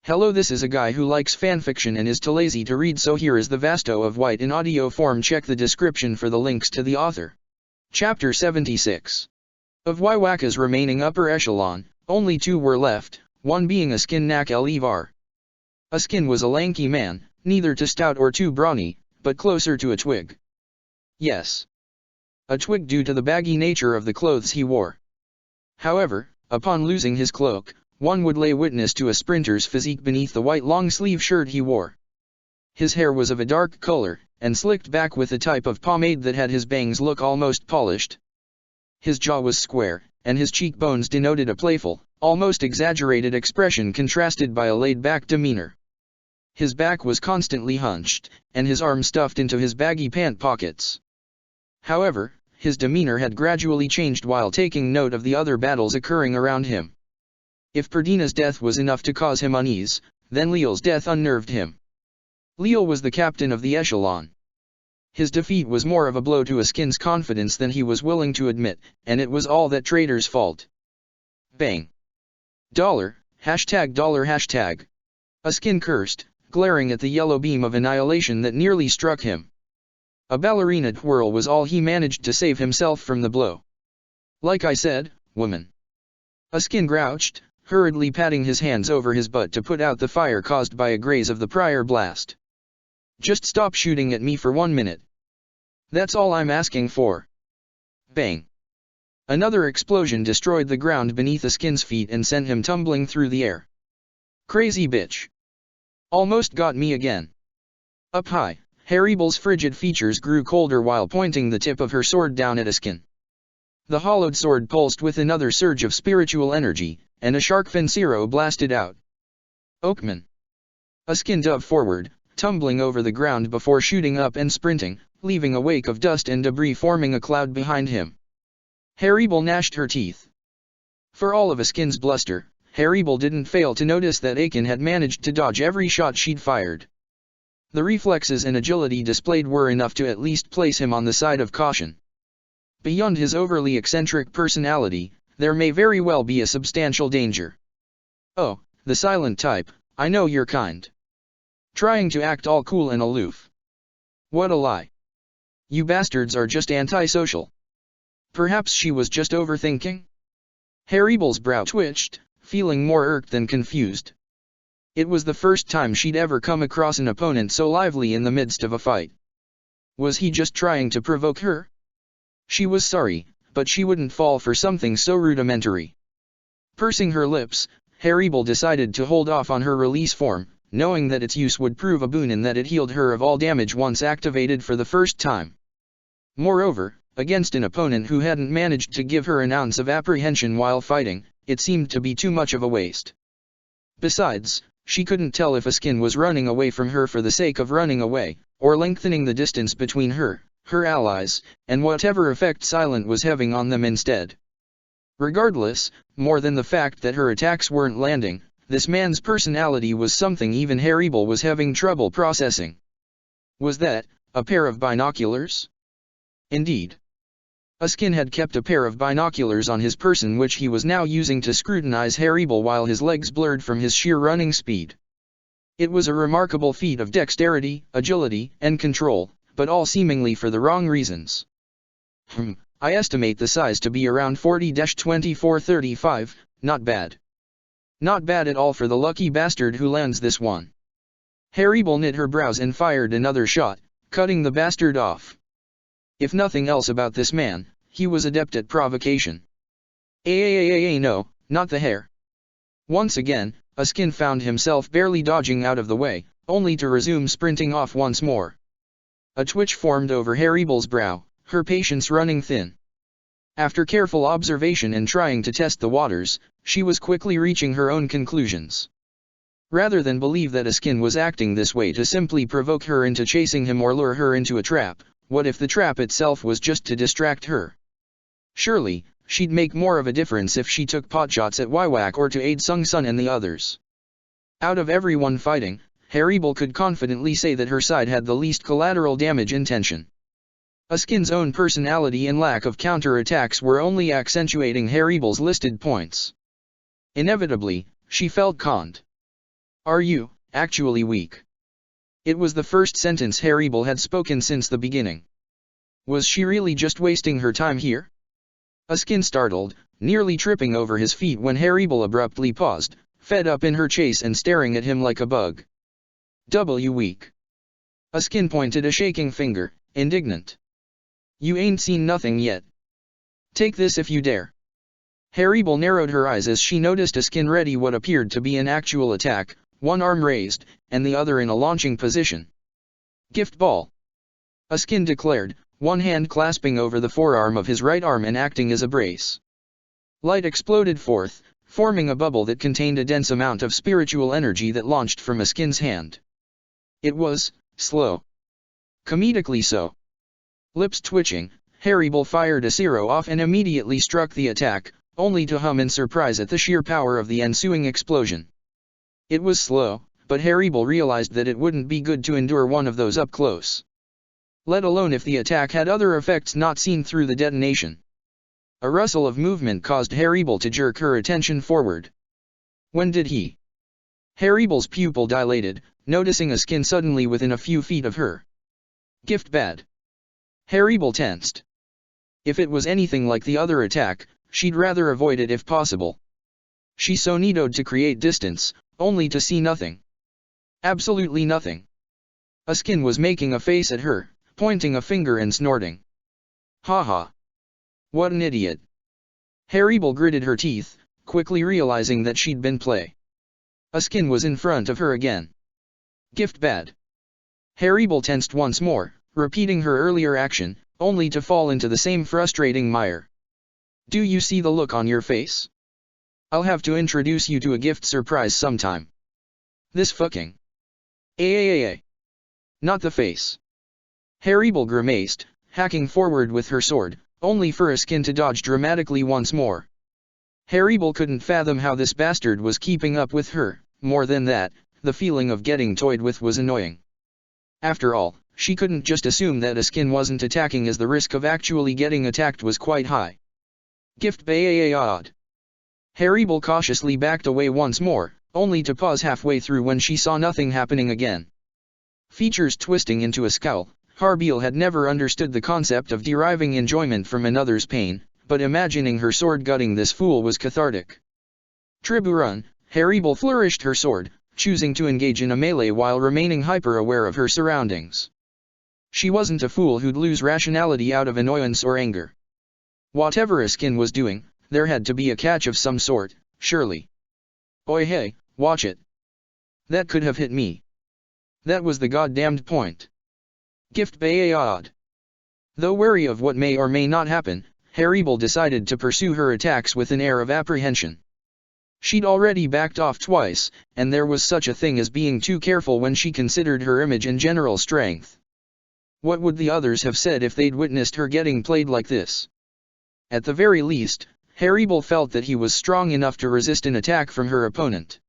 Hello, this is a guy who likes fanfiction and is too lazy to read, so here is the Vasto of White in audio form. Check the description for the links to the author. Chapter 76. Of Waiwaka's remaining upper echelon, only two were left, one being Askin Nak El Ivar. Askin was a lanky man, neither too stout or too brawny, but closer to a twig. Yes, a twig due to the baggy nature of the clothes he wore. However, upon losing his cloak, one would lay witness to a sprinter's physique beneath the white long-sleeve shirt he wore. His hair was of a dark color, and slicked back with a type of pomade that had his bangs look almost polished. His jaw was square, and his cheekbones denoted a playful, almost exaggerated expression contrasted by a laid-back demeanor. His back was constantly hunched, and his arms stuffed into his baggy pant pockets. However, his demeanor had gradually changed while taking note of the other battles occurring around him. If Perdina's death was enough to cause him unease, then Leal's death unnerved him. Leal was the captain of the echelon. His defeat was more of a blow to Askin's confidence than he was willing to admit, and it was all that traitor's fault. Bang. $. $. Askin cursed, glaring at the yellow beam of annihilation that nearly struck him. A ballerina twirl was all he managed to save himself from the blow. Like I said, woman. Askin grouched, hurriedly patting his hands over his butt to put out the fire caused by a graze of the prior blast. Just stop shooting at me for 1 minute. That's all I'm asking for. Bang. Another explosion destroyed the ground beneath Askin's feet and sent him tumbling through the air. Crazy bitch. Almost got me again. Up high, Haribel's frigid features grew colder while pointing the tip of her sword down at Askin. The hollowed sword pulsed with another surge of spiritual energy, and a shark fin zero blasted out. Oakman. Askin dove forward, tumbling over the ground before shooting up and sprinting, leaving a wake of dust and debris forming a cloud behind him. Haribel gnashed her teeth. For all of Askin's bluster, Haribel didn't fail to notice that Akin had managed to dodge every shot she'd fired. The reflexes and agility displayed were enough to at least place him on the side of caution. Beyond his overly eccentric personality, there may very well be a substantial danger. Oh, the silent type, I know your kind. Trying to act all cool and aloof. What a lie. You bastards are just antisocial. Perhaps she was just overthinking? Haribel's brow twitched, feeling more irked than confused. It was the first time she'd ever come across an opponent so lively in the midst of a fight. Was he just trying to provoke her? She was sorry, but she wouldn't fall for something so rudimentary. Pursing her lips, Haribel decided to hold off on her release form, knowing that its use would prove a boon in that it healed her of all damage once activated for the first time. Moreover, against an opponent who hadn't managed to give her an ounce of apprehension while fighting, it seemed to be too much of a waste. Besides, she couldn't tell if Askin was running away from her for the sake of running away, or lengthening the distance between her allies, and whatever effect Silent was having on them instead. Regardless, more than the fact that her attacks weren't landing, this man's personality was something even Haribel was having trouble processing. Was that a pair of binoculars? Indeed. Askin had kept a pair of binoculars on his person which he was now using to scrutinize Haribel while his legs blurred from his sheer running speed. It was a remarkable feat of dexterity, agility, and control, but all seemingly for the wrong reasons. I estimate the size to be around 40-24-35, not bad. Not bad at all for the lucky bastard who lands this one. Haribel knit her brows and fired another shot, cutting the bastard off. If nothing else about this man, he was adept at provocation. No, not the hair. Once again, Askin found himself barely dodging out of the way, only to resume sprinting off once more. A twitch formed over Haribel's brow, her patience running thin. After careful observation and trying to test the waters, she was quickly reaching her own conclusions. Rather than believe that Askin was acting this way to simply provoke her into chasing him or lure her into a trap, what if the trap itself was just to distract her? Surely, she'd make more of a difference if she took potshots at Waiwak or to aid Sung Sun and the others. Out of everyone fighting, Haribel could confidently say that her side had the least collateral damage intention. Askin's own personality and lack of counter-attacks were only accentuating Haribel's listed points. Inevitably, she felt conned. Are you, actually weak? It was the first sentence Haribel had spoken since the beginning. Was she really just wasting her time here? Askin startled, nearly tripping over his feet when Haribel abruptly paused, fed up in her chase and staring at him like a bug. Weak. Askin pointed a shaking finger, indignant. You ain't seen nothing yet. Take this if you dare. Haribel narrowed her eyes as she noticed Askin ready what appeared to be an actual attack, one arm raised, and the other in a launching position. Gift ball. Askin declared, one hand clasping over the forearm of his right arm and acting as a brace. Light exploded forth, forming a bubble that contained a dense amount of spiritual energy that launched from Askin's hand. It was slow. Comedically so. Lips twitching, Haribel fired a zero off and immediately struck the attack, only to hum in surprise at the sheer power of the ensuing explosion. It was slow, but Haribel realized that it wouldn't be good to endure one of those up close. Let alone if the attack had other effects not seen through the detonation. A rustle of movement caused Haribel to jerk her attention forward. When did he? Haribel's pupil dilated, noticing Askin suddenly within a few feet of her. Gift bad. Haribel tensed. If it was anything like the other attack, she'd rather avoid it if possible. She so needed to create distance, only to see nothing. Absolutely nothing. Askin was making a face at her, pointing a finger and snorting. Ha ha. What an idiot. Haribel gritted her teeth, quickly realizing that she'd been played. Askin was in front of her again. Gift bad. Haribel tensed once more, repeating her earlier action, only to fall into the same frustrating mire. Do you see the look on your face? I'll have to introduce you to a gift surprise sometime. This fucking. Not the face. Haribel grimaced, hacking forward with her sword, only for Askin to dodge dramatically once more. Haribel couldn't fathom how this bastard was keeping up with her. More than that, the feeling of getting toyed with was annoying. After all, she couldn't just assume that Askin wasn't attacking as the risk of actually getting attacked was quite high. Gift bad. Haribel cautiously backed away once more, only to pause halfway through when she saw nothing happening again. Features twisting into a scowl, Haribel had never understood the concept of deriving enjoyment from another's pain, but imagining her sword gutting this fool was cathartic. Triburun, Haribel flourished her sword, choosing to engage in a melee while remaining hyper-aware of her surroundings. She wasn't a fool who'd lose rationality out of annoyance or anger. Whatever Askin was doing, there had to be a catch of some sort, surely. Oi hey, watch it. That could have hit me. That was the goddamned point. Gift bad. Though wary of what may or may not happen, Haribel decided to pursue her attacks with an air of apprehension. She'd already backed off twice, and there was such a thing as being too careful when she considered her image and general strength. What would the others have said if they'd witnessed her getting played like this? At the very least, Haribel felt that he was strong enough to resist an attack from her opponent.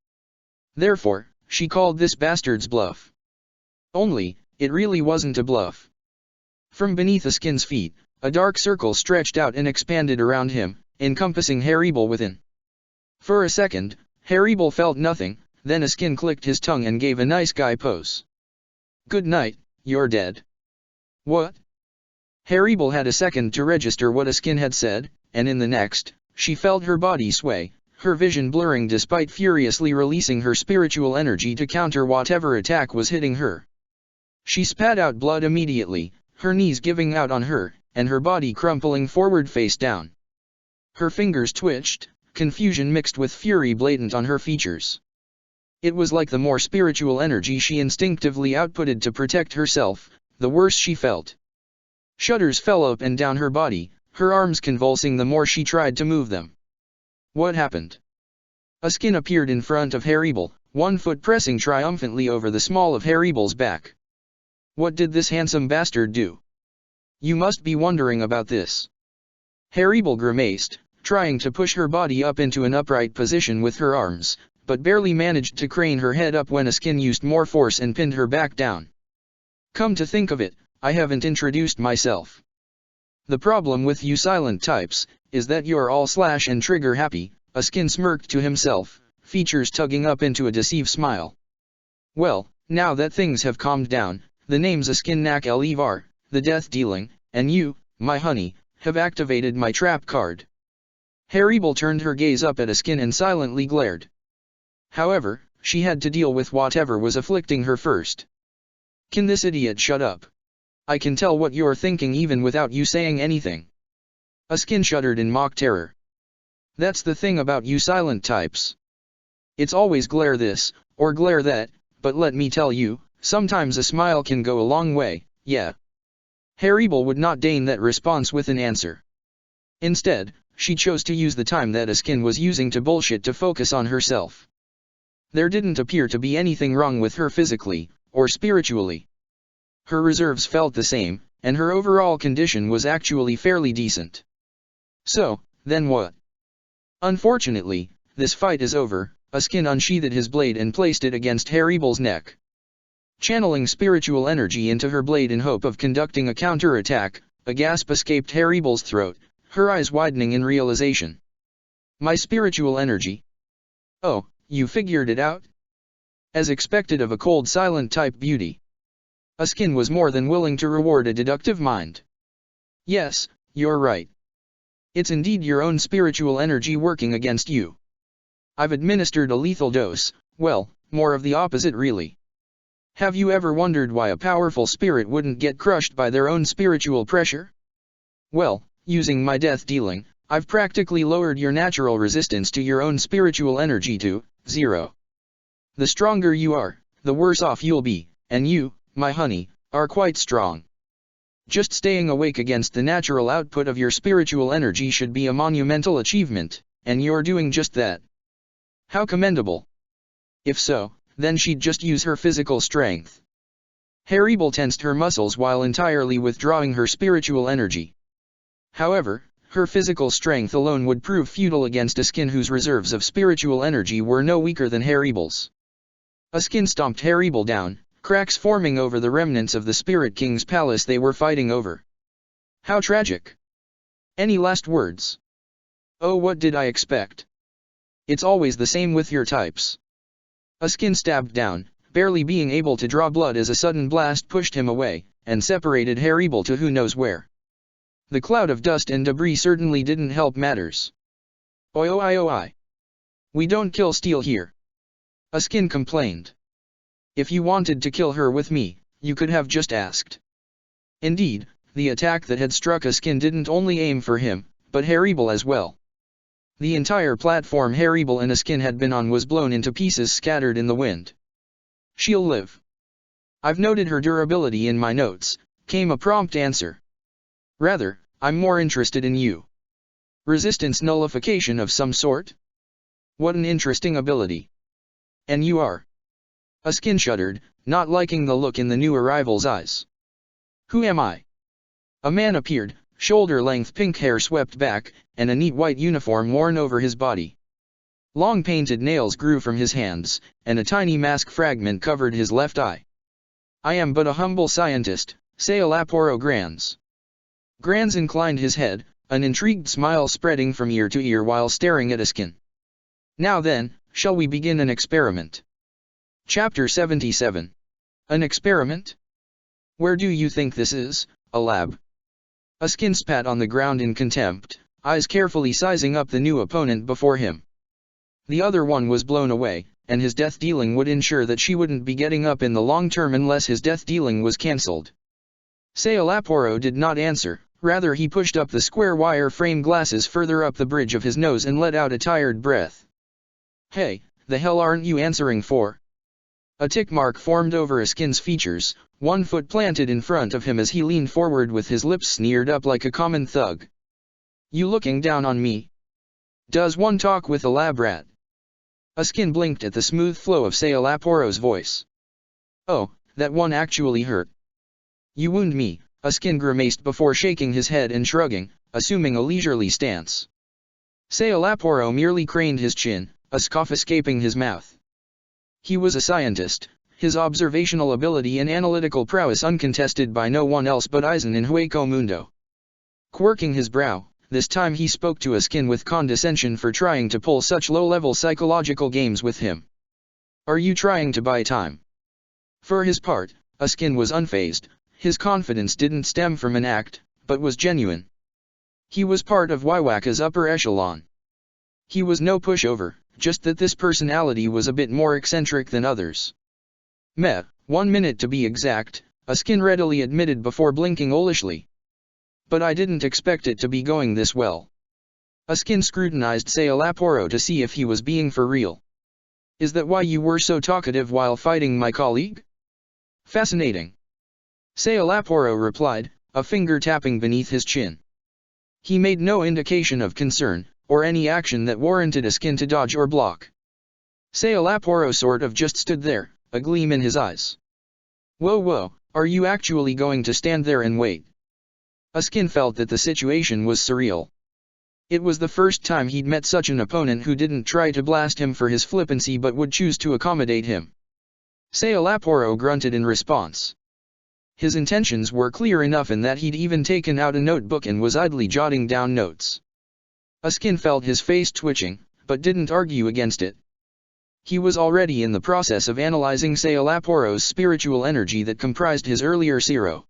Therefore, she called this bastard's bluff. Only, it really wasn't a bluff. From beneath Askin's feet, a dark circle stretched out and expanded around him, encompassing Haribel within. For a second, Haribel felt nothing, then Askin clicked his tongue and gave a nice guy pose. Good night, you're dead. What? Haribel had a second to register what Askin had said, and in the next, she felt her body sway, her vision blurring despite furiously releasing her spiritual energy to counter whatever attack was hitting her. She spat out blood immediately, her knees giving out on her, and her body crumpling forward face down. Her fingers twitched, confusion mixed with fury blatant on her features. It was like the more spiritual energy she instinctively outputted to protect herself, the worse she felt. Shudders fell up and down her body, her arms convulsing the more she tried to move them. What happened? Askin appeared in front of Haribel, one foot pressing triumphantly over the small of Haribel's back. What did this handsome bastard do? You must be wondering about this. Haribel grimaced, trying to push her body up into an upright position with her arms, but barely managed to crane her head up when Askin used more force and pinned her back down. Come to think of it, I haven't introduced myself. The problem with you silent types, is that you're all slash and trigger happy, Askin smirked to himself, features tugging up into a deceived smile. Well, now that things have calmed down, the names Askin Nak Elivar, the death dealing, and you, my honey, have activated my trap card. Haribel turned her gaze up at Askin and silently glared. However, she had to deal with whatever was afflicting her first. Can this idiot shut up? I can tell what you're thinking even without you saying anything. Askin shuddered in mock terror. That's the thing about you silent types. It's always glare this, or glare that, but let me tell you, sometimes a smile can go a long way, yeah. Haribel would not deign that response with an answer. Instead, she chose to use the time that Askin was using to bullshit to focus on herself. There didn't appear to be anything wrong with her physically, or spiritually. Her reserves felt the same, and her overall condition was actually fairly decent. So, then what? Unfortunately, this fight is over. Askin unsheathed his blade and placed it against Haribel's neck. Channeling spiritual energy into her blade in hope of conducting a counter-attack, a gasp escaped Haribel's throat, her eyes widening in realization. My spiritual energy? Oh, you figured it out? As expected of a cold silent type beauty. Askin was more than willing to reward a deductive mind. Yes, you're right. It's indeed your own spiritual energy working against you. I've administered a lethal dose, well, more of the opposite really. Have you ever wondered why a powerful spirit wouldn't get crushed by their own spiritual pressure? Well, using my death dealing, I've practically lowered your natural resistance to your own spiritual energy to 0. The stronger you are, the worse off you'll be, and you, my honey, are quite strong. Just staying awake against the natural output of your spiritual energy should be a monumental achievement, and you're doing just that. How commendable. If so, then she'd just use her physical strength. Haribel tensed her muscles while entirely withdrawing her spiritual energy. However, her physical strength alone would prove futile against Askin whose reserves of spiritual energy were no weaker than Haribel's. Askin stomped Haribel down, cracks forming over the remnants of the Spirit King's palace they were fighting over. How tragic. Any last words? Oh, what did I expect? It's always the same with your types. Askin stabbed down, barely being able to draw blood as a sudden blast pushed him away, and separated Haribel to who knows where. The cloud of dust and debris certainly didn't help matters. Oi oi oi oi. We don't kill steel here. Askin complained. If you wanted to kill her with me, you could have just asked. Indeed, the attack that had struck Askin didn't only aim for him, but Haribel as well. The entire platform Haribel and Askin had been on was blown into pieces scattered in the wind. She'll live. I've noted her durability in my notes, came a prompt answer. Rather, I'm more interested in you. Resistance nullification of some sort? What an interesting ability. And you are. Askin shuddered, not liking the look in the new arrival's eyes. Who am I? A man appeared, shoulder-length pink hair swept back, and a neat white uniform worn over his body. Long painted nails grew from his hands, and a tiny mask fragment covered his left eye. I am but a humble scientist, say Laporo Grans. Grans inclined his head, an intrigued smile spreading from ear to ear while staring at Askin. Now then, shall we begin an experiment? Chapter 77. An experiment? Where do you think this is, a lab? Askin spat on the ground in contempt, eyes carefully sizing up the new opponent before him. The other one was blown away, and his death dealing would ensure that she wouldn't be getting up in the long term unless his death dealing was cancelled. Seolaporo did not answer, rather he pushed up the square wire frame glasses further up the bridge of his nose and let out a tired breath. Hey, the hell aren't you answering for? A tick mark formed over Askin's features, one foot planted in front of him as he leaned forward with his lips sneered up like a common thug. You looking down on me? Does one talk with a lab rat? Askin blinked at the smooth flow of Seolaporo's voice. Oh, that one actually hurt. You wound me, Askin grimaced before shaking his head and shrugging, assuming a leisurely stance. Seolaporo merely craned his chin, a scoff escaping his mouth. He was a scientist, his observational ability and analytical prowess uncontested by no one else but Aizen in Hueco Mundo. Quirking his brow, this time he spoke to Askin with condescension for trying to pull such low-level psychological games with him. Are you trying to buy time? For his part, Askin was unfazed. His confidence didn't stem from an act, but was genuine. He was part of Waiwaka's upper echelon. He was no pushover, just that this personality was a bit more eccentric than others. Meh, 1 minute to be exact, Askin readily admitted before blinking owlishly. But I didn't expect it to be going this well. Askin scrutinized Sayalaporo to see if he was being for real. Is that why you were so talkative while fighting my colleague? Fascinating. Sayalaporo replied, a finger tapping beneath his chin. He made no indication of concern, or any action that warranted Askin to dodge or block. Sayalaporo sort of just stood there, a gleam in his eyes. Whoa, are you actually going to stand there and wait? Askin felt that the situation was surreal. It was the first time he'd met such an opponent who didn't try to blast him for his flippancy but would choose to accommodate him. Sayalaporo grunted in response. His intentions were clear enough in that he'd even taken out a notebook and was idly jotting down notes. Askin felt his face twitching, but didn't argue against it. He was already in the process of analyzing Sayalaporo's spiritual energy that comprised his earlier Zero.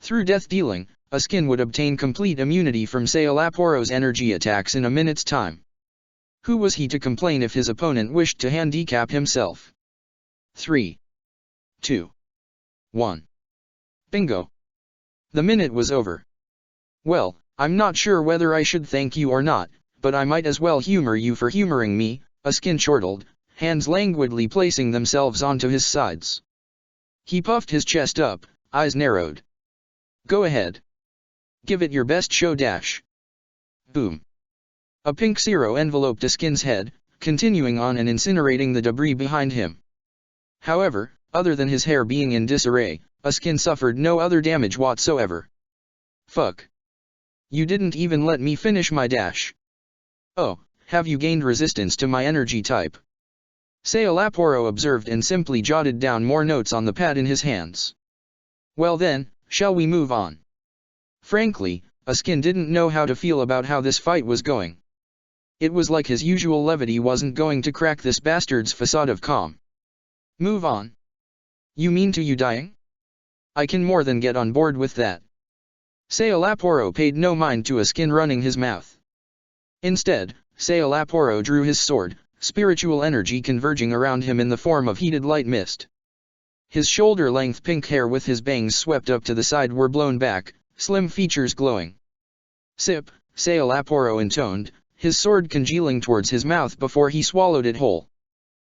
Through death dealing, Askin would obtain complete immunity from Sayalaporo's energy attacks in a minute's time. Who was he to complain if his opponent wished to handicap himself? 3, 2, 1. Bingo. The minute was over. Well, I'm not sure whether I should thank you or not, but I might as well humor you for humoring me, Askin chortled, hands languidly placing themselves onto his sides. He puffed his chest up, eyes narrowed. Go ahead. Give it your best show dash. Boom. A pink Zero enveloped Askin's head, continuing on and incinerating the debris behind him. However, other than his hair being in disarray, Askin suffered no other damage whatsoever. Fuck. You didn't even let me finish my dash. Oh, have you gained resistance to my energy type? Sayalaporo observed and simply jotted down more notes on the pad in his hands. Well then, shall we move on? Frankly, Askin didn't know how to feel about how this fight was going. It was like his usual levity wasn't going to crack this bastard's facade of calm. Move on? You mean to you dying? I can more than get on board with that. Sayalaporo paid no mind to Askin running his mouth. Instead, Sayalaporo drew his sword, spiritual energy converging around him in the form of heated light mist. His shoulder-length pink hair with his bangs swept up to the side were blown back, slim features glowing. Sip, Sayalaporo intoned, his sword congealing towards his mouth before he swallowed it whole.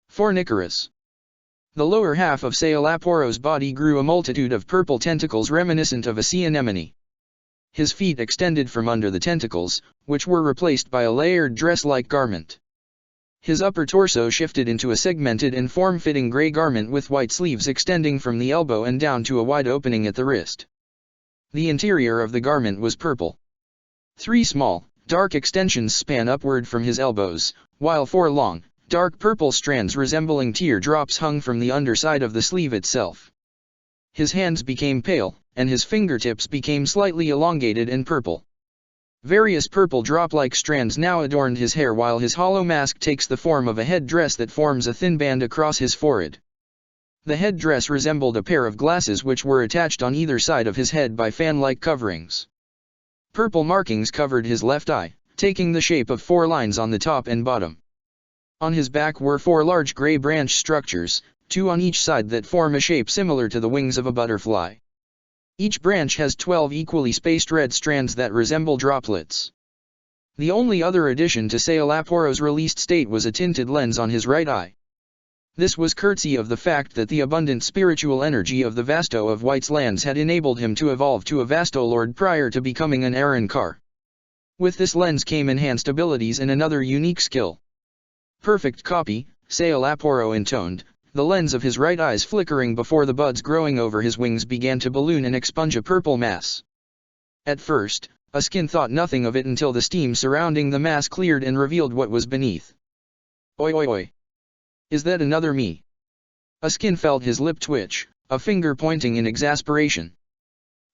For Nicaris. The lower half of Sayalaporo's body grew a multitude of purple tentacles reminiscent of a sea anemone. His feet extended from under the tentacles, which were replaced by a layered dress-like garment. His upper torso shifted into a segmented and form-fitting gray garment with white sleeves extending from the elbow and down to a wide opening at the wrist. The interior of the garment was purple. 3 small, dark extensions span upward from his elbows, while 4 long, dark purple strands resembling teardrops hung from the underside of the sleeve itself. His hands became pale, and his fingertips became slightly elongated and purple. Various purple drop-like strands now adorned his hair while his hollow mask takes the form of a headdress that forms a thin band across his forehead. The headdress resembled a pair of glasses which were attached on either side of his head by fan-like coverings. Purple markings covered his left eye, taking the shape of 4 lines on the top and bottom. On his back were 4 large gray branch structures, 2 on each side that form a shape similar to the wings of a butterfly. Each branch has 12 equally spaced red strands that resemble droplets. The only other addition to Sayalaporo's released state was a tinted lens on his right eye. This was courtesy of the fact that the abundant spiritual energy of the Vasto of White's lands had enabled him to evolve to a Vastolord prior to becoming an Arankar. With this lens came enhanced abilities and another unique skill. Perfect copy, Sayalaporo intoned, the lens of his right eye's flickering before the buds growing over his wings began to balloon and expunge a purple mass. At first, Askin thought nothing of it until the steam surrounding the mass cleared and revealed what was beneath. Oi oi oi. Is that another me? Askin felt his lip twitch, a finger pointing in exasperation.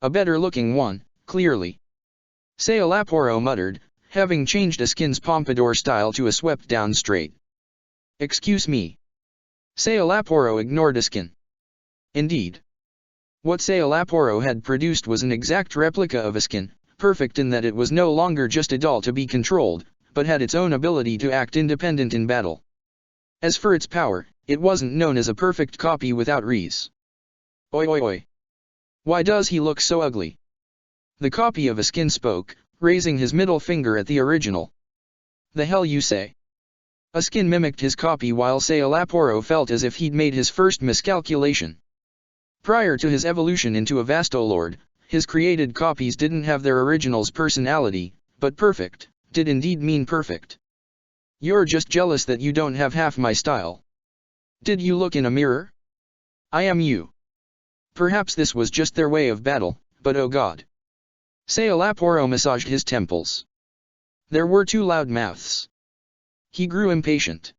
A better-looking one, clearly. Sayalaporo muttered, having changed Askin's pompadour style to a swept-down straight. Excuse me. Sayalaporo ignored Askin. Indeed. What Sailaporo had produced was an exact replica of a skin, perfect in that it was no longer just a doll to be controlled, but had its own ability to act independent in battle. As for its power, it wasn't known as a perfect copy without Reese. Oi oi oi. Why does he look so ugly? The copy of a skin spoke, raising his middle finger at the original. The hell you say? A skin mimicked his copy while Sailaporo felt as if he'd made his first miscalculation. Prior to his evolution into a Vasto Lord, his created copies didn't have their original's personality, but perfect did indeed mean perfect. You're just jealous that you don't have half my style. Did you look in a mirror? I am you. Perhaps this was just their way of battle, but oh god. Sailaporo massaged his temples. There were two loud mouths. He grew impatient.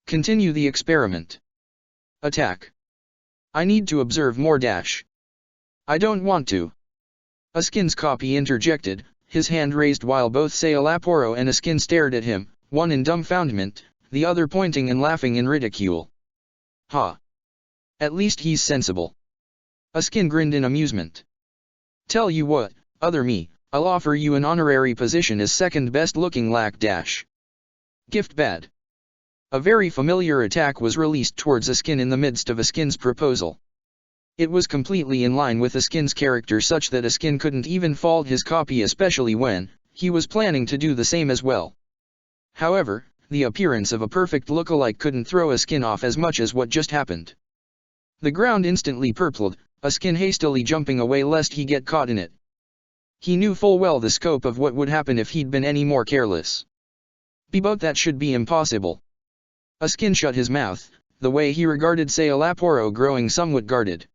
Continue the experiment. Attack. I need to observe more dash. I don't want to. A skin's copy interjected, his hand raised while both Sailaporo and a skin stared at him, one in dumbfoundment, the other pointing and laughing in ridicule. Ha! At least he's sensible. A skin grinned in amusement. Tell you what, other me, I'll offer you an honorary position as second best looking lack dash. Gift bad. A very familiar attack was released towards a skin in the midst of a skin's proposal. It was completely in line with a skin's character such that a skin couldn't even fault his copy, especially when he was planning to do the same as well. However, the appearance of a perfect look-alike couldn't throw a skin off as much as what just happened. The ground instantly purpled, a skin hastily jumping away lest he get caught in it. He knew full well the scope of what would happen if he'd been any more careless. But that should be impossible. A skin shut his mouth, the way he regarded Sailaporo growing somewhat guarded.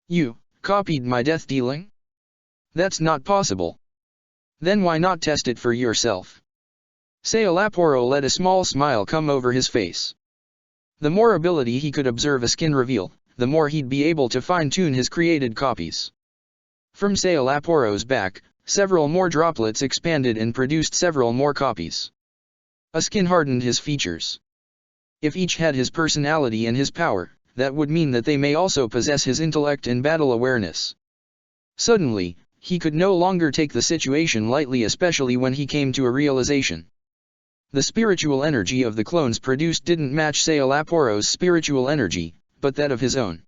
You copied my death dealing? That's not possible. Then why not test it for yourself? Sailaporo let a small smile come over his face. The more ability he could observe a skin reveal, the more he'd be able to fine-tune his created copies. From Sailaporo's back, several more droplets expanded and produced several more copies. A skin hardened his features. If each had his personality and his power, that would mean that they may also possess his intellect and battle awareness. Suddenly, he could no longer take the situation lightly, especially when he came to a realization. The spiritual energy of the clones produced didn't match Sailaporo's spiritual energy, but that of his own.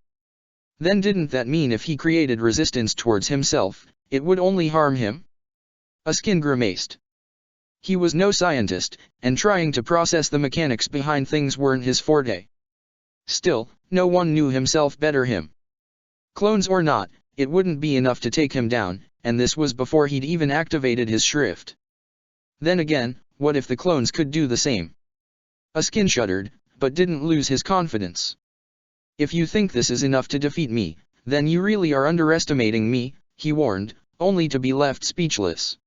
Then didn't that mean if he created resistance towards himself, it would only harm him? A skin grimaced. He was no scientist, and trying to process the mechanics behind things weren't his forte. Still, no one knew himself better him. Clones or not, it wouldn't be enough to take him down, and this was before he'd even activated his shrift. Then again, what if the clones could do the same? A skin shuddered, but didn't lose his confidence. If you think this is enough to defeat me, then you really are underestimating me, he warned, only to be left speechless.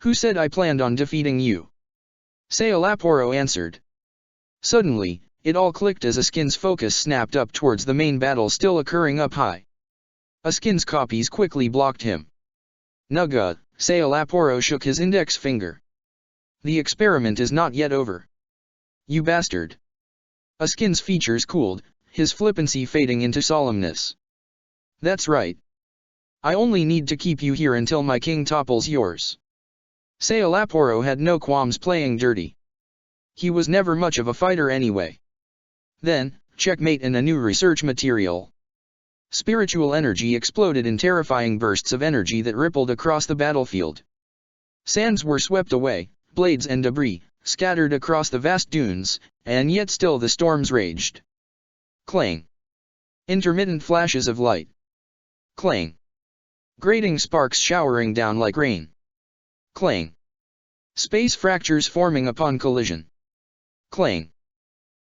Who said I planned on defeating you? Sailaporo answered. Suddenly, it all clicked as a skin's focus snapped up towards the main battle still occurring up high. A skin's copies quickly blocked him. Nugga, Sailaporo shook his index finger. The experiment is not yet over. You bastard. A skin's features cooled, his flippancy fading into solemnness. That's right. I only need to keep you here until my king topples yours. Sailaporo had no qualms playing dirty. He was never much of a fighter anyway. Then, checkmate and a new research material. Spiritual energy exploded in terrifying bursts of energy that rippled across the battlefield. Sands were swept away, blades and debris, scattered across the vast dunes, and yet still the storms raged. Clang. Intermittent flashes of light. Clang. Grating sparks showering down like rain. Clang. Space fractures forming upon collision. Clang.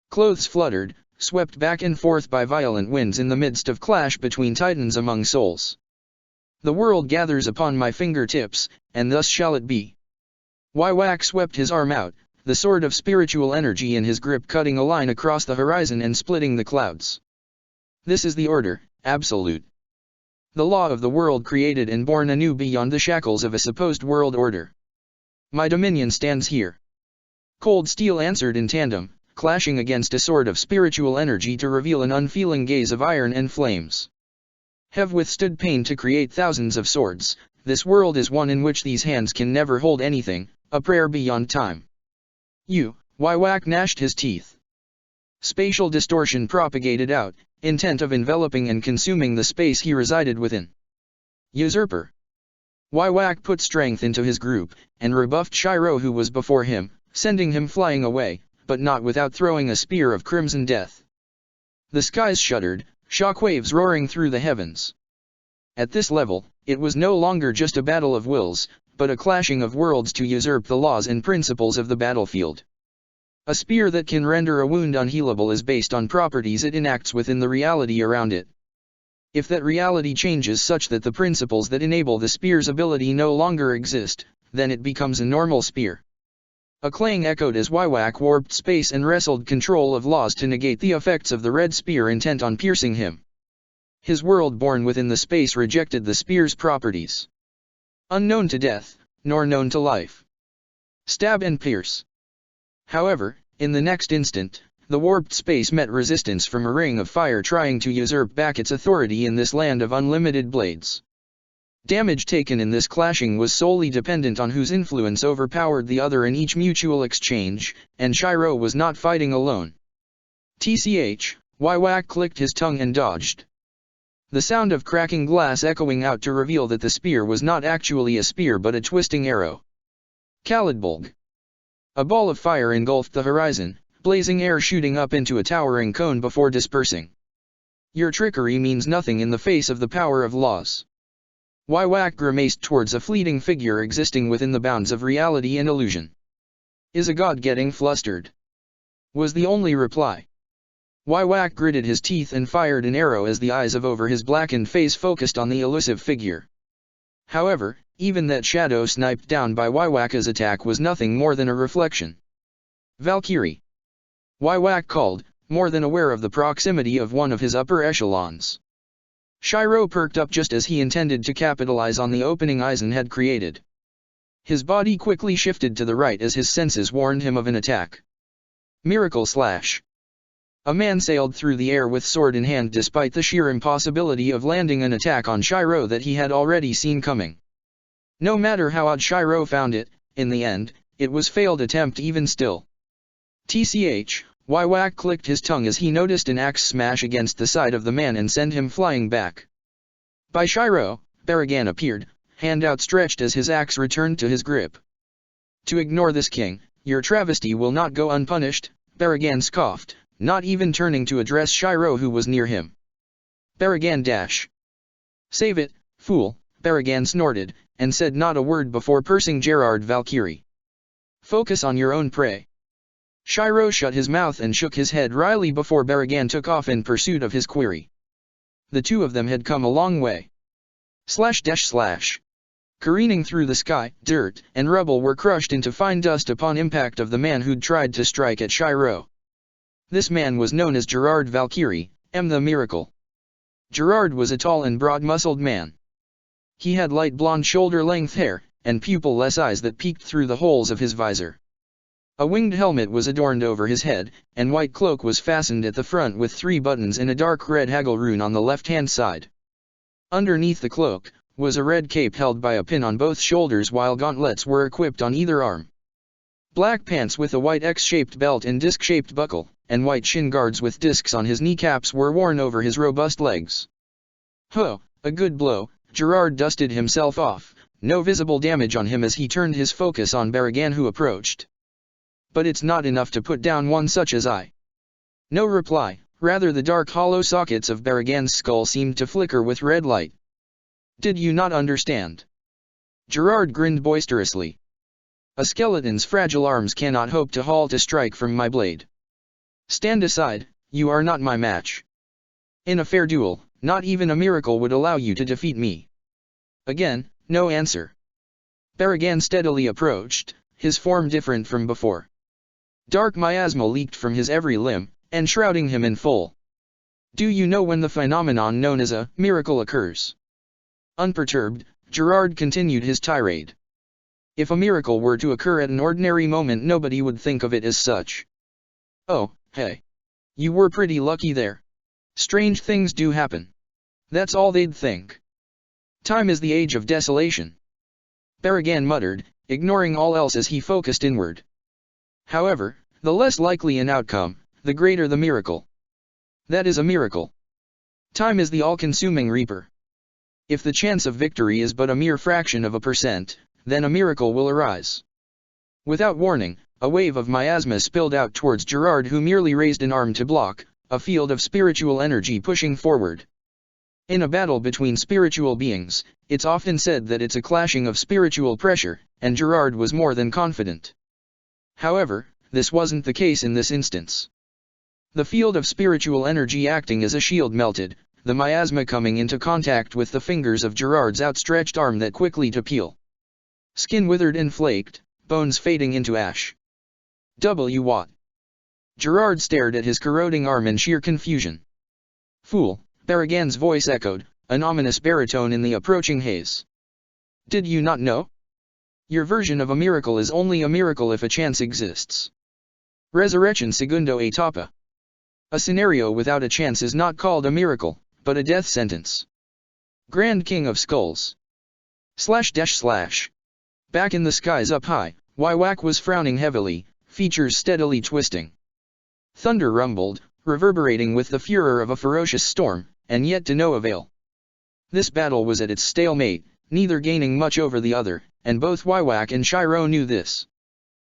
Clothes fluttered, swept back and forth by violent winds in the midst of clash between titans among souls. The world gathers upon my fingertips, and thus shall it be. Wywak swept his arm out, the sword of spiritual energy in his grip cutting a line across the horizon and splitting the clouds. This is the order, absolute. The law of the world created and born anew beyond the shackles of a supposed world order. My dominion stands here. Cold steel answered in tandem, clashing against a sword of spiritual energy to reveal an unfeeling gaze of iron and flames. Have withstood pain to create thousands of swords, this world is one in which these hands can never hold anything, a prayer beyond time. Wywak gnashed his teeth. Spatial distortion propagated out, intent of enveloping and consuming the space he resided within. Usurper. Wywak put strength into his group, and rebuffed Shiro who was before him, sending him flying away, but not without throwing a spear of crimson death. The skies shuddered, shockwaves roaring through the heavens. At this level, it was no longer just a battle of wills, but a clashing of worlds to usurp the laws and principles of the battlefield. A spear that can render a wound unhealable is based on properties it enacts within the reality around it. If that reality changes such that the principles that enable the spear's ability no longer exist, then it becomes a normal spear. A clang echoed as Wywak warped space and wrestled control of laws to negate the effects of the red spear intent on piercing him. His world born within the space rejected the spear's properties. Unknown to death, nor known to life. Stab and pierce. However, in the next instant, the warped space met resistance from a ring of fire trying to usurp back its authority in this land of unlimited blades. Damage taken in this clashing was solely dependent on whose influence overpowered the other in each mutual exchange, and Shiro was not fighting alone. Wywak clicked his tongue and dodged. The sound of cracking glass echoing out to reveal that the spear was not actually a spear but a twisting arrow. Khalidbolg. A ball of fire engulfed the horizon, blazing air shooting up into a towering cone before dispersing. Your trickery means nothing in the face of the power of laws. Wywak grimaced towards a fleeting figure existing within the bounds of reality and illusion. Is a god getting flustered? Was the only reply. Wywak gritted his teeth and fired an arrow as the eyes of over his blackened face focused on the elusive figure. However, even that shadow sniped down by Wywak's attack was nothing more than a reflection. Valkyrie. Wywak called, more than aware of the proximity of one of his upper echelons. Shiro perked up just as he intended to capitalize on the opening Aizen had created. His body quickly shifted to the right as his senses warned him of an attack. Miracle Slash. A man sailed through the air with sword in hand despite the sheer impossibility of landing an attack on Shiro that he had already seen coming. No matter how odd Shiro found it, in the end, it was failed attempt even still. Wywak clicked his tongue as he noticed an axe smash against the side of the man and send him flying back. By Shiro, Baragan appeared, hand outstretched as his axe returned to his grip. To ignore this king, your travesty will not go unpunished, Baragan scoffed, not even turning to address Shiro who was near him. Baragan dash. Save it, fool, Baragan snorted, and said not a word before pursing Gerard Valkyrie. Focus on your own prey. Shiro shut his mouth and shook his head wryly before Baragan took off in pursuit of his quarry. The two of them had come a long way. // Careening through the sky, dirt and rubble were crushed into fine dust upon impact of the man who'd tried to strike at Shiro. This man was known as Gerard Valkyrie, the Miracle. Gerard was a tall and broad-muscled man. He had light blonde shoulder-length hair, and pupil-less eyes that peeked through the holes of his visor. A winged helmet was adorned over his head, and white cloak was fastened at the front with 3 buttons and a dark red haggle rune on the left-hand side. Underneath the cloak, was a red cape held by a pin on both shoulders while gauntlets were equipped on either arm. Black pants with a white X-shaped belt and disc-shaped buckle, and white shin guards with discs on his kneecaps were worn over his robust legs. Ho, a good blow, Gerard dusted himself off, no visible damage on him as he turned his focus on Baragan who approached. But it's not enough to put down one such as I. No reply, rather the dark hollow sockets of Baragan's skull seemed to flicker with red light. Did you not understand? Gerard grinned boisterously. A skeleton's fragile arms cannot hope to halt a strike from my blade. Stand aside, you are not my match. In a fair duel, not even a miracle would allow you to defeat me. Again, no answer. Baragan steadily approached, his form different from before. Dark miasma leaked from his every limb, enshrouding him in full. Do you know when the phenomenon known as a miracle occurs? Unperturbed, Gerard continued his tirade. If a miracle were to occur at an ordinary moment, nobody would think of it as such. Oh, hey. You were pretty lucky there. Strange things do happen. That's all they'd think. Time is the age of desolation. Baragan muttered, ignoring all else as he focused inward. However, the less likely an outcome, the greater the miracle. That is a miracle. Time is the all-consuming reaper. If the chance of victory is but a mere fraction of a percent, then a miracle will arise. Without warning, a wave of miasma spilled out towards Gerard, who merely raised an arm to block, a field of spiritual energy pushing forward. In a battle between spiritual beings, it's often said that it's a clashing of spiritual pressure, and Gerard was more than confident. However, this wasn't the case in this instance. The field of spiritual energy acting as a shield melted, the miasma coming into contact with the fingers of Gerard's outstretched arm that quickly to peel. Skin withered and flaked, bones fading into ash. What? Gerard stared at his corroding arm in sheer confusion. Fool, Baragan's voice echoed, an ominous baritone in the approaching haze. Did you not know? Your version of a miracle is only a miracle if a chance exists. Resurrection segundo etapa. A scenario without a chance is not called a miracle, but a death sentence. Grand King of Skulls. // Back in the skies up high, Wywak was frowning heavily, features steadily twisting. Thunder rumbled, reverberating with the furor of a ferocious storm, and yet to no avail. This battle was at its stalemate, neither gaining much over the other, and both Wywak and Shiro knew this.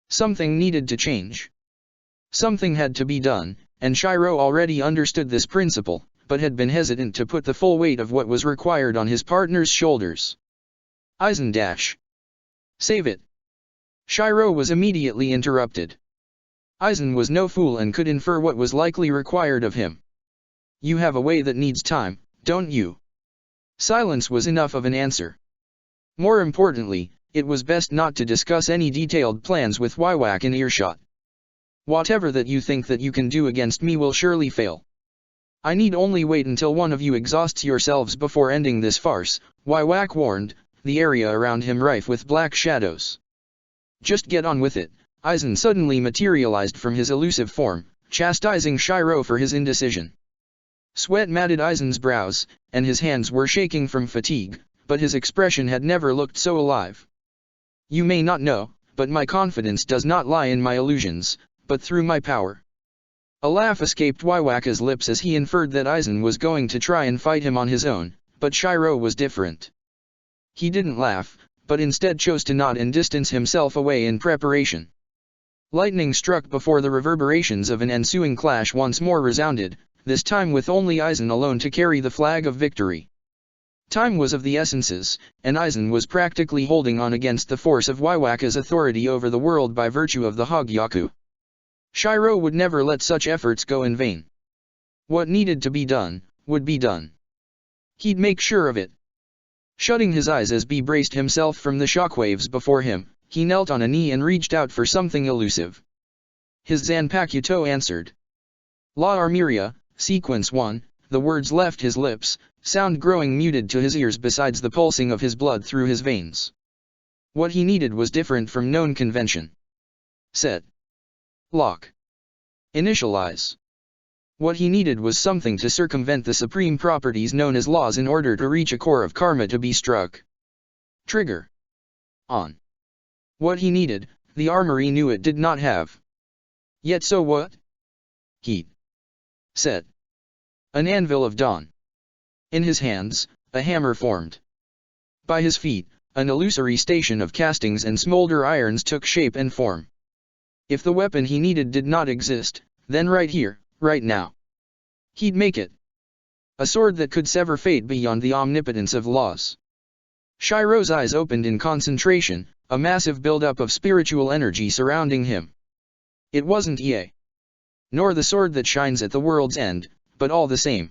Something needed to change. Something had to be done, and Shiro already understood this principle, but had been hesitant to put the full weight of what was required on his partner's shoulders. Aizen dash. Save it. Shiro was immediately interrupted. Aizen was no fool and could infer what was likely required of him. You have a way that needs time, don't you? Silence was enough of an answer. More importantly, it was best not to discuss any detailed plans with Wywak in earshot. Whatever that you think that you can do against me will surely fail. I need only wait until one of you exhausts yourselves before ending this farce, Wywak warned, the area around him rife with black shadows. Just get on with it. Aizen suddenly materialized from his elusive form, chastising Shiro for his indecision. Sweat matted Aizen's brows, and his hands were shaking from fatigue, but his expression had never looked so alive. You may not know, but my confidence does not lie in my illusions, but through my power. A laugh escaped Wywaka's lips as he inferred that Aizen was going to try and fight him on his own, but Shiro was different. He didn't laugh, but instead chose to nod and distance himself away in preparation. Lightning struck before the reverberations of an ensuing clash once more resounded, this time with only Aizen alone to carry the flag of victory. Time was of the essences, and Aizen was practically holding on against the force of Wywaka's authority over the world by virtue of the Hogyaku. Shiro would never let such efforts go in vain. What needed to be done, would be done. He'd make sure of it. Shutting his eyes as B braced himself from the shockwaves before him, he knelt on a knee and reached out for something elusive. His Zanpakuto answered. La Armeria, Sequence 1, the words left his lips, sound growing muted to his ears besides the pulsing of his blood through his veins. What he needed was different from known convention. Set. Lock. Initialize. What he needed was something to circumvent the supreme properties known as laws in order to reach a core of karma to be struck. Trigger. On. What he needed, the armory knew it did not have. Yet so what? Heat. Set. An anvil of dawn. In his hands, a hammer formed. By his feet, an illusory station of castings and smolder irons took shape and form. If the weapon he needed did not exist, then right here, right now, he'd make it. A sword that could sever fate beyond the omnipotence of laws. Shiro's eyes opened in concentration, a massive buildup of spiritual energy surrounding him. It wasn't Ie. Nor the sword that shines at the world's end, but all the same.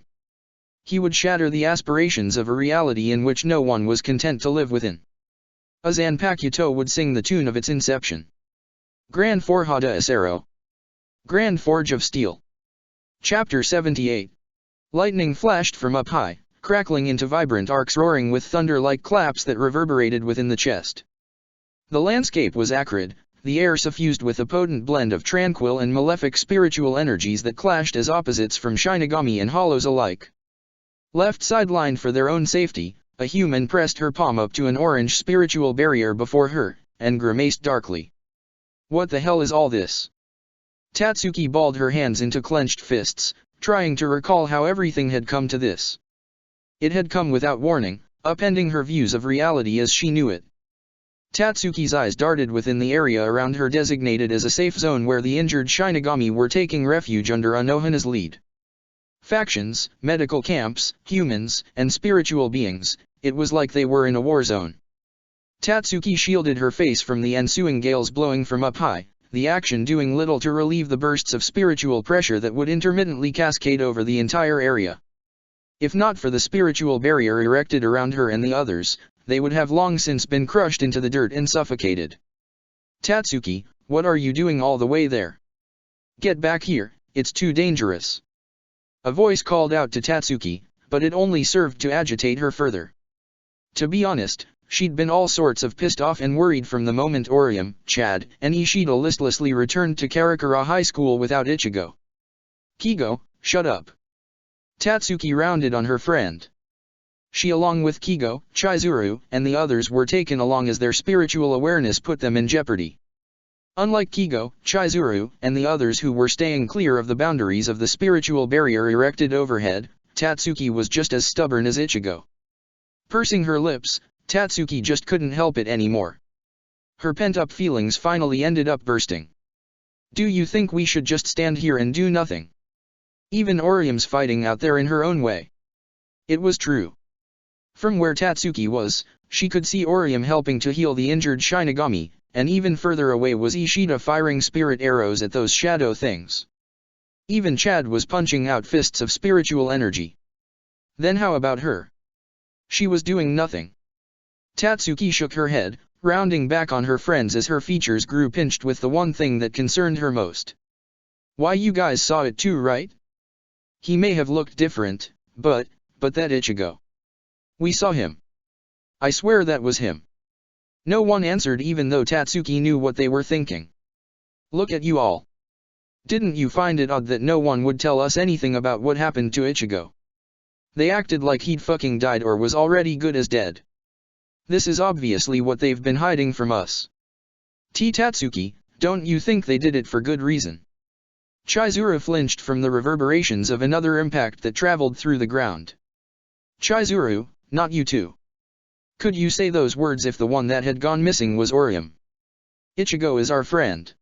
He would shatter the aspirations of a reality in which no one was content to live within. A Zanpakuto would sing the tune of its inception. Grand Forjada Acero. Grand Forge of Steel. Chapter 78. Lightning flashed from up high, crackling into vibrant arcs roaring with thunder-like claps that reverberated within the chest. The landscape was acrid, the air suffused with a potent blend of tranquil and malefic spiritual energies that clashed as opposites from Shinigami and Hollows alike. Left sidelined for their own safety, a human pressed her palm up to an orange spiritual barrier before her, and grimaced darkly. What the hell is all this? Tatsuki balled her hands into clenched fists, trying to recall how everything had come to this. It had come without warning, upending her views of reality as she knew it. Tatsuki's eyes darted within the area around her designated as a safe zone where the injured Shinigami were taking refuge under Anohana's lead. Factions, medical camps, humans, and spiritual beings, it was like they were in a war zone. Tatsuki shielded her face from the ensuing gales blowing from up high, the action doing little to relieve the bursts of spiritual pressure that would intermittently cascade over the entire area. If not for the spiritual barrier erected around her and the others, they would have long since been crushed into the dirt and suffocated. Tatsuki, what are you doing all the way there? Get back here, it's too dangerous. A voice called out to Tatsuki, but it only served to agitate her further. To be honest, she'd been all sorts of pissed off and worried from the moment Orium, Chad, and Ishida listlessly returned to Karakura High School without Ichigo. Kigo, shut up. Tatsuki rounded on her friend. She along with Kigo, Chizuru, and the others were taken along as their spiritual awareness put them in jeopardy. Unlike Kigo, Chizuru, and the others who were staying clear of the boundaries of the spiritual barrier erected overhead, Tatsuki was just as stubborn as Ichigo. Pursing her lips, Tatsuki just couldn't help it anymore. Her pent-up feelings finally ended up bursting. Do you think we should just stand here and do nothing? Even Orium's fighting out there in her own way. It was true. From where Tatsuki was, she could see Orium helping to heal the injured Shinigami, and even further away was Ishida firing spirit arrows at those shadow things. Even Chad was punching out fists of spiritual energy. Then how about her? She was doing nothing. Tatsuki shook her head, rounding back on her friends as her features grew pinched with the one thing that concerned her most. Why, you guys saw it too, right? He may have looked different, but that Ichigo. We saw him. I swear that was him. No one answered even though Tatsuki knew what they were thinking. Look at you all. Didn't you find it odd that no one would tell us anything about what happened to Ichigo? They acted like he'd fucking died or was already good as dead. This is obviously what they've been hiding from us. Tatsuki, don't you think they did it for good reason? Chizuru flinched from the reverberations of another impact that traveled through the ground. Chizuru, not you too. Could you say those words if the one that had gone missing was Orium? Ichigo is our friend.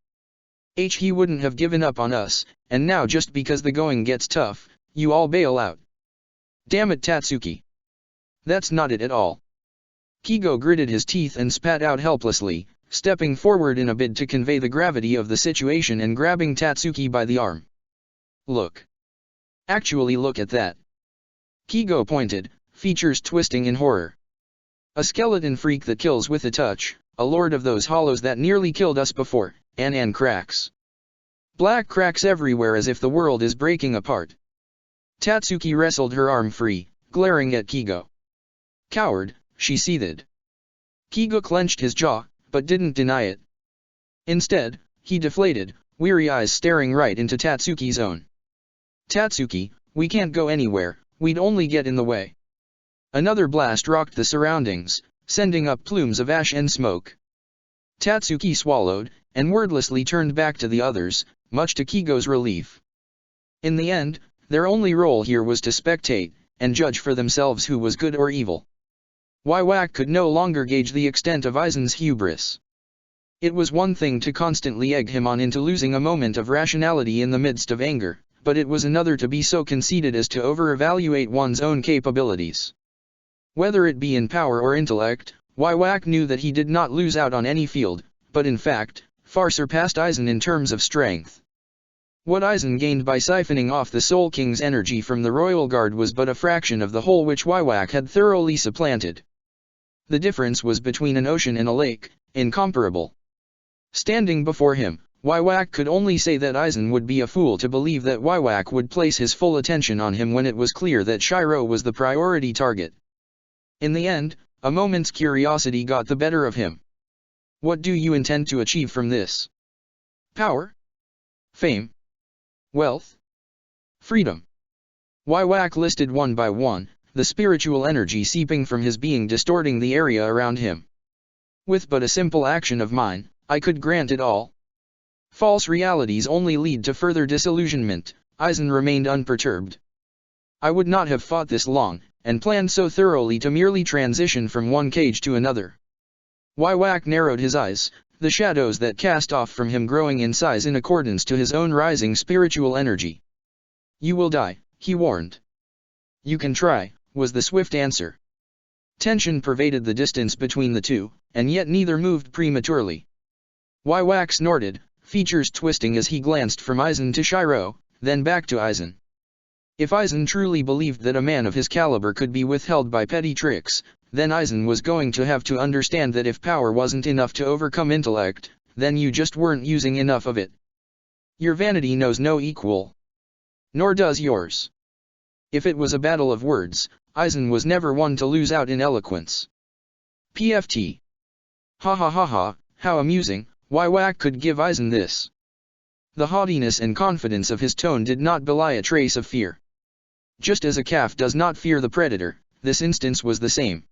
He wouldn't have given up on us, and now just because the going gets tough, you all bail out. Damn it, Tatsuki. That's not it at all. Kigo gritted his teeth and spat out helplessly, stepping forward in a bid to convey the gravity of the situation and grabbing Tatsuki by the arm. Look. Actually look at that. Kigo pointed, features twisting in horror. A skeleton freak that kills with a touch, a lord of those hollows that nearly killed us before, and cracks. Black cracks everywhere as if the world is breaking apart. Tatsuki wrestled her arm free, glaring at Kigo. Coward, she seethed. Kigo clenched his jaw, but didn't deny it. Instead, he deflated, weary eyes staring right into Tatsuki's own. Tatsuki, we can't go anywhere, we'd only get in the way. Another blast rocked the surroundings, sending up plumes of ash and smoke. Tatsuki swallowed, and wordlessly turned back to the others, much to Kigo's relief. In the end, their only role here was to spectate, and judge for themselves who was good or evil. Waiwak could no longer gauge the extent of Aizen's hubris. It was one thing to constantly egg him on into losing a moment of rationality in the midst of anger, but it was another to be so conceited as to over-evaluate one's own capabilities. Whether it be in power or intellect, Waiwak knew that he did not lose out on any field, but in fact, far surpassed Aizen in terms of strength. What Aizen gained by siphoning off the Soul King's energy from the Royal Guard was but a fraction of the whole which Waiwak had thoroughly supplanted. The difference was between an ocean and a lake, incomparable. Standing before him, Waiwak could only say that Aizen would be a fool to believe that Waiwak would place his full attention on him when it was clear that Shiro was the priority target. In the end, a moment's curiosity got the better of him. What do you intend to achieve from this? Power? Fame? Wealth? Freedom? Waiwak listed one by one, the spiritual energy seeping from his being distorting the area around him. With but a simple action of mine, I could grant it all. False realities only lead to further disillusionment. Aizen remained unperturbed. I would not have fought this long, and planned so thoroughly to merely transition from one cage to another. Waiwak narrowed his eyes, the shadows that cast off from him growing in size in accordance to his own rising spiritual energy. You will die, he warned. You can try, was the swift answer. Tension pervaded the distance between the two, and yet neither moved prematurely. Waiwak snorted, features twisting as he glanced from Aizen to Shiro, then back to Aizen. If Aizen truly believed that a man of his caliber could be withheld by petty tricks, then Aizen was going to have to understand that if power wasn't enough to overcome intellect, then you just weren't using enough of it. Your vanity knows no equal. Nor does yours. If it was a battle of words, Aizen was never one to lose out in eloquence. PFT. Ha ha ha ha, how amusing, Waiwak could give Aizen this. The haughtiness and confidence of his tone did not belie a trace of fear. Just as a calf does not fear the predator, this instance was the same.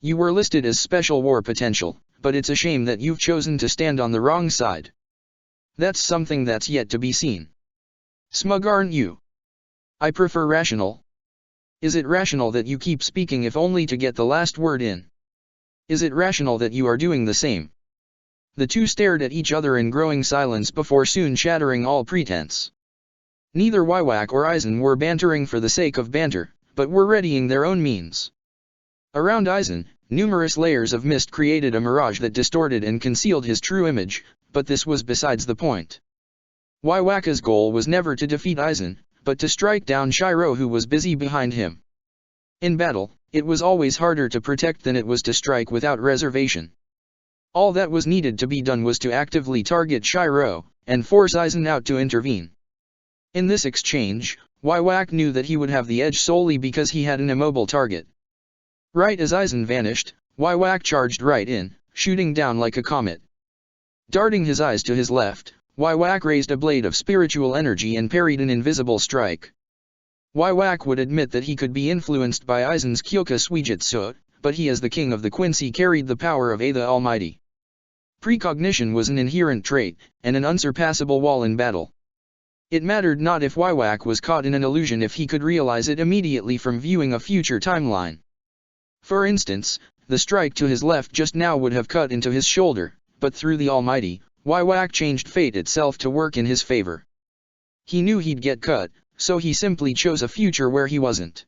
You were listed as special war potential, but it's a shame that you've chosen to stand on the wrong side. That's something that's yet to be seen. Smug aren't you? I prefer rational. Is it rational that you keep speaking if only to get the last word in? Is it rational that you are doing the same? The two stared at each other in growing silence before soon shattering all pretense. Neither Waiwak or Aizen were bantering for the sake of banter, but were readying their own means. Around Aizen, numerous layers of mist created a mirage that distorted and concealed his true image, but this was besides the point. Waiwaka's goal was never to defeat Aizen, but to strike down Shiro, who was busy behind him. In battle, it was always harder to protect than it was to strike without reservation. All that was needed to be done was to actively target Shiro, and force Aizen out to intervene. In this exchange, Waiwak knew that he would have the edge solely because he had an immobile target. Right as Aizen vanished, Waiwak charged right in, shooting down like a comet. Darting his eyes to his left, Waiwak raised a blade of spiritual energy and parried an invisible strike. Waiwak would admit that he could be influenced by Aizen's Kyoka Suijutsu, but he as the king of the Quincy carried the power of the Almighty. Precognition was an inherent trait, and an unsurpassable wall in battle. It mattered not if Waiwak was caught in an illusion if he could realize it immediately from viewing a future timeline. For instance, the strike to his left just now would have cut into his shoulder, but through the Almighty, Waiwak changed fate itself to work in his favor. He knew he'd get cut, so he simply chose a future where he wasn't.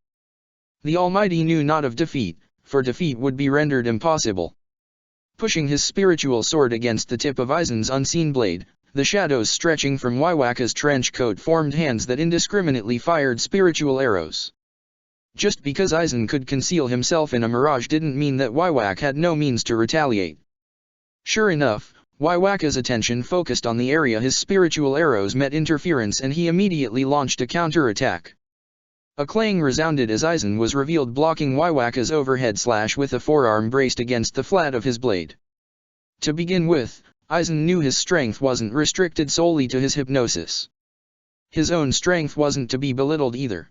The Almighty knew not of defeat, for defeat would be rendered impossible. Pushing his spiritual sword against the tip of Aizen's unseen blade, the shadows stretching from Waiwaka's trench coat formed hands that indiscriminately fired spiritual arrows. Just because Aizen could conceal himself in a mirage didn't mean that Waiwak had no means to retaliate. Sure enough, Waiwaka's attention focused on the area his spiritual arrows met interference, and he immediately launched a counter-attack. A clang resounded as Aizen was revealed blocking Waiwaka's overhead slash with a forearm braced against the flat of his blade. To begin with, Aizen knew his strength wasn't restricted solely to his hypnosis. His own strength wasn't to be belittled either.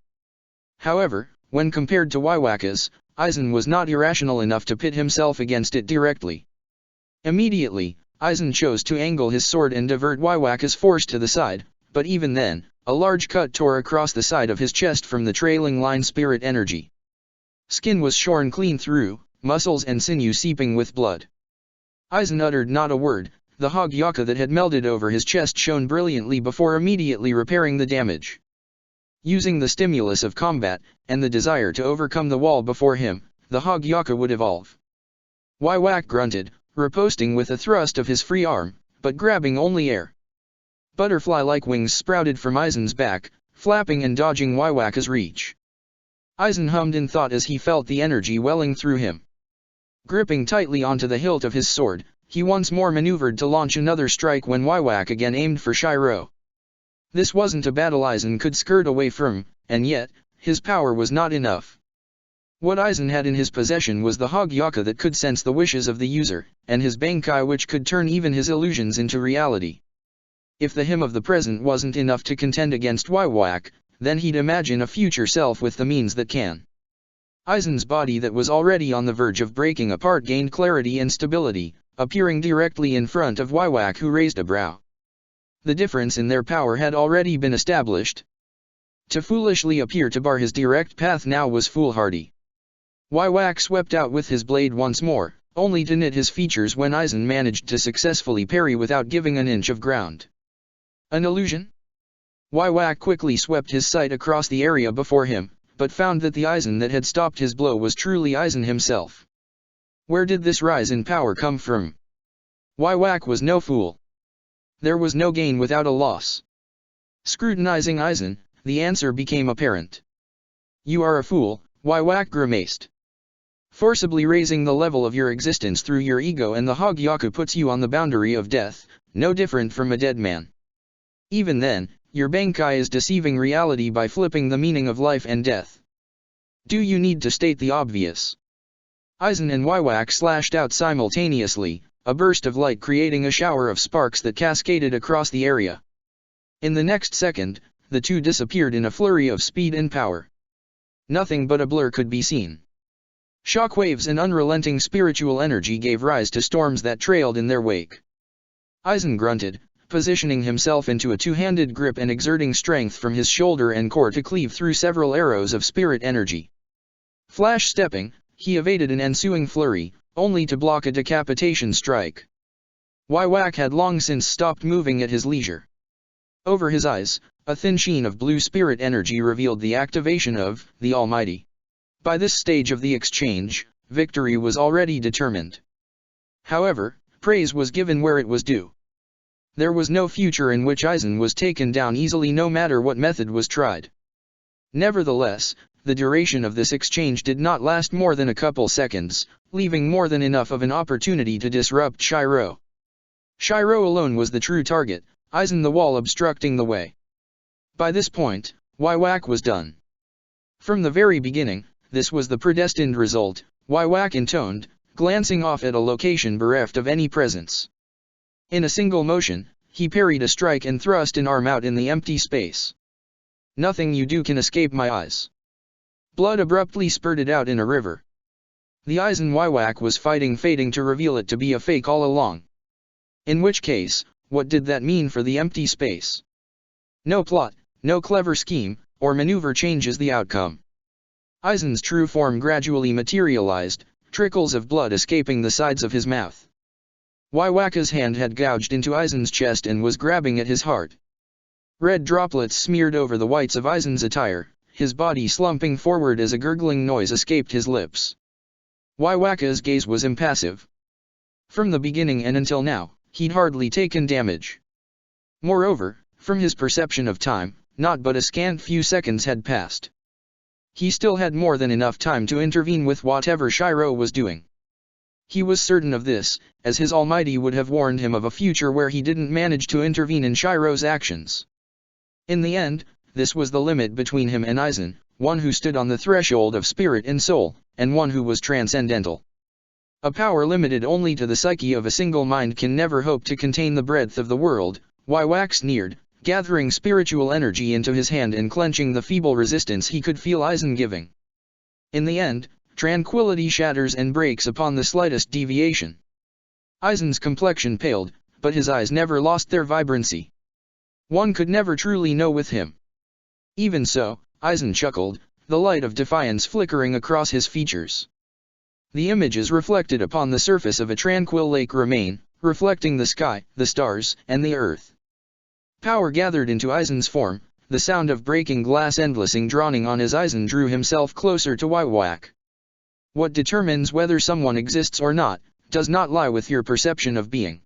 However, when compared to Waiwaka's, Aizen was not irrational enough to pit himself against it directly. Immediately, Aizen chose to angle his sword and divert Waiwaka's force to the side, but even then, a large cut tore across the side of his chest from the trailing line spirit energy. Skin was shorn clean through, muscles and sinew seeping with blood. Aizen uttered not a word. The Hogyaka that had melded over his chest shone brilliantly before immediately repairing the damage. Using the stimulus of combat, and the desire to overcome the wall before him, the Hogyaka would evolve. Waiwak grunted, riposting with a thrust of his free arm, but grabbing only air. Butterfly-like wings sprouted from Aizen's back, flapping and dodging Waiwaka's reach. Aizen hummed in thought as he felt the energy welling through him. Gripping tightly onto the hilt of his sword, he once more maneuvered to launch another strike when Waiwak again aimed for Shiro. This wasn't a battle Aizen could skirt away from, and yet, his power was not enough. What Aizen had in his possession was the Hogyaka that could sense the wishes of the user, and his Bankai which could turn even his illusions into reality. If the him of the present wasn't enough to contend against Waiwak, then he'd imagine a future self with the means that can. Aizen's body that was already on the verge of breaking apart gained clarity and stability, appearing directly in front of Waiwak, who raised a brow. The difference in their power had already been established. To foolishly appear to bar his direct path now was foolhardy. Waiwak swept out with his blade once more, only to knit his features when Aizen managed to successfully parry without giving an inch of ground. An illusion? Waiwak quickly swept his sight across the area before him, but found that the Aizen that had stopped his blow was truly Aizen himself. Where did this rise in power come from? Waiwak was no fool. There was no gain without a loss. Scrutinizing Aizen, the answer became apparent. You are a fool, Waiwak grimaced. Forcibly raising the level of your existence through your ego and the Hogyaku puts you on the boundary of death, no different from a dead man. Even then, your Bankai is deceiving reality by flipping the meaning of life and death. Do you need to state the obvious? Aizen and Waiwak slashed out simultaneously, a burst of light creating a shower of sparks that cascaded across the area. In the next second, the two disappeared in a flurry of speed and power. Nothing but a blur could be seen. Shockwaves and unrelenting spiritual energy gave rise to storms that trailed in their wake. Aizen grunted, positioning himself into a two-handed grip and exerting strength from his shoulder and core to cleave through several arrows of spirit energy. Flash-stepping, he evaded an ensuing flurry, only to block a decapitation strike. Waiwak had long since stopped moving at his leisure. Over his eyes, a thin sheen of blue spirit energy revealed the activation of the Almighty. By this stage of the exchange, victory was already determined. However, praise was given where it was due. There was no future in which Aizen was taken down easily no matter what method was tried. Nevertheless, the duration of this exchange did not last more than a couple seconds, leaving more than enough of an opportunity to disrupt Shiro. Shiro alone was the true target, Aizen the wall obstructing the way. By this point, Waiwak was done. From the very beginning, this was the predestined result, Waiwak intoned, glancing off at a location bereft of any presence. In a single motion, he parried a strike and thrust an arm out in the empty space. Nothing you do can escape my eyes. Blood abruptly spurted out in a river. The Aizen Waiwak was fighting fating to reveal it to be a fake all along. In which case, what did that mean for the empty space? No plot, no clever scheme, or maneuver changes the outcome. Aizen's true form gradually materialized, trickles of blood escaping the sides of his mouth. Waiwaka's hand had gouged into Aizen's chest and was grabbing at his heart. Red droplets smeared over the whites of Aizen's attire, his body slumping forward as a gurgling noise escaped his lips. Waiwaka's gaze was impassive. From the beginning and until now, he'd hardly taken damage. Moreover, from his perception of time, not but a scant few seconds had passed. He still had more than enough time to intervene with whatever Shiro was doing. He was certain of this, as his Almighty would have warned him of a future where he didn't manage to intervene in Shiro's actions. In the end, this was the limit between him and Aizen, one who stood on the threshold of spirit and soul, and one who was transcendental. A power limited only to the psyche of a single mind can never hope to contain the breadth of the world, Waiwak sneered, gathering spiritual energy into his hand and clenching the feeble resistance he could feel Aizen giving. In the end, tranquility shatters and breaks upon the slightest deviation. Aizen's complexion paled, but his eyes never lost their vibrancy. One could never truly know with him. Even so, Aizen chuckled, the light of defiance flickering across his features. The images reflected upon the surface of a tranquil lake remain, reflecting the sky, the stars, and the earth. Power gathered into Aizen's form, the sound of breaking glass endlessing droning on as Aizen drew himself closer to Waiwak. What determines whether someone exists or not, does not lie with your perception of being.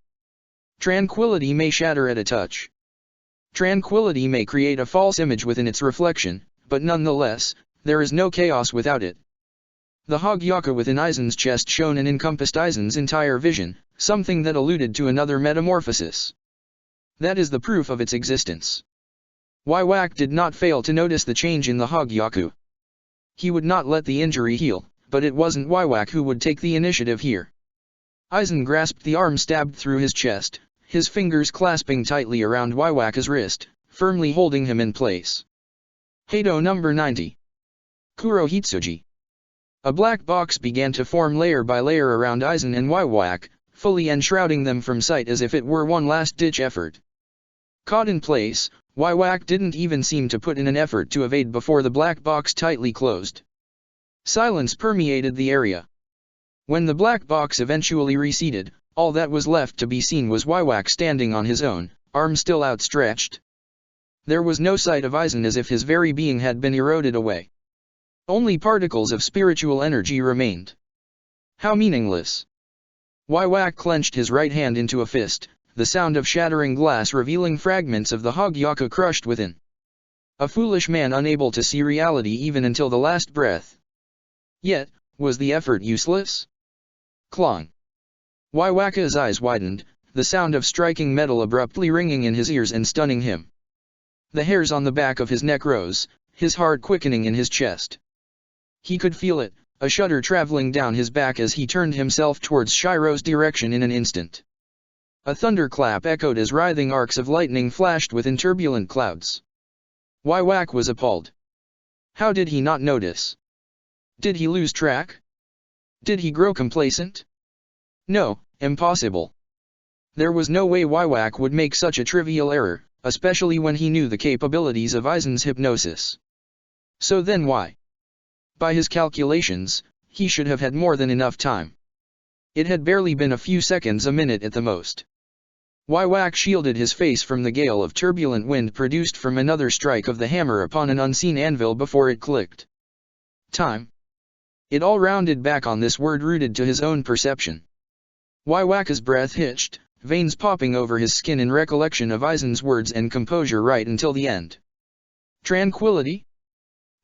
Tranquility may shatter at a touch. Tranquility may create a false image within its reflection, but nonetheless, there is no chaos without it. The Hogyaka within Aizen's chest shone and encompassed Aizen's entire vision, something that alluded to another metamorphosis. That is the proof of its existence. Waiwak did not fail to notice the change in the Hogyaku. He would not let the injury heal, but it wasn't Waiwak who would take the initiative here. Aizen grasped the arm stabbed through his chest, his fingers clasping tightly around Waiwaka's wrist, firmly holding him in place. Heido number 90. Kuro Hitsuji. A black box began to form layer by layer around Aizen and Waiwak, fully enshrouding them from sight as if it were one last-ditch effort. Caught in place, Waiwak didn't even seem to put in an effort to evade before the black box tightly closed. Silence permeated the area. When the black box eventually receded, all that was left to be seen was Waiwak standing on his own, arm still outstretched. There was no sight of Aizen, as if his very being had been eroded away. Only particles of spiritual energy remained. How meaningless! Waiwak clenched his right hand into a fist, the sound of shattering glass revealing fragments of the Hogyaka crushed within. A foolish man unable to see reality even until the last breath. Yet, was the effort useless? Clong. Waiwaka's eyes widened, the sound of striking metal abruptly ringing in his ears and stunning him. The hairs on the back of his neck rose, his heart quickening in his chest. He could feel it, a shudder traveling down his back as he turned himself towards Shiro's direction in an instant. A thunderclap echoed as writhing arcs of lightning flashed within turbulent clouds. Waiwak was appalled. How did he not notice? Did he lose track? Did he grow complacent? No, impossible. There was no way Waiwak would make such a trivial error, especially when he knew the capabilities of Aizen's hypnosis. So then why? By his calculations, he should have had more than enough time. It had barely been a few seconds, a minute at the most. Waiwak shielded his face from the gale of turbulent wind produced from another strike of the hammer upon an unseen anvil before it clicked. Time. It all rounded back on this word rooted to his own perception. Waiwaka's breath hitched, veins popping over his skin in recollection of Aizen's words and composure right until the end. Tranquility?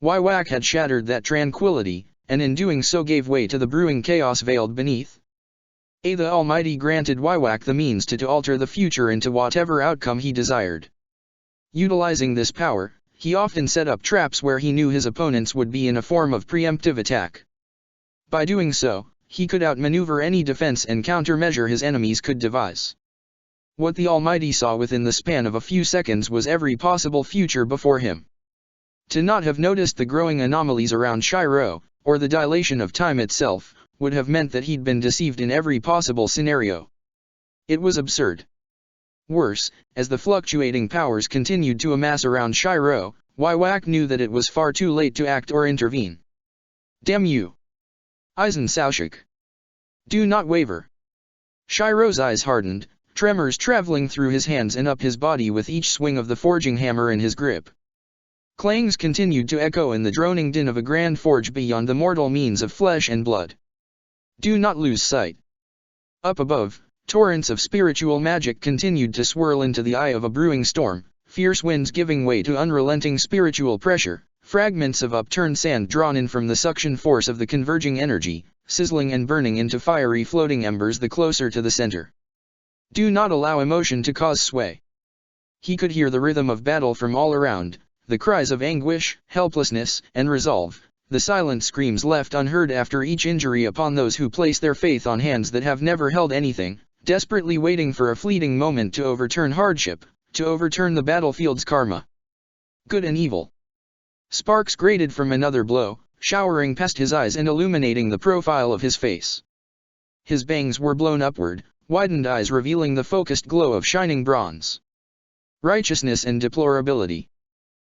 Waiwak had shattered that tranquility, and in doing so gave way to the brewing chaos veiled beneath. The Almighty granted Waiwak the means to alter the future into whatever outcome he desired. Utilizing this power, he often set up traps where he knew his opponents would be in a form of preemptive attack. By doing so, he could outmaneuver any defense and countermeasure his enemies could devise. What the Almighty saw within the span of a few seconds was every possible future before him. To not have noticed the growing anomalies around Shiro, or the dilation of time itself, would have meant that he'd been deceived in every possible scenario. It was absurd. Worse, as the fluctuating powers continued to amass around Shiro, Waiwak knew that it was far too late to act or intervene. Damn you! Aizen Saushik. Do not waver. Shiro's eyes hardened, tremors traveling through his hands and up his body with each swing of the forging hammer in his grip. Clangs continued to echo in the droning din of a grand forge beyond the mortal means of flesh and blood. Do not lose sight. Up above, torrents of spiritual magic continued to swirl into the eye of a brewing storm, fierce winds giving way to unrelenting spiritual pressure, fragments of upturned sand drawn in from the suction force of the converging energy, sizzling and burning into fiery floating embers the closer to the center. Do not allow emotion to cause sway. He could hear the rhythm of battle from all around, the cries of anguish, helplessness, and resolve, the silent screams left unheard after each injury upon those who place their faith on hands that have never held anything, desperately waiting for a fleeting moment to overturn hardship, to overturn the battlefield's karma. Good and evil. Sparks grated from another blow, showering past his eyes and illuminating the profile of his face. His bangs were blown upward, widened eyes revealing the focused glow of shining bronze. Righteousness and deplorability.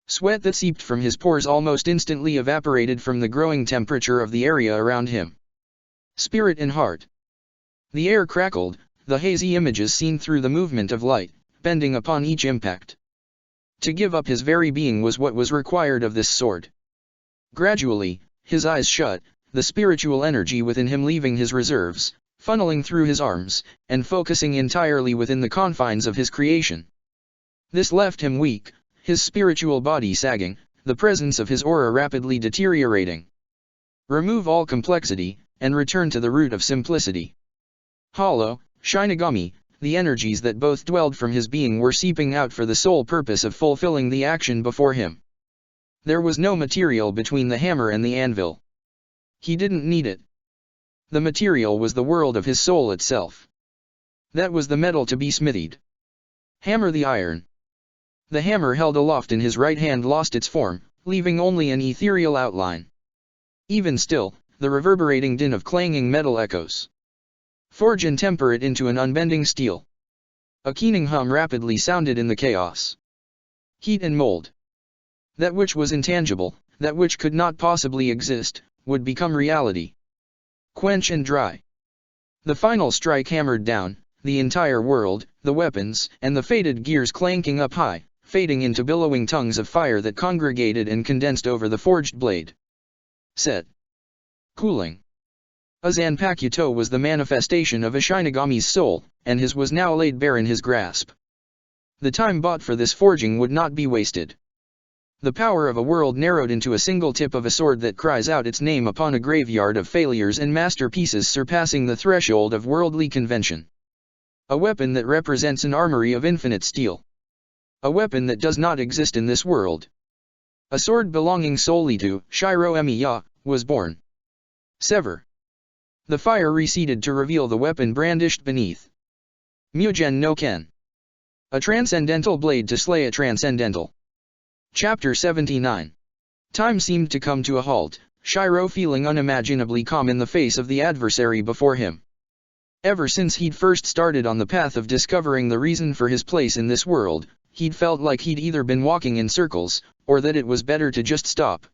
Sweat that seeped from his pores almost instantly evaporated from the growing temperature of the area around him. Spirit and heart. The air crackled, the hazy images seen through the movement of light, bending upon each impact. To give up his very being was what was required of this sword. Gradually, his eyes shut, the spiritual energy within him leaving his reserves, funneling through his arms, and focusing entirely within the confines of his creation. This left him weak, his spiritual body sagging, the presence of his aura rapidly deteriorating. Remove all complexity, and return to the root of simplicity. Hollow, Shinigami, the energies that both dwelled from his being were seeping out for the sole purpose of fulfilling the action before him. There was no material between the hammer and the anvil. He didn't need it. The material was the world of his soul itself. That was the metal to be smithied. Hammer the iron. The hammer held aloft in his right hand lost its form, leaving only an ethereal outline. Even still, the reverberating din of clanging metal echoes. Forge and temper it into an unbending steel. A keening hum rapidly sounded in the chaos. Heat and mold. That which was intangible, that which could not possibly exist, would become reality. Quench and dry. The final strike hammered down, the entire world, the weapons, and the fated gears clanking up high, fading into billowing tongues of fire that congregated and condensed over the forged blade. Set. Cooling. A Zanpakuto was the manifestation of a Shinigami's soul, and his was now laid bare in his grasp. The time bought for this forging would not be wasted. The power of a world narrowed into a single tip of a sword that cries out its name upon a graveyard of failures and masterpieces surpassing the threshold of worldly convention. A weapon that represents an armory of infinite steel. A weapon that does not exist in this world. A sword belonging solely to Shiro Emiya was born. Sever. The fire receded to reveal the weapon brandished beneath. Mugen no Ken. A transcendental blade to slay a transcendental. Chapter 79. Time seemed to come to a halt, Shiro feeling unimaginably calm in the face of the adversary before him. Ever since he'd first started on the path of discovering the reason for his place in this world, he'd felt like he'd either been walking in circles, or that it was better to just stop.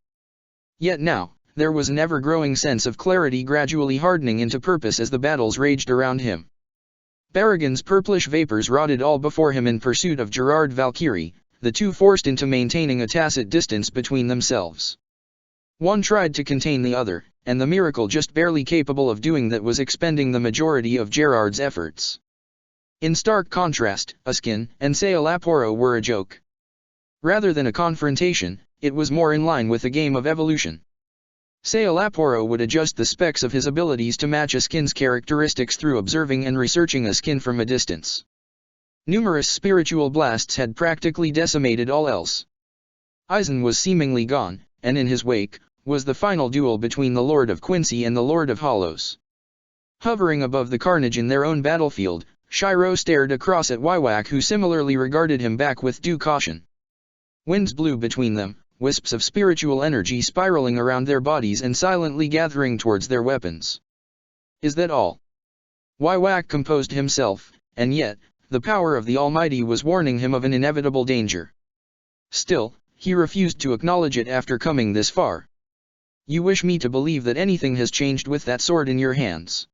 Yet now, there was an ever-growing sense of clarity gradually hardening into purpose as the battles raged around him. Barragan's purplish vapors rotted all before him in pursuit of Gerard Valkyrie, the two forced into maintaining a tacit distance between themselves. One tried to contain the other, and the miracle just barely capable of doing that was expending the majority of Gerard's efforts. In stark contrast, Uskin and Sailaporo were a joke. Rather than a confrontation, it was more in line with a game of evolution. Sailaporo would adjust the specs of his abilities to match a skin's characteristics through observing and researching a skin from a distance. Numerous spiritual blasts had practically decimated all else. Aizen was seemingly gone, and in his wake, was the final duel between the Lord of Quincy and the Lord of Hollows. Hovering above the carnage in their own battlefield, Shiro stared across at Waiwak, who similarly regarded him back with due caution. Winds blew between them, wisps of spiritual energy spiraling around their bodies and silently gathering towards their weapons. Is that all? Waiwak composed himself, and yet, the power of the Almighty was warning him of an inevitable danger. Still, he refused to acknowledge it after coming this far. You wish me to believe that anything has changed with that sword in your hands?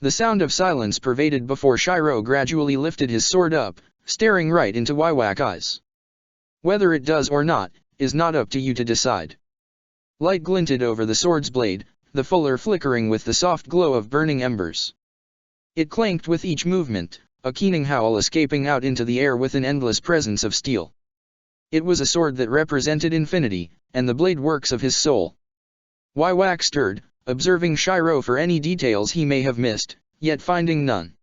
The sound of silence pervaded before Shiro gradually lifted his sword up, staring right into Waiwak's eyes. Whether it does or not, is not up to you to decide. Light glinted over the sword's blade, the fuller flickering with the soft glow of burning embers. It clanked with each movement, a keening howl escaping out into the air with an endless presence of steel. It was a sword that represented infinity, and the blade works of his soul. Waiwak stirred, observing Shiro for any details he may have missed, yet finding none.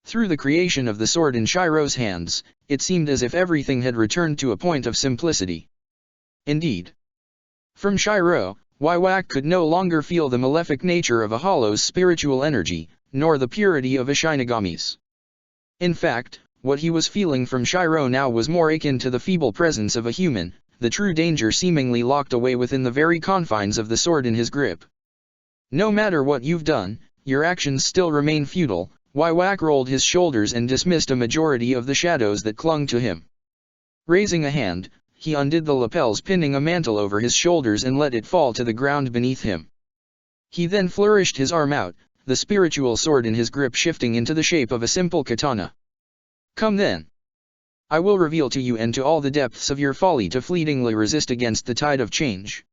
Through the creation of the sword in Shiro's hands, it seemed as if everything had returned to a point of simplicity. Indeed. From Shiro, Waiwak could no longer feel the malefic nature of a hollow's spiritual energy, nor the purity of a Shinigami's. In fact, what he was feeling from Shiro now was more akin to the feeble presence of a human, the true danger seemingly locked away within the very confines of the sword in his grip. No matter what you've done, your actions still remain futile. Waiwak rolled his shoulders and dismissed a majority of the shadows that clung to him. Raising a hand, he undid the lapels pinning a mantle over his shoulders and let it fall to the ground beneath him. He then flourished his arm out, the spiritual sword in his grip shifting into the shape of a simple katana. Come then. I will reveal to you and to all the depths of your folly to fleetingly resist against the tide of change.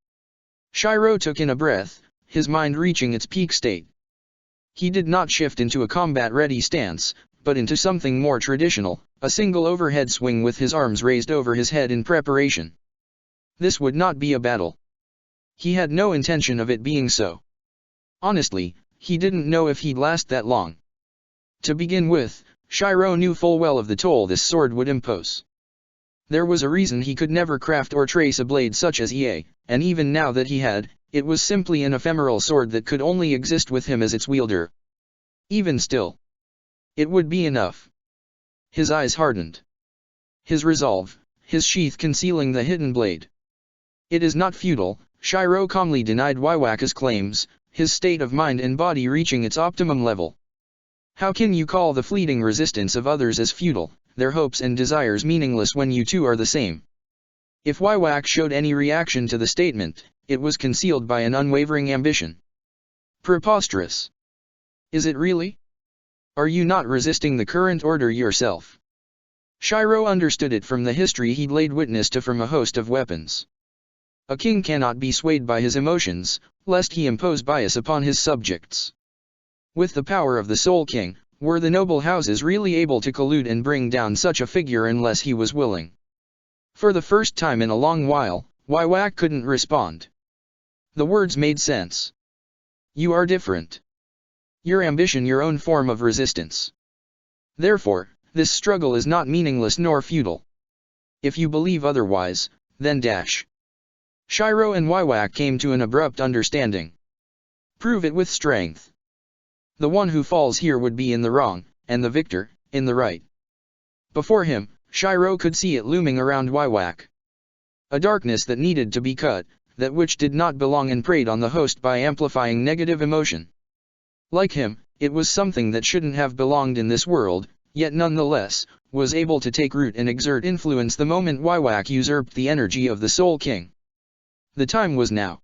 Shiro took in a breath, his mind reaching its peak state. He did not shift into a combat-ready stance, but into something more traditional, a single overhead swing with his arms raised over his head in preparation. This would not be a battle. He had no intention of it being so. Honestly, he didn't know if he'd last that long. To begin with, Shiro knew full well of the toll this sword would impose. There was a reason he could never craft or trace a blade such as Ea, and even now that he had, it was simply an ephemeral sword that could only exist with him as its wielder. Even still, it would be enough. His eyes hardened. His resolve, his sheath concealing the hidden blade. It is not futile, Shiro calmly denied Waiwaka's claims, his state of mind and body reaching its optimum level. How can you call the fleeting resistance of others as futile, their hopes and desires meaningless when you two are the same? If Waiwak showed any reaction to the statement, it was concealed by an unwavering ambition. Preposterous. Is it really? Are you not resisting the current order yourself? Shiro understood it from the history he'd laid witness to from a host of weapons. A king cannot be swayed by his emotions, lest he impose bias upon his subjects. With the power of the Soul King, were the noble houses really able to collude and bring down such a figure unless he was willing? For the first time in a long while, Waiwak couldn't respond. The words made sense. You are different. Your ambition your own form of resistance. Therefore, this struggle is not meaningless nor futile. If you believe otherwise, then dash. Shiro and Waiwak came to an abrupt understanding. Prove it with strength. The one who falls here would be in the wrong, and the victor, in the right. Before him, Shiro could see it looming around Waiwak. A darkness that needed to be cut, that which did not belong and preyed on the host by amplifying negative emotion. Like him, it was something that shouldn't have belonged in this world, yet nonetheless, was able to take root and exert influence the moment Waiwak usurped the energy of the Soul King. The time was now.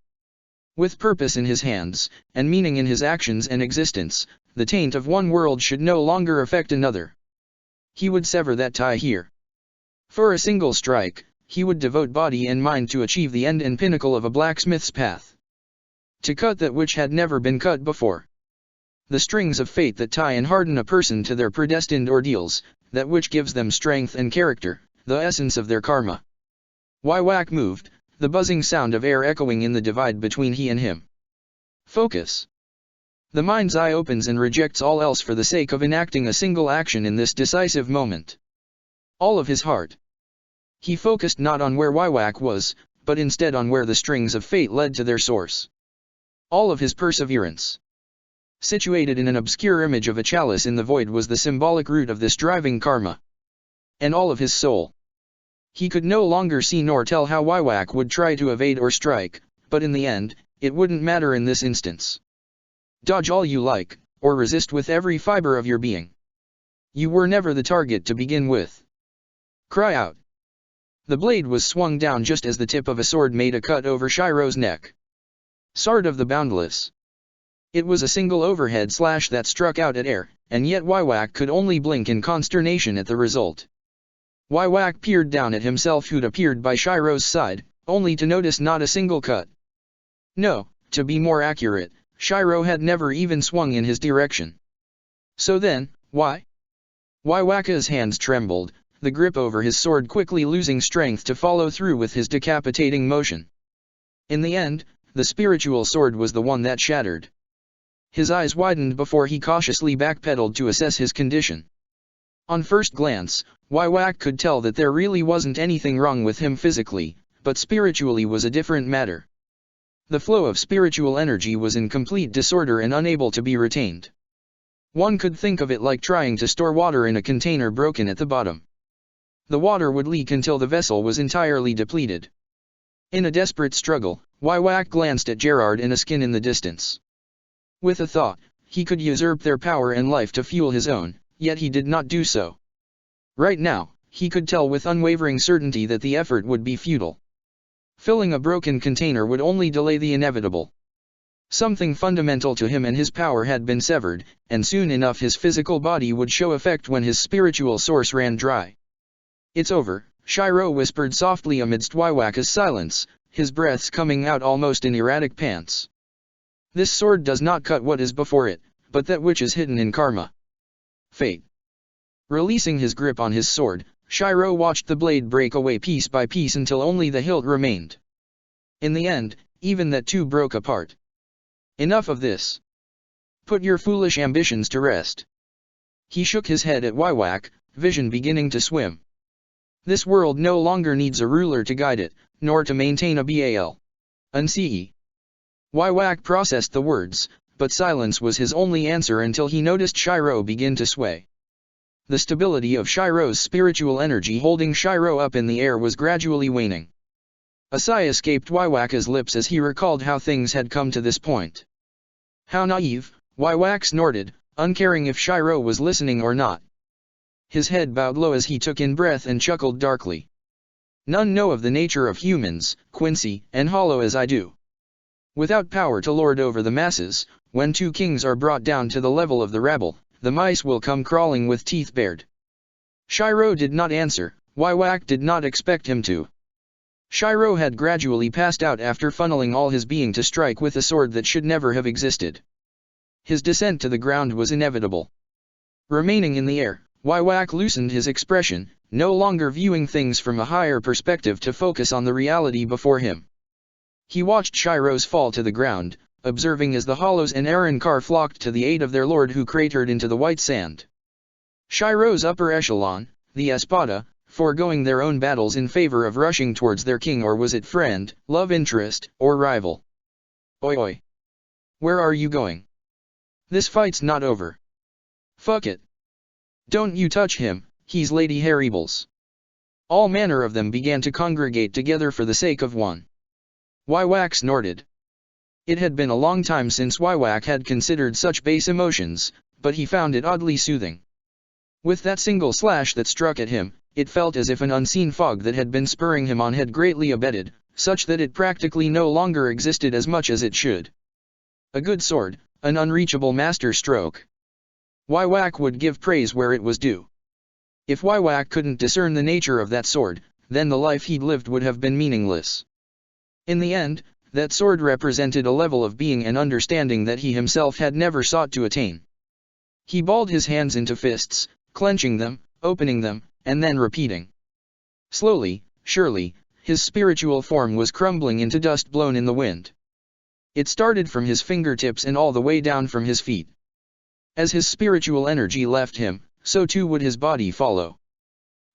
With purpose in his hands, and meaning in his actions and existence, the taint of one world should no longer affect another. He would sever that tie here. For a single strike, he would devote body and mind to achieve the end and pinnacle of a blacksmith's path. To cut that which had never been cut before. The strings of fate that tie and harden a person to their predestined ordeals, that which gives them strength and character, the essence of their karma. Waiwak moved, the buzzing sound of air echoing in the divide between he and him. Focus. The mind's eye opens and rejects all else for the sake of enacting a single action in this decisive moment. All of his heart. He focused not on where Waiwak was, but instead on where the strings of fate led to their source. All of his perseverance. Situated in an obscure image of a chalice in the void was the symbolic root of this driving karma. And all of his soul. He could no longer see nor tell how Waiwak would try to evade or strike, but in the end, it wouldn't matter in this instance. Dodge all you like, or resist with every fiber of your being. You were never the target to begin with. Cry out. The blade was swung down just as the tip of a sword made a cut over Shiro's neck. Sword of the Boundless. It was a single overhead slash that struck out at air, and yet Waiwak could only blink in consternation at the result. Waiwak peered down at himself who'd appeared by Shiro's side, only to notice not a single cut. No, to be more accurate, Shiro had never even swung in his direction. So then, why? Waiwaka's hands trembled, the grip over his sword quickly losing strength to follow through with his decapitating motion. In the end, the spiritual sword was the one that shattered. His eyes widened before he cautiously backpedaled to assess his condition. On first glance, Waiwak could tell that there really wasn't anything wrong with him physically, but spiritually was a different matter. The flow of spiritual energy was in complete disorder and unable to be retained. One could think of it like trying to store water in a container broken at the bottom. The water would leak until the vessel was entirely depleted. In a desperate struggle, Waiwak glanced at Gerard and Askin in the distance. With a thought, he could usurp their power and life to fuel his own, yet he did not do so. Right now, he could tell with unwavering certainty that the effort would be futile. Filling a broken container would only delay the inevitable. Something fundamental to him and his power had been severed, and soon enough his physical body would show effect when his spiritual source ran dry. It's over, Shiro whispered softly amidst Waiwaka's silence, his breaths coming out almost in erratic pants. This sword does not cut what is before it, but that which is hidden in karma. Fate. Releasing his grip on his sword, Shiro watched the blade break away piece by piece until only the hilt remained. In the end, even that too broke apart. Enough of this. Put your foolish ambitions to rest. He shook his head at Waiwak, vision beginning to swim. This world no longer needs a ruler to guide it, nor to maintain a bal. Unce. Wywak processed the words, but silence was his only answer until he noticed Shiro begin to sway. The stability of Shiro's spiritual energy holding Shiro up in the air was gradually waning. A sigh escaped Wywak's lips as he recalled how things had come to this point. How naive, Wywak snorted, uncaring if Shiro was listening or not. His head bowed low as he took in breath and chuckled darkly. None know of the nature of humans, Quincy, and Hollow as I do. Without power to lord over the masses, when two kings are brought down to the level of the rabble, the mice will come crawling with teeth bared. Shiro did not answer. Wywak did not expect him to. Shiro had gradually passed out after funneling all his being to strike with a sword that should never have existed. His descent to the ground was inevitable. Remaining in the air, Wywak loosened his expression, no longer viewing things from a higher perspective to focus on the reality before him. He watched Shiro's fall to the ground, observing as the Hollows and Arrancar flocked to the aid of their lord who cratered into the white sand. Shiro's upper echelon, the Espada, foregoing their own battles in favor of rushing towards their king, or was it friend, love interest, or rival? Oi oi! Where are you going? This fight's not over. Fuck it. Don't you touch him, he's Lady Harrybles. All manner of them began to congregate together for the sake of one. Wywak snorted. It had been a long time since Wywak had considered such base emotions, but he found it oddly soothing. With that single slash that struck at him, it felt as if an unseen fog that had been spurring him on had greatly abated, such that it practically no longer existed as much as it should. A good sword, an unreachable master stroke. Wywak would give praise where it was due. If Wywak couldn't discern the nature of that sword, then the life he'd lived would have been meaningless. In the end, that sword represented a level of being and understanding that he himself had never sought to attain. He balled his hands into fists, clenching them, opening them, and then repeating. Slowly, surely, his spiritual form was crumbling into dust blown in the wind. It started from his fingertips and all the way down from his feet. As his spiritual energy left him, so too would his body follow.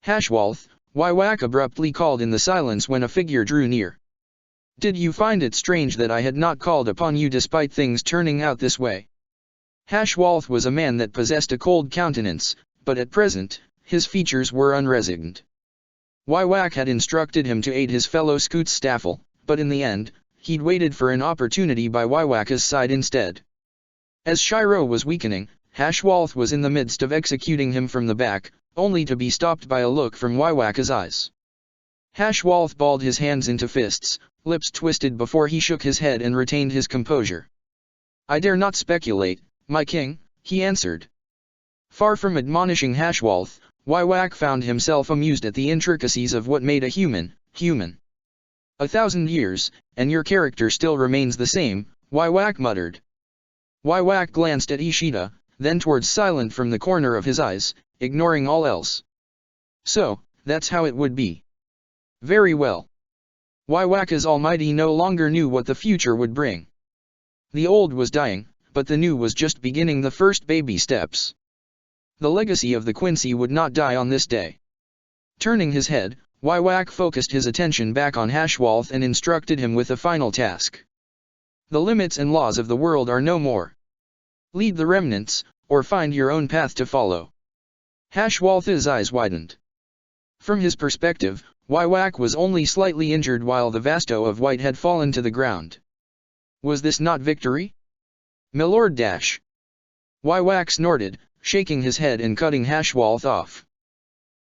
Hashwalth, Wywak abruptly called in the silence when a figure drew near. Did you find it strange that I had not called upon you despite things turning out this way? Hashwalth was a man that possessed a cold countenance, but at present, his features were unresignified. Wywak had instructed him to aid his fellow Scoots Staffel, but in the end, he'd waited for an opportunity by Wywak's side instead. As Shiro was weakening, Hashwalth was in the midst of executing him from the back, only to be stopped by a look from Wywak's eyes. Hashwalth balled his hands into fists, lips twisted before he shook his head and retained his composure. I dare not speculate, my king, he answered. Far from admonishing Hashwalth, Wywak found himself amused at the intricacies of what made a human, human. 1,000 years, and your character still remains the same, Wywak muttered. Wywak glanced at Ishida, then towards Silent from the corner of his eyes, ignoring all else. So, that's how it would be. Very well. Wywak's Almighty no longer knew what the future would bring. The old was dying, but the new was just beginning the first baby steps. The legacy of the Quincy would not die on this day. Turning his head, Wywak focused his attention back on Hashwalth and instructed him with a final task. The limits and laws of the world are no more. Lead the remnants, or find your own path to follow. Hashwalth's eyes widened. From his perspective, Wywak was only slightly injured while the Vasto of White had fallen to the ground. Was this not victory? Milord dash. Wywak snorted, shaking his head and cutting Hashwalth off.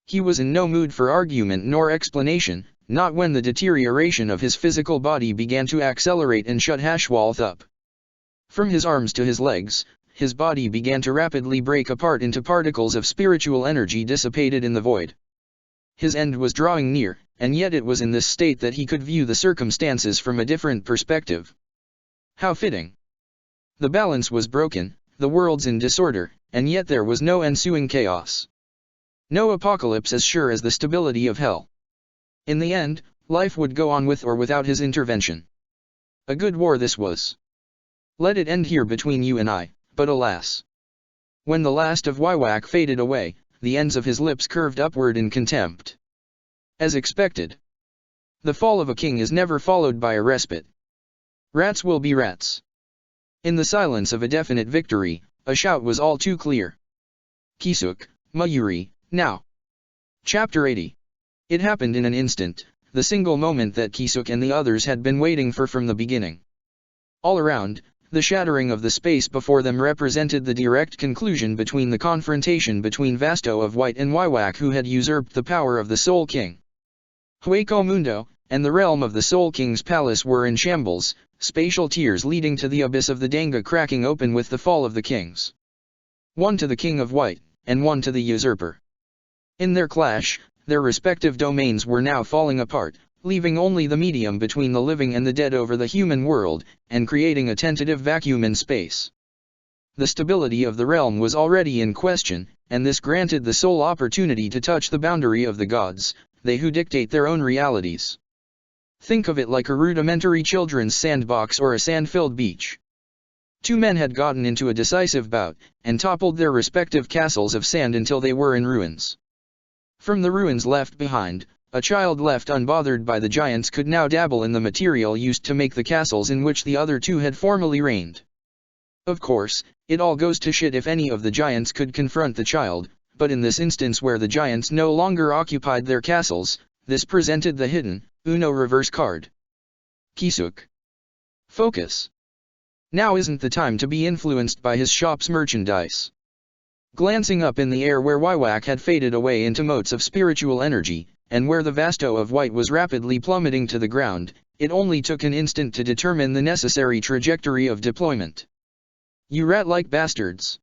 He was in no mood for argument nor explanation, not when the deterioration of his physical body began to accelerate and shut Hashwalth up. From his arms to his legs, his body began to rapidly break apart into particles of spiritual energy dissipated in the void. His end was drawing near, and yet it was in this state that he could view the circumstances from a different perspective. How fitting. The balance was broken, the world's in disorder, and yet there was no ensuing chaos. No apocalypse as sure as the stability of hell. In the end, life would go on with or without his intervention. A good war this was. Let it end here between you and I, but alas. When the last of Wywak faded away, the ends of his lips curved upward in contempt. As expected. The fall of a king is never followed by a respite. Rats will be rats. In the silence of a definite victory, a shout was all too clear. Kisuk, Mayuri, now. Chapter 80. It happened in an instant, the single moment that Kisuk and the others had been waiting for from the beginning. All around, the shattering of the space before them represented the direct conclusion between the confrontation between Vasto of White and Waiwak, who had usurped the power of the Soul King. Hueco Mundo, and the realm of the Soul King's palace were in shambles, spatial tiers leading to the abyss of the Danga cracking open with the fall of the kings. One to the King of White, and one to the usurper. In their clash, their respective domains were now falling apart, leaving only the medium between the living and the dead over the human world, and creating a tentative vacuum in space. The stability of the realm was already in question, and this granted the soul opportunity to touch the boundary of the gods, they who dictate their own realities. Think of it like a rudimentary children's sandbox or a sand-filled beach. Two men had gotten into a decisive bout, and toppled their respective castles of sand until they were in ruins. From the ruins left behind, a child left unbothered by the giants could now dabble in the material used to make the castles in which the other two had formerly reigned. Of course, it all goes to shit if any of the giants could confront the child, but in this instance where the giants no longer occupied their castles, this presented the hidden, Uno reverse card. Kisuk. Focus. Now isn't the time to be influenced by his shop's merchandise. Glancing up in the air where Waiwak had faded away into motes of spiritual energy, and where the Vasto of White was rapidly plummeting to the ground, it only took an instant to determine the necessary trajectory of deployment. You rat-like bastards.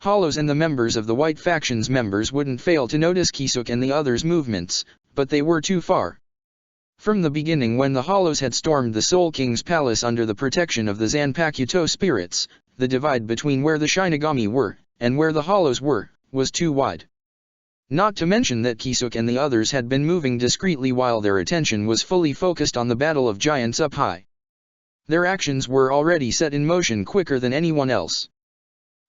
Hollows and the members of the White faction's members wouldn't fail to notice Kisuk and the others' movements, but they were too far. From the beginning, when the Hollows had stormed the Soul King's palace under the protection of the Zanpakuto spirits, the divide between where the Shinigami were, and where the Hollows were, was too wide. Not to mention that Kisuk and the others had been moving discreetly while their attention was fully focused on the battle of giants up high. Their actions were already set in motion quicker than anyone else.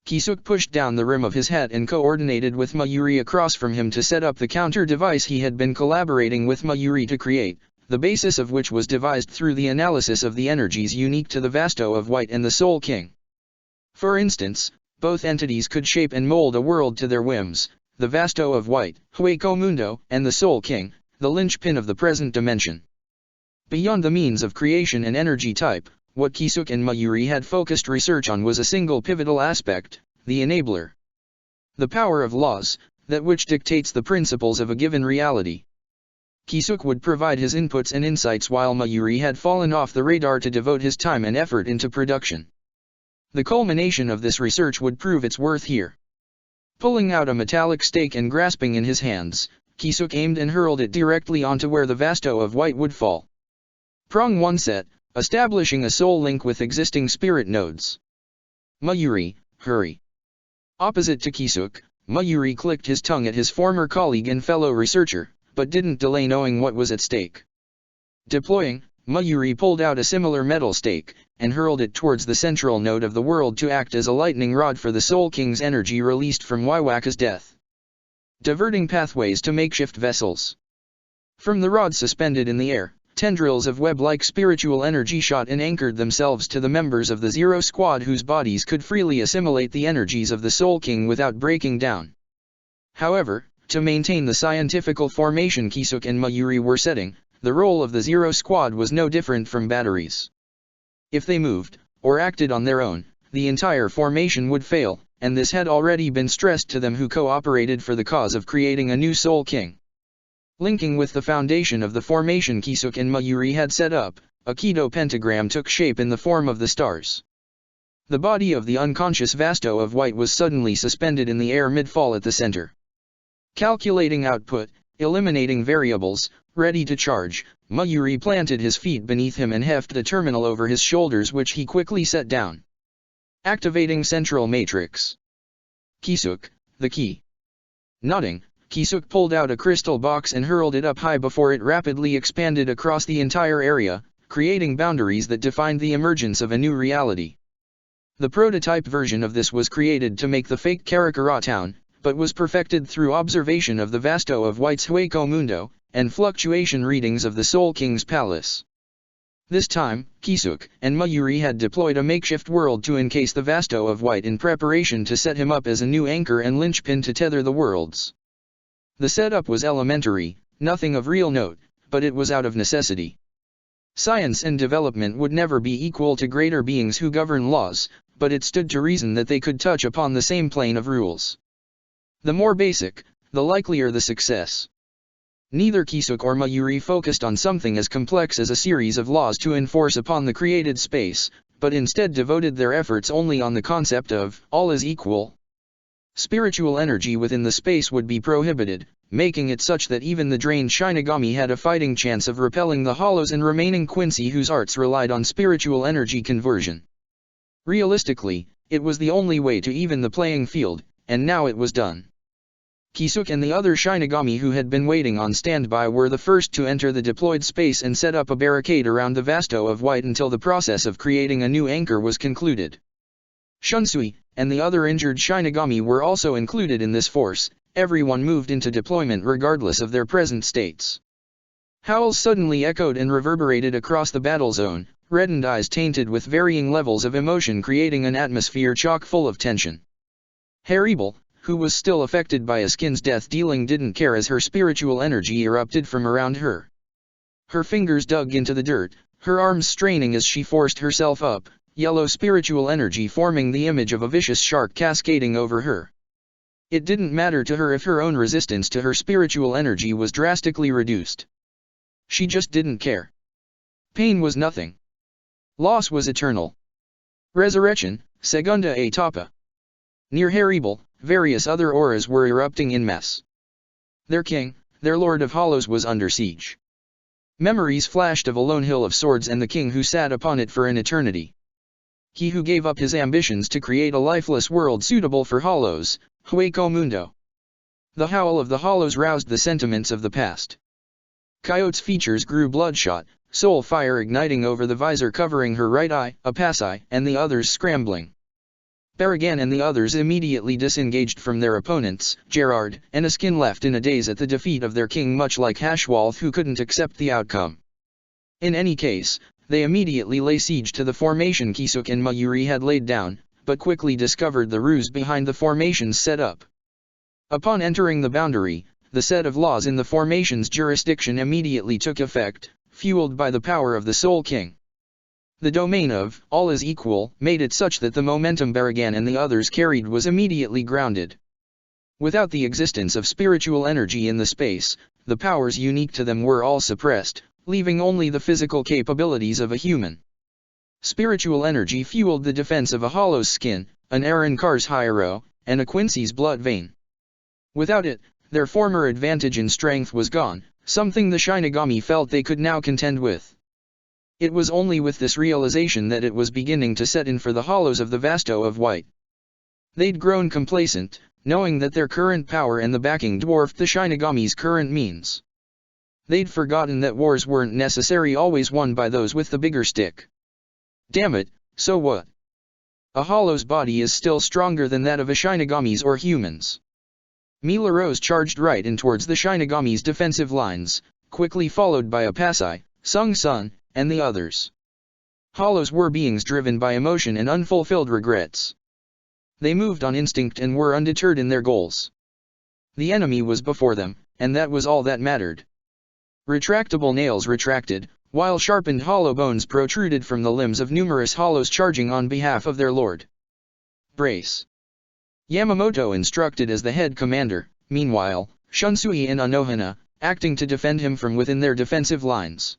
Kisuk pushed down the rim of his hat and coordinated with Mayuri across from him to set up the counter device he had been collaborating with Mayuri to create, the basis of which was devised through the analysis of the energies unique to the Vasto of White and the Soul King. For instance, both entities could shape and mold a world to their whims, the Vasto of White, Hueco Mundo, and the Soul King, the linchpin of the present dimension. Beyond the means of creation and energy type, what Kisuk and Mayuri had focused research on was a single pivotal aspect, the enabler. The power of laws, that which dictates the principles of a given reality. Kisuk would provide his inputs and insights while Mayuri had fallen off the radar to devote his time and effort into production. The culmination of this research would prove its worth here. Pulling out a metallic stake and grasping in his hands, Kisuk aimed and hurled it directly onto where the Vasto of White would fall. Prong 1 set, establishing a soul link with existing spirit nodes. Mayuri, hurry. Opposite to Kisuk, Mayuri clicked his tongue at his former colleague and fellow researcher, but didn't delay knowing what was at stake. Deploying, Mayuri pulled out a similar metal stake, and hurled it towards the central node of the world to act as a lightning rod for the Soul King's energy released from Waiwaka's death. Diverting pathways to makeshift vessels. From the rod suspended in the air, tendrils of web-like spiritual energy shot and anchored themselves to the members of the Zero Squad, whose bodies could freely assimilate the energies of the Soul King without breaking down. However, to maintain the scientifical formation Kisuk and Mayuri were setting, the role of the Zero Squad was no different from batteries. If they moved, or acted on their own, the entire formation would fail, and this had already been stressed to them who cooperated for the cause of creating a new Soul King. Linking with the foundation of the formation Kisuk and Mayuri had set up, a Kido pentagram took shape in the form of the stars. The body of the unconscious Vasto of White was suddenly suspended in the air mid-fall at the center. Calculating output, eliminating variables, ready to charge, Mayuri planted his feet beneath him and hefted the terminal over his shoulders, which he quickly set down. Activating Central Matrix. Kisuk, the key. Nodding, Kisuk pulled out a crystal box and hurled it up high before it rapidly expanded across the entire area, creating boundaries that defined the emergence of a new reality. The prototype version of this was created to make the fake Karakura town, but was perfected through observation of the Vasto of White's Hueco Mundo, and fluctuation readings of the Soul King's palace. This time, Kisuk and Mayuri had deployed a makeshift world to encase the Vasto of White in preparation to set him up as a new anchor and linchpin to tether the worlds. The setup was elementary, nothing of real note, but it was out of necessity. Science and development would never be equal to greater beings who govern laws, but it stood to reason that they could touch upon the same plane of rules. The more basic, the likelier the success. Neither Kisuk or Mayuri focused on something as complex as a series of laws to enforce upon the created space, but instead devoted their efforts only on the concept of all is equal. Spiritual energy within the space would be prohibited, making it such that even the drained Shinigami had a fighting chance of repelling the hollows and remaining Quincy whose arts relied on spiritual energy conversion. Realistically, it was the only way to even the playing field, and now it was done. Kisuk and the other Shinigami who had been waiting on standby were the first to enter the deployed space and set up a barricade around the Vasto of White until the process of creating a new anchor was concluded. Shunsui and the other injured Shinigami were also included in this force. Everyone moved into deployment regardless of their present states. Howls suddenly echoed and reverberated across the battle zone, reddened eyes tainted with varying levels of emotion creating an atmosphere chock full of tension. Haribel, who was still affected by Askin's death dealing, didn't care as her spiritual energy erupted from around her. Her fingers dug into the dirt, her arms straining as she forced herself up, yellow spiritual energy forming the image of a vicious shark cascading over her. It didn't matter to her if her own resistance to her spiritual energy was drastically reduced. She just didn't care. Pain was nothing. Loss was eternal. Resurrection, segunda etapa. Near Haribel, various other auras were erupting en masse. Their king, their Lord of Hollows, was under siege. Memories flashed of a lone hill of swords and the king who sat upon it for an eternity. He who gave up his ambitions to create a lifeless world suitable for Hollows, Hueco Mundo. The howl of the Hollows roused the sentiments of the past. Coyote's features grew bloodshot, soul fire igniting over the visor covering her right eye, Apasai and the others scrambling. Barragan and the others immediately disengaged from their opponents. Gerard and Askin left in a daze at the defeat of their king, much like Hashwalth who couldn't accept the outcome. In any case, they immediately lay siege to the formation Kisuk and Mayuri had laid down, but quickly discovered the ruse behind the formation's setup. Upon entering the boundary, the set of laws in the formation's jurisdiction immediately took effect, fueled by the power of the Soul King. The domain of all is equal made it such that the momentum Barragan and the others carried was immediately grounded. Without the existence of spiritual energy in the space, the powers unique to them were all suppressed, leaving only the physical capabilities of a human. Spiritual energy fueled the defense of a Hollow's skin, an Arrancar's Hyro, and a Quincy's blood vein. Without it, their former advantage in strength was gone, something the Shinigami felt they could now contend with. It was only with this realization that it was beginning to set in for the Hollows of the Vasto of White. They'd grown complacent, knowing that their current power and the backing dwarfed the Shinigami's current means. They'd forgotten that wars weren't necessarily always won by those with the bigger stick. Damn it, so what? A Hollow's body is still stronger than that of a Shinigami's or human's. Mila Rose charged right in towards the Shinigami's defensive lines, quickly followed by Apasai, Sung Sun, and the others. Hollows were beings driven by emotion and unfulfilled regrets. They moved on instinct and were undeterred in their goals. The enemy was before them, and that was all that mattered. Retractable nails retracted, while sharpened hollow bones protruded from the limbs of numerous hollows charging on behalf of their lord. Brace. Yamamoto instructed as the head commander. Meanwhile, Shunsui and Anohana, acting to defend him from within their defensive lines.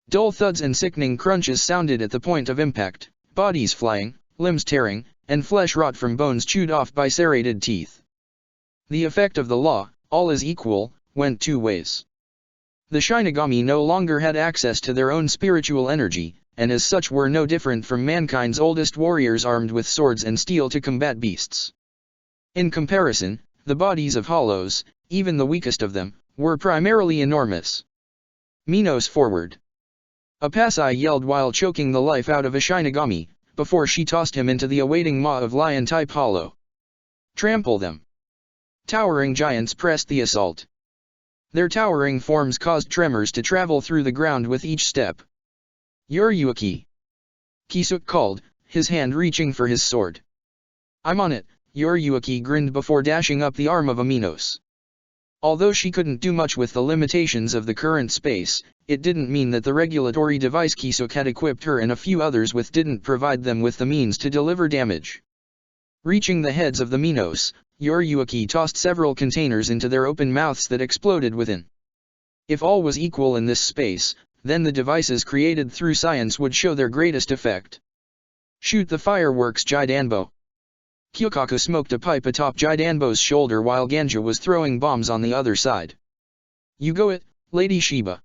Dull thuds and sickening crunches sounded at the point of impact, bodies flying, limbs tearing, and flesh rot from bones chewed off by serrated teeth. The effect of the law, all is equal, went two ways. The Shinigami no longer had access to their own spiritual energy, and as such were no different from mankind's oldest warriors armed with swords and steel to combat beasts. In comparison, the bodies of Hollows, even the weakest of them, were primarily enormous. Minos forward. Apasai yelled while choking the life out of a Shinigami, before she tossed him into the awaiting maw of lion-type Hollow. Trample them. Towering giants pressed the assault. Their towering forms caused tremors to travel through the ground with each step. "Yoryuki!" Kisuk called, his hand reaching for his sword. "I'm on it," Yoryuki grinned before dashing up the arm of Aminos. Although she couldn't do much with the limitations of the current space, it didn't mean that the regulatory device Kisuk had equipped her and a few others with didn't provide them with the means to deliver damage. Reaching the heads of the Minos, Yoryuki tossed several containers into their open mouths that exploded within. If all was equal in this space, then the devices created through science would show their greatest effect. "Shoot the fireworks, Jidanbo!" Kyokaku smoked a pipe atop Jidanbo's shoulder while Ganja was throwing bombs on the other side. "You go it, Lady Shiba."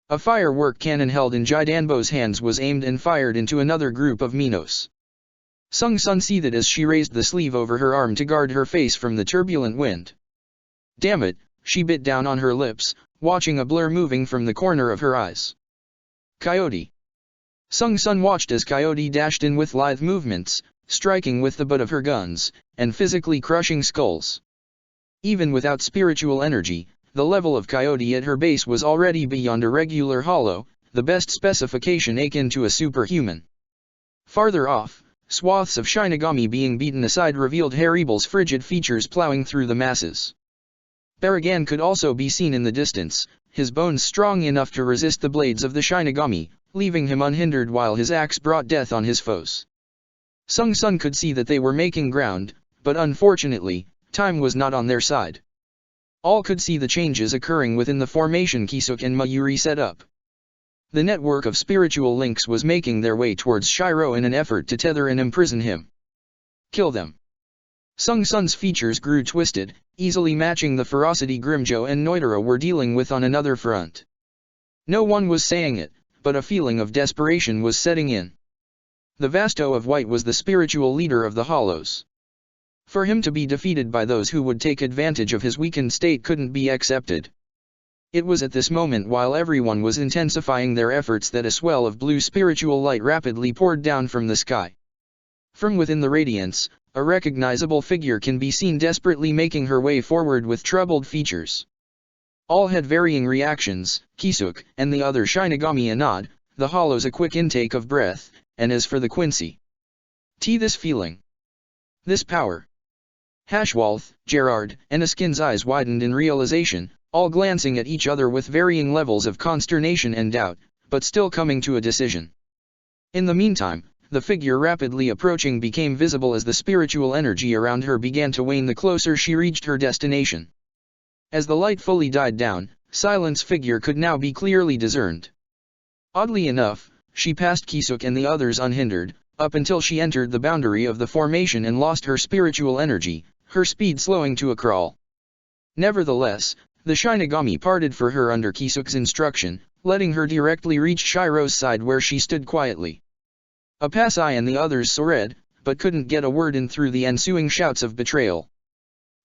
A firework cannon held in Jidanbo's hands was aimed and fired into another group of Minos. Sung Sun seethed as she raised the sleeve over her arm to guard her face from the turbulent wind. "Damn it," she bit down on her lips, watching a blur moving from the corner of her eyes. "Coyote." Sung Sun watched as Coyote dashed in with lithe movements, striking with the butt of her guns, and physically crushing skulls. Even without spiritual energy, the level of Coyote at her base was already beyond a regular hollow, the best specification akin to a superhuman. Farther off, swaths of Shinigami being beaten aside revealed Haribel's frigid features plowing through the masses. Baragan could also be seen in the distance, his bones strong enough to resist the blades of the Shinigami, leaving him unhindered while his axe brought death on his foes. Sung Sun could see that they were making ground, but unfortunately, time was not on their side. All could see the changes occurring within the formation Kisuk and Mayuri set up. The network of spiritual links was making their way towards Shiro in an effort to tether and imprison him. "Kill them." Sung Sun's features grew twisted, easily matching the ferocity Grimjo and Noitara were dealing with on another front. No one was saying it, but a feeling of desperation was setting in. The Vasto of White was the spiritual leader of the Hollows. For him to be defeated by those who would take advantage of his weakened state couldn't be accepted. It was at this moment while everyone was intensifying their efforts that a swell of blue spiritual light rapidly poured down from the sky. From within the radiance, a recognizable figure can be seen desperately making her way forward with troubled features. All had varying reactions, Kisuk and the other Shinigami a nod, the Hollows a quick intake of breath, and as for the Quincy. This feeling. This power. Hashwalth, Gerard, and Askin's eyes widened in realization, all glancing at each other with varying levels of consternation and doubt, but still coming to a decision. In the meantime, the figure rapidly approaching became visible as the spiritual energy around her began to wane the closer she reached her destination. As the light fully died down, Silent's figure could now be clearly discerned. Oddly enough, she passed Kisuk and the others unhindered, up until she entered the boundary of the formation and lost her spiritual energy, her speed slowing to a crawl. Nevertheless, the Shinigami parted for her under Kisuk's instruction, letting her directly reach Shiro's side where she stood quietly. Apasai and the others saw red, but couldn't get a word in through the ensuing shouts of betrayal.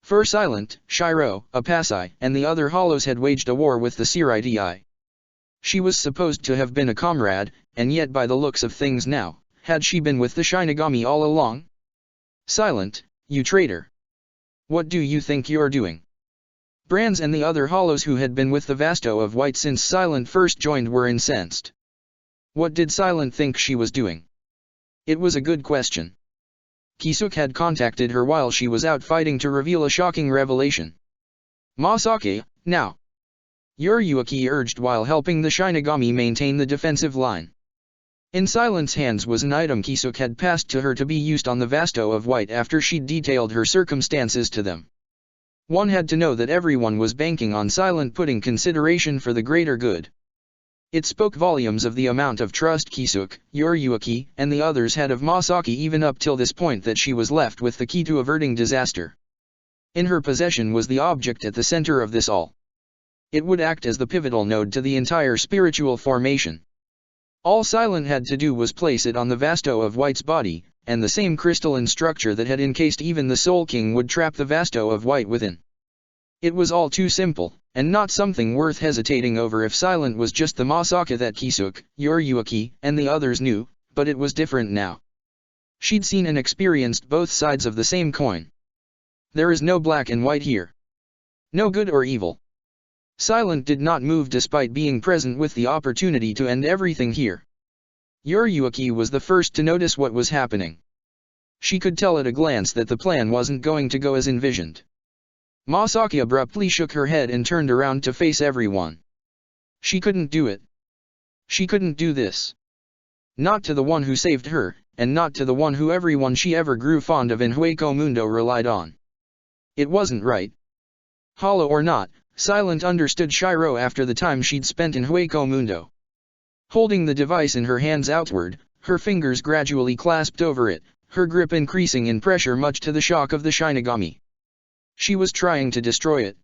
For Silent, Shiro, Apasai, and the other Hollows had waged a war with the Siriti. She was supposed to have been a comrade, and yet by the looks of things now, had she been with the Shinigami all along? "Silent, you traitor! What do you think you're doing?" Brands and the other Hollows who had been with the Vasto of White since Silent first joined were incensed. What did Silent think she was doing? It was a good question. Kisuk had contacted her while she was out fighting to reveal a shocking revelation. "Masake, now!" Yoryuki urged while helping the Shinigami maintain the defensive line. In Silent's hands was an item Kisuk had passed to her to be used on the Vasto of White after she'd detailed her circumstances to them. One had to know that everyone was banking on Silent putting consideration for the greater good. It spoke volumes of the amount of trust Kisuk, Yoryuki, and the others had of Masaki even up till this point that she was left with the key to averting disaster. In her possession was the object at the center of this all. It would act as the pivotal node to the entire spiritual formation. All Silent had to do was place it on the Vasto of White's body, and the same crystalline structure that had encased even the Soul King would trap the Vasto of White within. It was all too simple, and not something worth hesitating over if Silent was just the Masaka that Kisuk, Yoryuki, and the others knew, but it was different now. She'd seen and experienced both sides of the same coin. There is no black and white here. No good or evil. Silent did not move despite being present with the opportunity to end everything here. Yuriuki was the first to notice what was happening. She could tell at a glance that the plan wasn't going to go as envisioned. Masaki abruptly shook her head and turned around to face everyone. She couldn't do it. She couldn't do this. Not to the one who saved her, and not to the one who everyone she ever grew fond of in Hueco Mundo relied on. It wasn't right. Hollow or not, Silent understood Shiro after the time she'd spent in Hueco Mundo. Holding the device in her hands outward, her fingers gradually clasped over it, her grip increasing in pressure much to the shock of the Shinigami. She was trying to destroy it.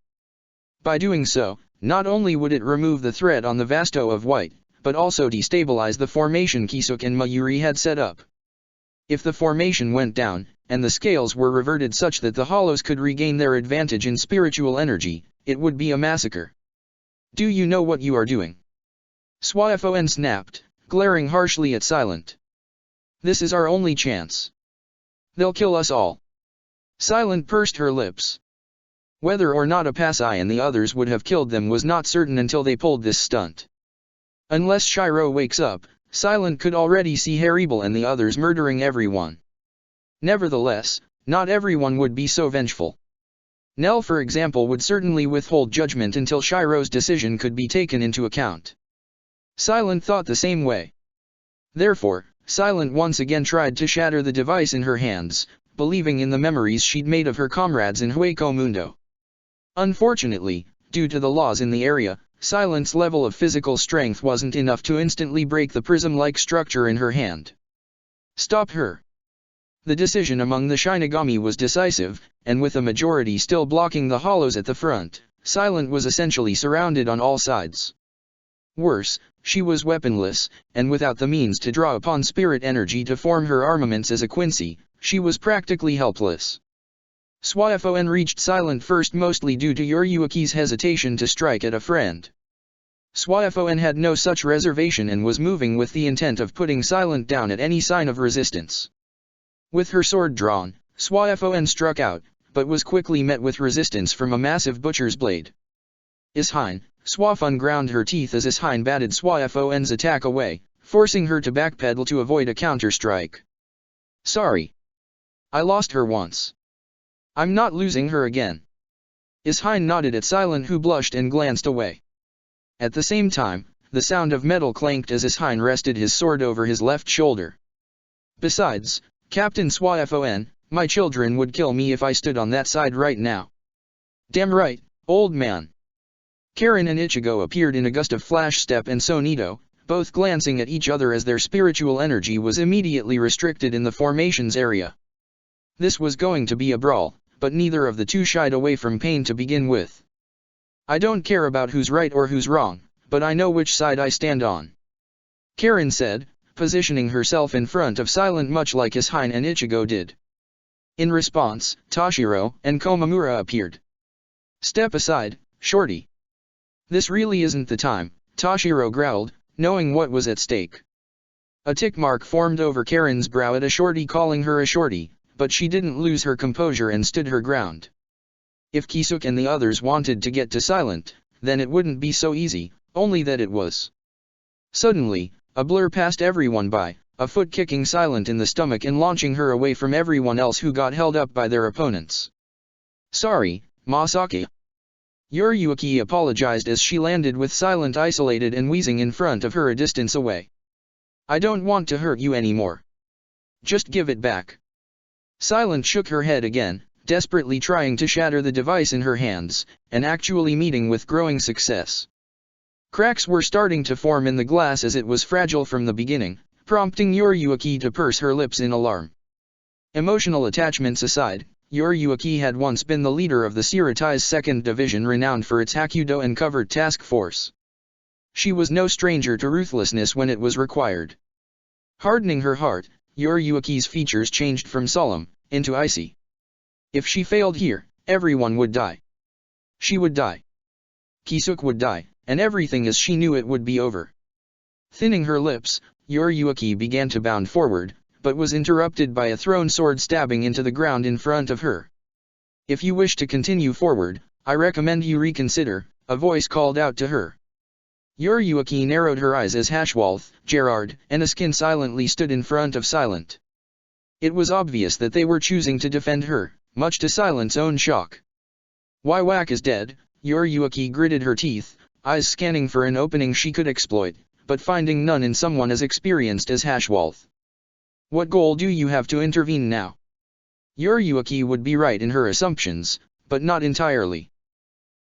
By doing so, not only would it remove the threat on the Vasto of White, but also destabilize the formation Kisuke and Mayuri had set up. If the formation went down, and the scales were reverted such that the Hollows could regain their advantage in spiritual energy, it would be a massacre. Do you know what you are doing? Swaifon snapped, glaring harshly at Silent. This is our only chance. They'll kill us all. Silent pursed her lips. Whether or not Apasai and the others would have killed them was not certain until they pulled this stunt. Unless Shiro wakes up, Silent could already see Haribel and the others murdering everyone. Nevertheless, not everyone would be so vengeful. Nell, for example, would certainly withhold judgment until Shiro's decision could be taken into account. Silent thought the same way. Therefore, Silent once again tried to shatter the device in her hands, believing in the memories she'd made of her comrades in Hueco Mundo. Unfortunately, due to the laws in the area, Silent's level of physical strength wasn't enough to instantly break the prism-like structure in her hand. Stop her. The decision among the Shinigami was decisive, and with a majority still blocking the Hollows at the front, Silent was essentially surrounded on all sides. Worse, she was weaponless, and without the means to draw upon spirit energy to form her armaments as a Quincy, she was practically helpless. Swaifon reached Silent first, mostly due to Yuriuki's hesitation to strike at a friend. Swaifon had no such reservation and was moving with the intent of putting Silent down at any sign of resistance. With her sword drawn, Swaifon struck out, but was quickly met with resistance from a massive butcher's blade. Ishine, Swaifon ground her teeth as Ishine batted Swaifon's attack away, forcing her to backpedal to avoid a counter-strike. Sorry. I lost her once. I'm not losing her again. Ishine nodded at Silent, who blushed and glanced away. At the same time, the sound of metal clanked as Ishine rested his sword over his left shoulder. Besides, Captain Swaifon, my children would kill me if I stood on that side right now. Damn right, old man. Karin and Ichigo appeared in a gust of flash step and Sonito, both glancing at each other as their spiritual energy was immediately restricted in the formations area. This was going to be a brawl, but neither of the two shied away from pain to begin with. I don't care about who's right or who's wrong, but I know which side I stand on. Karin said, positioning herself in front of Silent much like Ishine and Ichigo did. In response, Toshiro and Komamura appeared. Step aside, Shorty. This really isn't the time, Toshiro growled, knowing what was at stake. A tick mark formed over Karin's brow at a Shorty calling her a Shorty, but she didn't lose her composure and stood her ground. If Kisuke and the others wanted to get to Silent, then it wouldn't be so easy, only that it was. Suddenly, a blur passed everyone by, a foot kicking Silent in the stomach and launching her away from everyone else who got held up by their opponents. Sorry, Masaki. Yuriuki apologized as she landed with Silent isolated and wheezing in front of her a distance away. I don't want to hurt you anymore. Just give it back. Silent shook her head again, desperately trying to shatter the device in her hands, and actually meeting with growing success. Cracks were starting to form in the glass as it was fragile from the beginning, prompting Yuriuki to purse her lips in alarm. Emotional attachments aside, Yuriuki had once been the leader of the Sirotai's 2nd Division, renowned for its Hakudo and covert task force. She was no stranger to ruthlessness when it was required. Hardening her heart, Yuriuki's features changed from solemn into icy. If she failed here, everyone would die. She would die. Kisuke would die, and everything as she knew it would be over. Thinning her lips, Yuriuki began to bound forward, but was interrupted by a thrown sword stabbing into the ground in front of her. If you wish to continue forward, I recommend you reconsider, a voice called out to her. Yuruaki narrowed her eyes as Hashwalth, Gerard, and Askin silently stood in front of Silent. It was obvious that they were choosing to defend her, much to Silent's own shock. Wywak is dead, Yuruaki gritted her teeth, eyes scanning for an opening she could exploit, but finding none in someone as experienced as Hashwalth. What goal do you have to intervene now? Yuruaki would be right in her assumptions, but not entirely.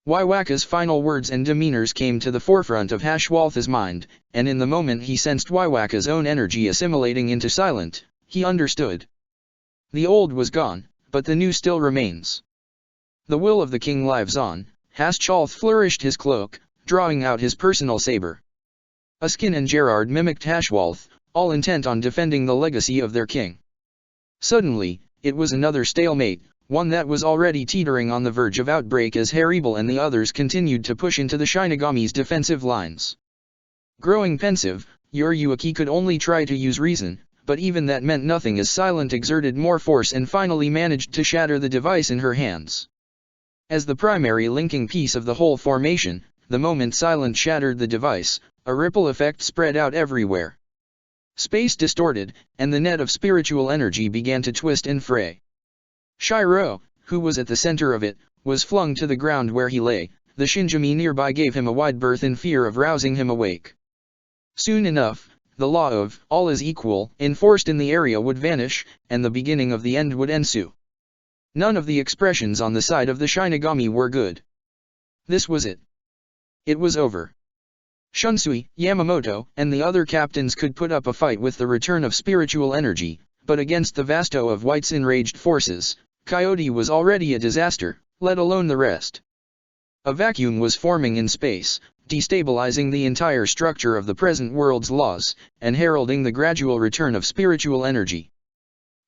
Wywaka's final words and demeanors came to the forefront of Hashwalth's mind, and in the moment he sensed Wywaka's own energy assimilating into Silent, he understood. The old was gone, but the new still remains. The will of the king lives on. Hashwalth flourished his cloak, drawing out his personal saber. Askin and Gerard mimicked Hashwalth, all intent on defending the legacy of their king. Suddenly, it was another stalemate, one that was already teetering on the verge of outbreak as Haribal and the others continued to push into the Shinigami's defensive lines. Growing pensive, Yuruaki could only try to use reason, but even that meant nothing as Silent exerted more force and finally managed to shatter the device in her hands. As the primary linking piece of the whole formation, the moment Silent shattered the device, a ripple effect spread out everywhere. Space distorted, and the net of spiritual energy began to twist and fray. Shiro, who was at the center of it, was flung to the ground where he lay. The Shinigami nearby gave him a wide berth in fear of rousing him awake. Soon enough, the law of all is equal enforced in the area would vanish, and the beginning of the end would ensue. None of the expressions on the side of the Shinigami were good. This was it. It was over. Shunsui, Yamamoto, and the other captains could put up a fight with the return of spiritual energy, but against the Vasto of White's enraged forces, Coyote was already a disaster, let alone the rest. A vacuum was forming in space, destabilizing the entire structure of the present world's laws, and heralding the gradual return of spiritual energy.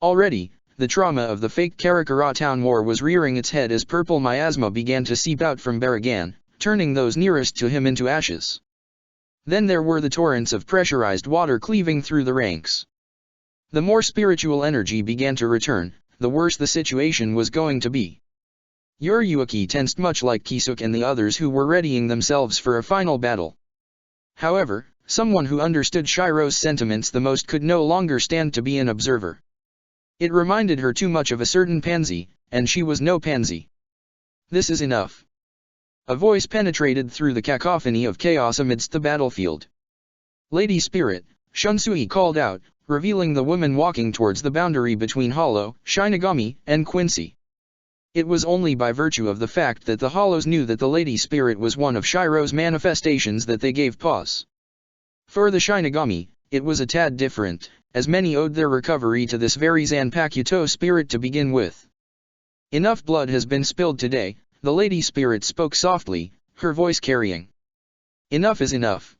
Already, the trauma of the fake Karakura town war was rearing its head as purple miasma began to seep out from Baragan, turning those nearest to him into ashes. Then there were the torrents of pressurized water cleaving through the ranks. The more spiritual energy began to return, the worse the situation was going to be. Yuruaki tensed much like Kisuk and the others who were readying themselves for a final battle. However, someone who understood Shiro's sentiments the most could no longer stand to be an observer. It reminded her too much of a certain pansy, and she was no pansy. This is enough. A voice penetrated through the cacophony of chaos amidst the battlefield. Lady Spirit, Shunsui called out, revealing the woman walking towards the boundary between Hollow, Shinigami, and Quincy. It was only by virtue of the fact that the Hollows knew that the Lady Spirit was one of Shiro's manifestations that they gave pause. For the Shinigami, it was a tad different, as many owed their recovery to this very Zanpakuto spirit to begin with. Enough blood has been spilled today, the Lady Spirit spoke softly, her voice carrying. Enough is enough.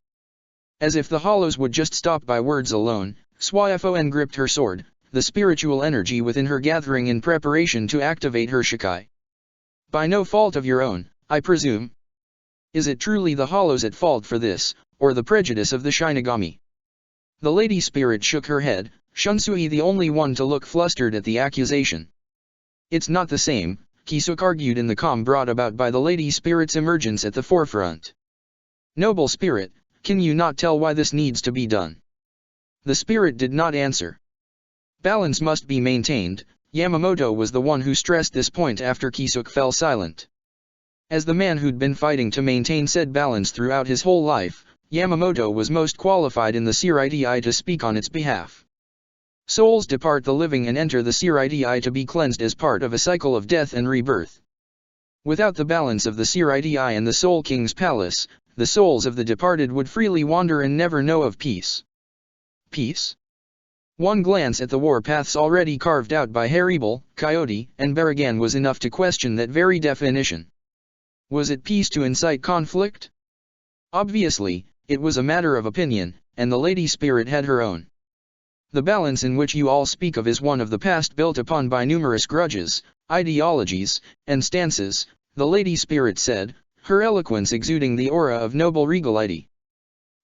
As if the Hollows would just stop by words alone, Swafon gripped her sword, the spiritual energy within her gathering in preparation to activate her Shikai. By no fault of your own, I presume. Is it truly the Hollows at fault for this, or the prejudice of the Shinigami? The Lady Spirit shook her head, Shunsui the only one to look flustered at the accusation. It's not the same, Kisuk argued in the calm brought about by the Lady Spirit's emergence at the forefront. Noble Spirit, can you not tell why this needs to be done? The Spirit did not answer. Balance must be maintained. Yamamoto was the one who stressed this point after Kisuk fell silent. As the man who'd been fighting to maintain said balance throughout his whole life, Yamamoto was most qualified in the Siridi to speak on its behalf. Souls depart the living and enter the Siridi to be cleansed as part of a cycle of death and rebirth. Without the balance of the Siridi and the Soul King's palace, the souls of the departed would freely wander and never know of peace. Peace? One glance at the warpaths already carved out by Haribal, Coyote, and Baragan was enough to question that very definition. Was it peace to incite conflict? Obviously, it was a matter of opinion, and the Lady Spirit had her own. The balance in which you all speak of is one of the past built upon by numerous grudges, ideologies, and stances, the Lady Spirit said, her eloquence exuding the aura of noble regality.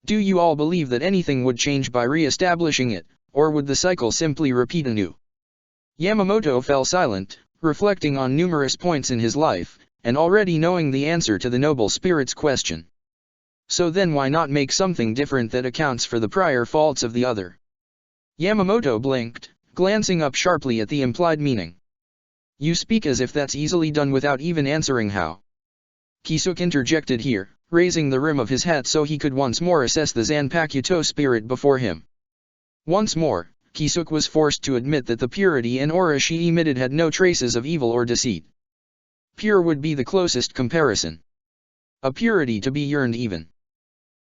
Do you all believe that anything would change by re-establishing it, or would the cycle simply repeat anew? Yamamoto fell silent, reflecting on numerous points in his life, and already knowing the answer to the noble spirit's question. So then why not make something different that accounts for the prior faults of the other? Yamamoto blinked, glancing up sharply at the implied meaning. You speak as if that's easily done without even answering how. Kisuk interjected here, raising the rim of his hat so he could once more assess the Zanpakuto spirit before him. Once more, Kisuk was forced to admit that the purity and aura she emitted had no traces of evil or deceit. Pure would be the closest comparison. A purity to be yearned even.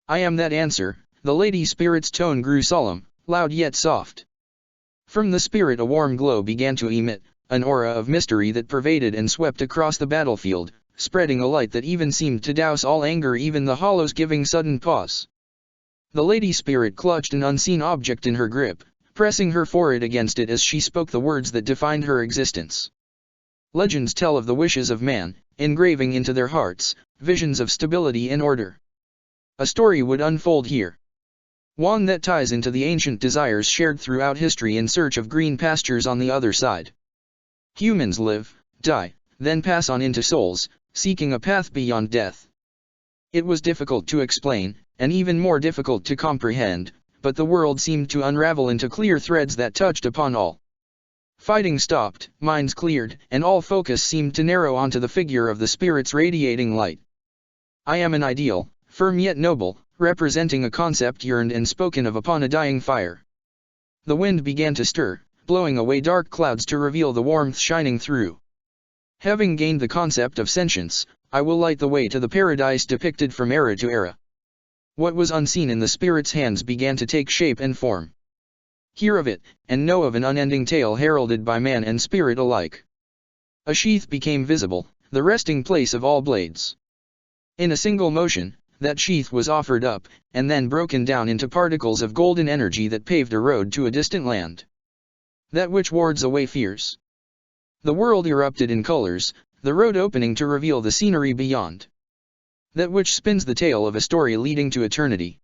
I am that answer. The lady spirit's tone grew solemn, loud yet soft. From the spirit a warm glow began to emit, an aura of mystery that pervaded and swept across the battlefield, spreading a light that even seemed to douse all anger, even the hollows, giving sudden pause. The lady spirit clutched an unseen object in her grip, pressing her forehead against it as she spoke the words that defined her existence. Legends tell of the wishes of man, engraving into their hearts, visions of stability and order. A story would unfold here. One that ties into the ancient desires shared throughout history in search of green pastures on the other side. Humans live, die, then pass on into souls, seeking a path beyond death. It was difficult to explain, and even more difficult to comprehend, but the world seemed to unravel into clear threads that touched upon all. Fighting stopped, minds cleared, and all focus seemed to narrow onto the figure of the spirit's radiating light. I am an ideal, firm yet noble, representing a concept yearned and spoken of upon a dying fire. The wind began to stir, blowing away dark clouds to reveal the warmth shining through. Having gained the concept of sentience, I will light the way to the paradise depicted from era to era. What was unseen in the spirit's hands began to take shape and form. Hear of it, and know of an unending tale heralded by man and spirit alike. A sheath became visible, the resting place of all blades. In a single motion, that sheath was offered up, and then broken down into particles of golden energy that paved a road to a distant land. That which wards away fears. The world erupted in colors, the road opening to reveal the scenery beyond. That which spins the tale of a story leading to eternity.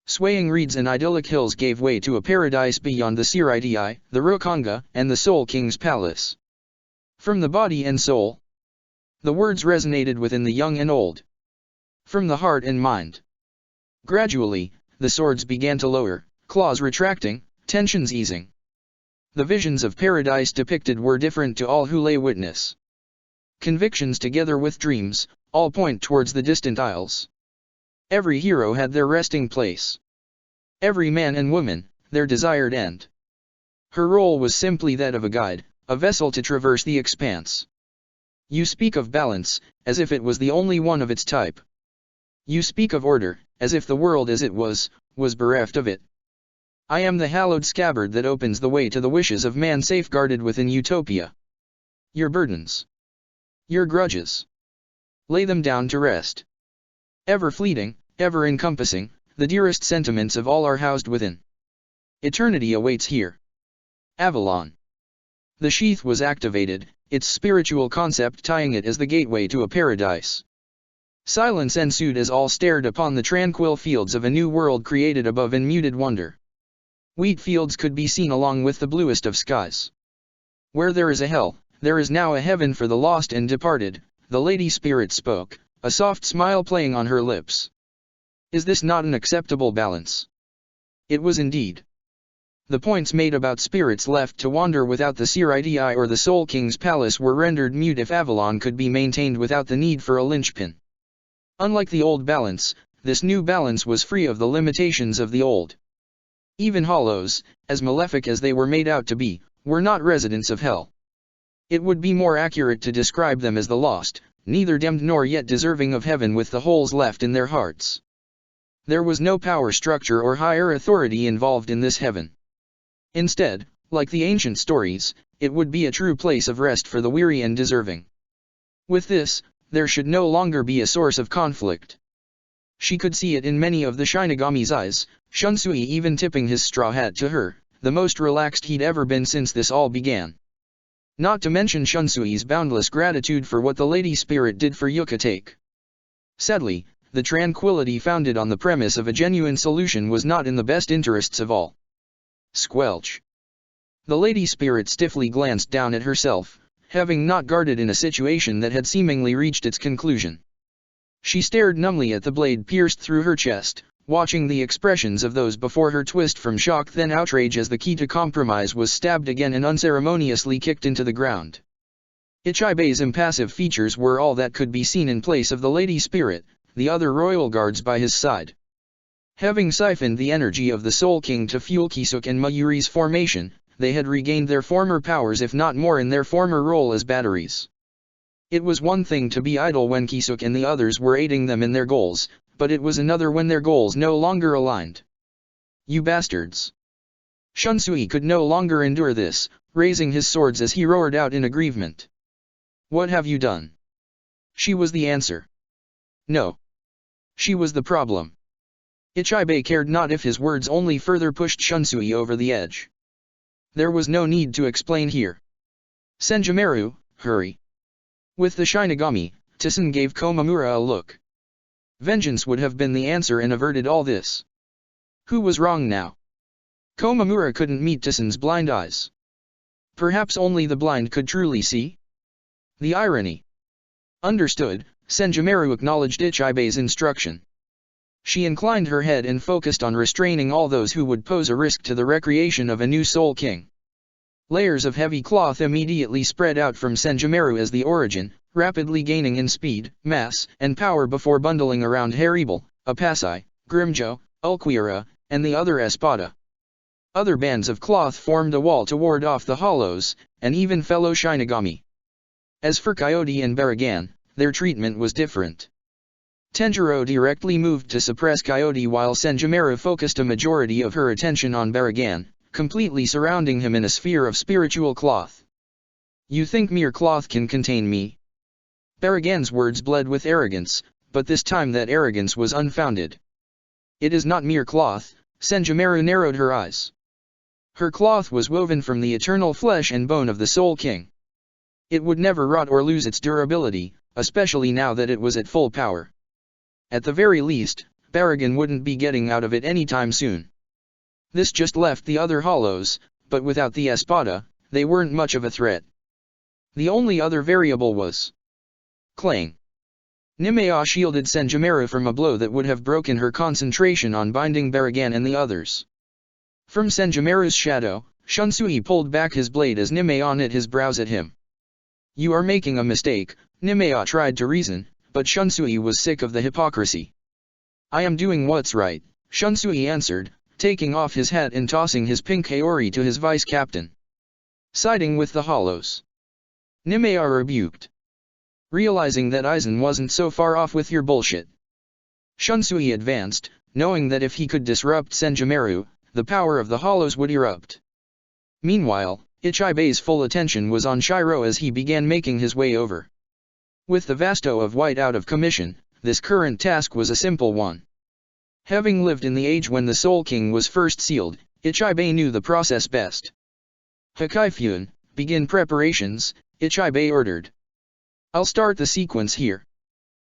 Swaying reeds and idyllic hills gave way to a paradise beyond the Siridii, the Rokanga, and the Soul King's palace. From the body and soul. The words resonated within the young and old. From the heart and mind. Gradually, the swords began to lower, claws retracting, tensions easing. The visions of paradise depicted were different to all who lay witness. Convictions together with dreams, all point towards the distant isles. Every hero had their resting place. Every man and woman, their desired end. Her role was simply that of a guide, a vessel to traverse the expanse. You speak of balance, as if it was the only one of its type. You speak of order, as if the world as it was bereft of it. I am the hallowed scabbard that opens the way to the wishes of man safeguarded within utopia. Your burdens. Your grudges. Lay them down to rest. Ever fleeting, ever encompassing, the dearest sentiments of all are housed within. Eternity awaits here. Avalon. The sheath was activated, its spiritual concept tying it as the gateway to a paradise. Silence ensued as all stared upon the tranquil fields of a new world created above in muted wonder. Wheat fields could be seen along with the bluest of skies. Where there is a hell, there is now a heaven for the lost and departed, the lady spirit spoke, a soft smile playing on her lips. Is this not an acceptable balance? It was indeed. The points made about spirits left to wander without the Siridii or the Soul King's palace were rendered mute if Avalon could be maintained without the need for a linchpin. Unlike the old balance, this new balance was free of the limitations of the old. Even hollows, as malefic as they were made out to be, were not residents of hell. It would be more accurate to describe them as the lost, neither damned nor yet deserving of heaven with the holes left in their hearts. There was no power structure or higher authority involved in this heaven. Instead, like the ancient stories, it would be a true place of rest for the weary and deserving. With this, there should no longer be a source of conflict. She could see it in many of the Shinigami's eyes, Shunsui even tipping his straw hat to her, the most relaxed he'd ever been since this all began. Not to mention Shunsui's boundless gratitude for what the Lady Spirit did for Yucatake. Sadly, the tranquility founded on the premise of a genuine solution was not in the best interests of all. Squelch. The Lady Spirit stiffly glanced down at herself, having not guarded in a situation that had seemingly reached its conclusion. She stared numbly at the blade pierced through her chest, watching the expressions of those before her twist from shock then outrage as the key to compromise was stabbed again and unceremoniously kicked into the ground. Ichibei's impassive features were all that could be seen in place of the lady spirit, the other royal guards by his side. Having siphoned the energy of the Soul King to fuel Kisuk and Mayuri's formation, they had regained their former powers if not more in their former role as batteries. It was one thing to be idle when Kisuk and the others were aiding them in their goals, but it was another when their goals no longer aligned. You bastards! Shunsui could no longer endure this, raising his swords as he roared out in aggrievement. What have you done? She was the answer. No. She was the problem. Ichibei cared not if his words only further pushed Shunsui over the edge. There was no need to explain here. Senjumaru, hurry. With the Shinigami, Tsun gave Komamura a look. Vengeance would have been the answer and averted all this. Who was wrong now? Komamura couldn't meet Tsun's blind eyes. Perhaps only the blind could truly see? The irony. Understood, Senjumaru acknowledged Ichibei's instruction. She inclined her head and focused on restraining all those who would pose a risk to the recreation of a new Soul King. Layers of heavy cloth immediately spread out from Senjumaru as the origin, rapidly gaining in speed, mass, and power before bundling around Haribal, Apasai, Grimjo, Ulquiera, and the other Espada. Other bands of cloth formed a wall to ward off the hollows, and even fellow Shinigami. As for Coyote and Baragan, their treatment was different. Tenjiro directly moved to suppress Coyote while Senjumaru focused a majority of her attention on Baragan, completely surrounding him in a sphere of spiritual cloth. You think mere cloth can contain me? Baragan's words bled with arrogance, but this time that arrogance was unfounded. It is not mere cloth, Senjumaru narrowed her eyes. Her cloth was woven from the eternal flesh and bone of the Soul King. It would never rot or lose its durability, especially now that it was at full power. At the very least, Baragan wouldn't be getting out of it anytime soon. This just left the other hollows, but without the Espada, they weren't much of a threat. The only other variable was clang. Nimea shielded Senjumaru from a blow that would have broken her concentration on binding Baragan and the others. From Senjumaru's shadow, Shunsui pulled back his blade as Nimea knit his brows at him. You are making a mistake, Nimea tried to reason, but Shunsui was sick of the hypocrisy. I am doing what's right, Shunsui answered, taking off his hat and tossing his pink Haori to his vice-captain. Siding with the hollows. Nimea rebuked. Realizing that Aizen wasn't so far off with your bullshit. Shunsui advanced, knowing that if he could disrupt Senjumaru, the power of the hollows would erupt. Meanwhile, Ichibei's full attention was on Shiro as he began making his way over. With the Vasto of White out of commission, this current task was a simple one. Having lived in the age when the Soul King was first sealed, Ichibei knew the process best. Hakaifun, begin preparations, Ichibei ordered. I'll start the sequence here.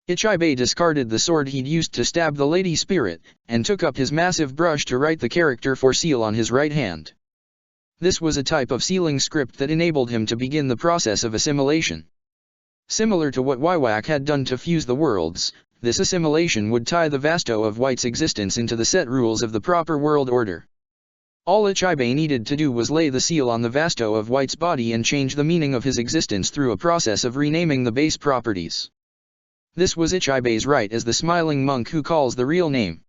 Ichibei discarded the sword he'd used to stab the lady spirit, and took up his massive brush to write the character for seal on his right hand. This was a type of sealing script that enabled him to begin the process of assimilation. Similar to what Waiwak had done to fuse the worlds, this assimilation would tie the Vasto of White's existence into the set rules of the proper world order. All Ichibei needed to do was lay the seal on the Vasto of White's body and change the meaning of his existence through a process of renaming the base properties. This was Ichibei's right as the smiling monk who calls the real name.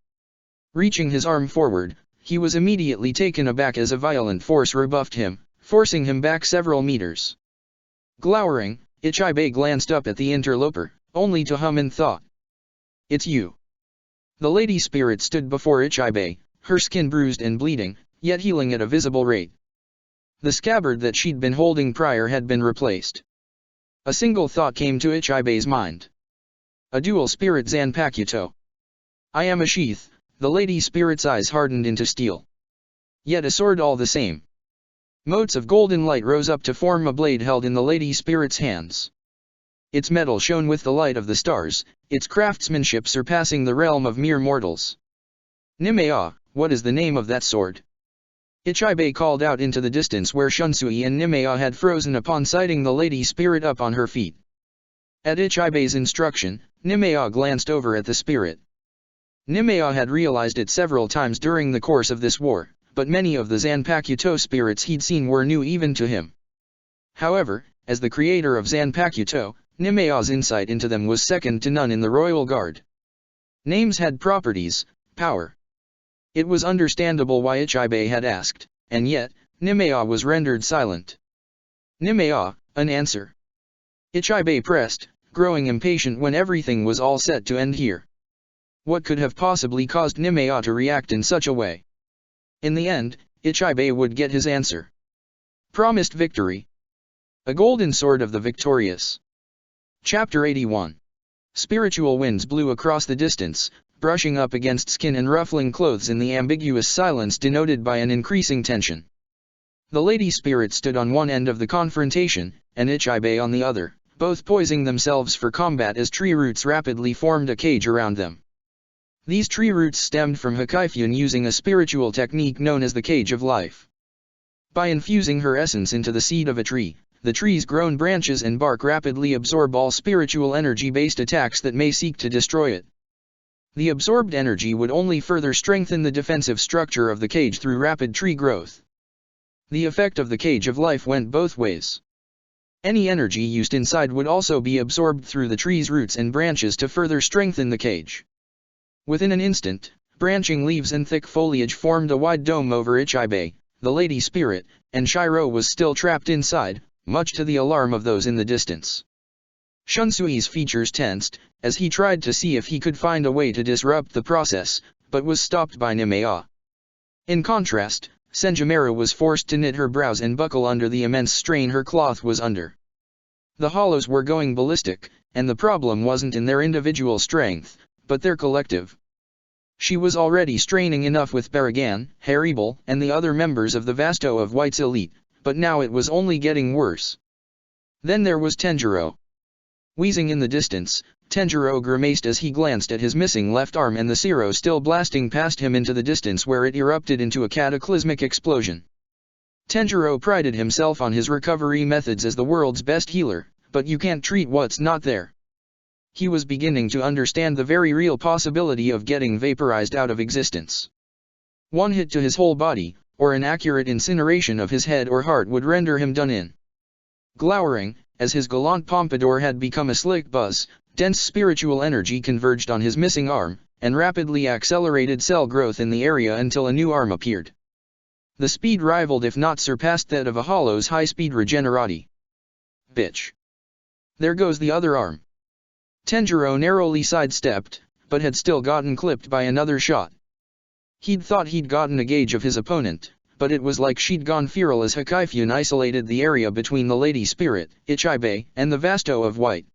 Reaching his arm forward, he was immediately taken aback as a violent force rebuffed him, forcing him back several meters. Glowering, Ichibei glanced up at the interloper, only to hum in thought. It's you. The lady spirit stood before Ichibei, her skin bruised and bleeding, yet healing at a visible rate. The scabbard that she'd been holding prior had been replaced. A single thought came to Ichibei's mind. A dual spirit Zanpakuto. I am a sheath, the lady spirit's eyes hardened into steel. Yet a sword all the same. Motes of golden light rose up to form a blade held in the lady spirit's hands. Its metal shone with the light of the stars, its craftsmanship surpassing the realm of mere mortals. Nimea, what is the name of that sword? Ichibe called out into the distance where Shunsui and Nimea had frozen upon sighting the lady spirit up on her feet. At Ichibe's instruction, Nimea glanced over at the spirit. Nimea had realized it several times during the course of this war, but many of the Zanpakuto spirits he'd seen were new even to him. However, as the creator of Zanpakuto, Nimea's insight into them was second to none in the royal guard. Names had properties, power. It was understandable why Ichibe had asked, and yet, Nimea was rendered silent. Nimea, an answer. Ichibe pressed, growing impatient when everything was all set to end here. What could have possibly caused Nimea to react in such a way? In the end, Ichibe would get his answer. Promised victory. A golden sword of the victorious. Chapter 81. Spiritual winds blew across the distance, brushing up against skin and ruffling clothes in the ambiguous silence denoted by an increasing tension. The lady spirit stood on one end of the confrontation, and Ichibe on the other, both poising themselves for combat as tree roots rapidly formed a cage around them. These tree roots stemmed from Hikaifuan using a spiritual technique known as the Cage of Life. By infusing her essence into the seed of a tree, the tree's grown branches and bark rapidly absorb all spiritual energy-based attacks that may seek to destroy it. The absorbed energy would only further strengthen the defensive structure of the cage through rapid tree growth. The effect of the Cage of Life went both ways. Any energy used inside would also be absorbed through the tree's roots and branches to further strengthen the cage. Within an instant, branching leaves and thick foliage formed a wide dome over Ichibe, the lady spirit, and Shiro was still trapped inside, much to the alarm of those in the distance. Shunsui's features tensed, as he tried to see if he could find a way to disrupt the process, but was stopped by Nimea. In contrast, Senjimera was forced to knit her brows and buckle under the immense strain her cloth was under. The hollows were going ballistic, and the problem wasn't in their individual strength, but their collective. She was already straining enough with Baragan, Haribal, and the other members of the Vasto of White's elite, but now it was only getting worse. Then there was Tenjiro. Wheezing in the distance, Tenjiro grimaced as he glanced at his missing left arm and the Zero still blasting past him into the distance where it erupted into a cataclysmic explosion. Tenjiro prided himself on his recovery methods as the world's best healer, but you can't treat what's not there. He was beginning to understand the very real possibility of getting vaporized out of existence. One hit to his whole body, or an accurate incineration of his head or heart would render him done in. Glowering, as his gallant pompadour had become a slick buzz, dense spiritual energy converged on his missing arm, and rapidly accelerated cell growth in the area until a new arm appeared. The speed rivaled if not surpassed that of a hollow's high-speed regenerati. Bitch. There goes the other arm. Tenjiro narrowly sidestepped, but had still gotten clipped by another shot. He'd thought he'd gotten a gauge of his opponent, but it was like she'd gone feral as Hikaifuan isolated the area between the lady spirit, Ichibe, and the Vasto of White.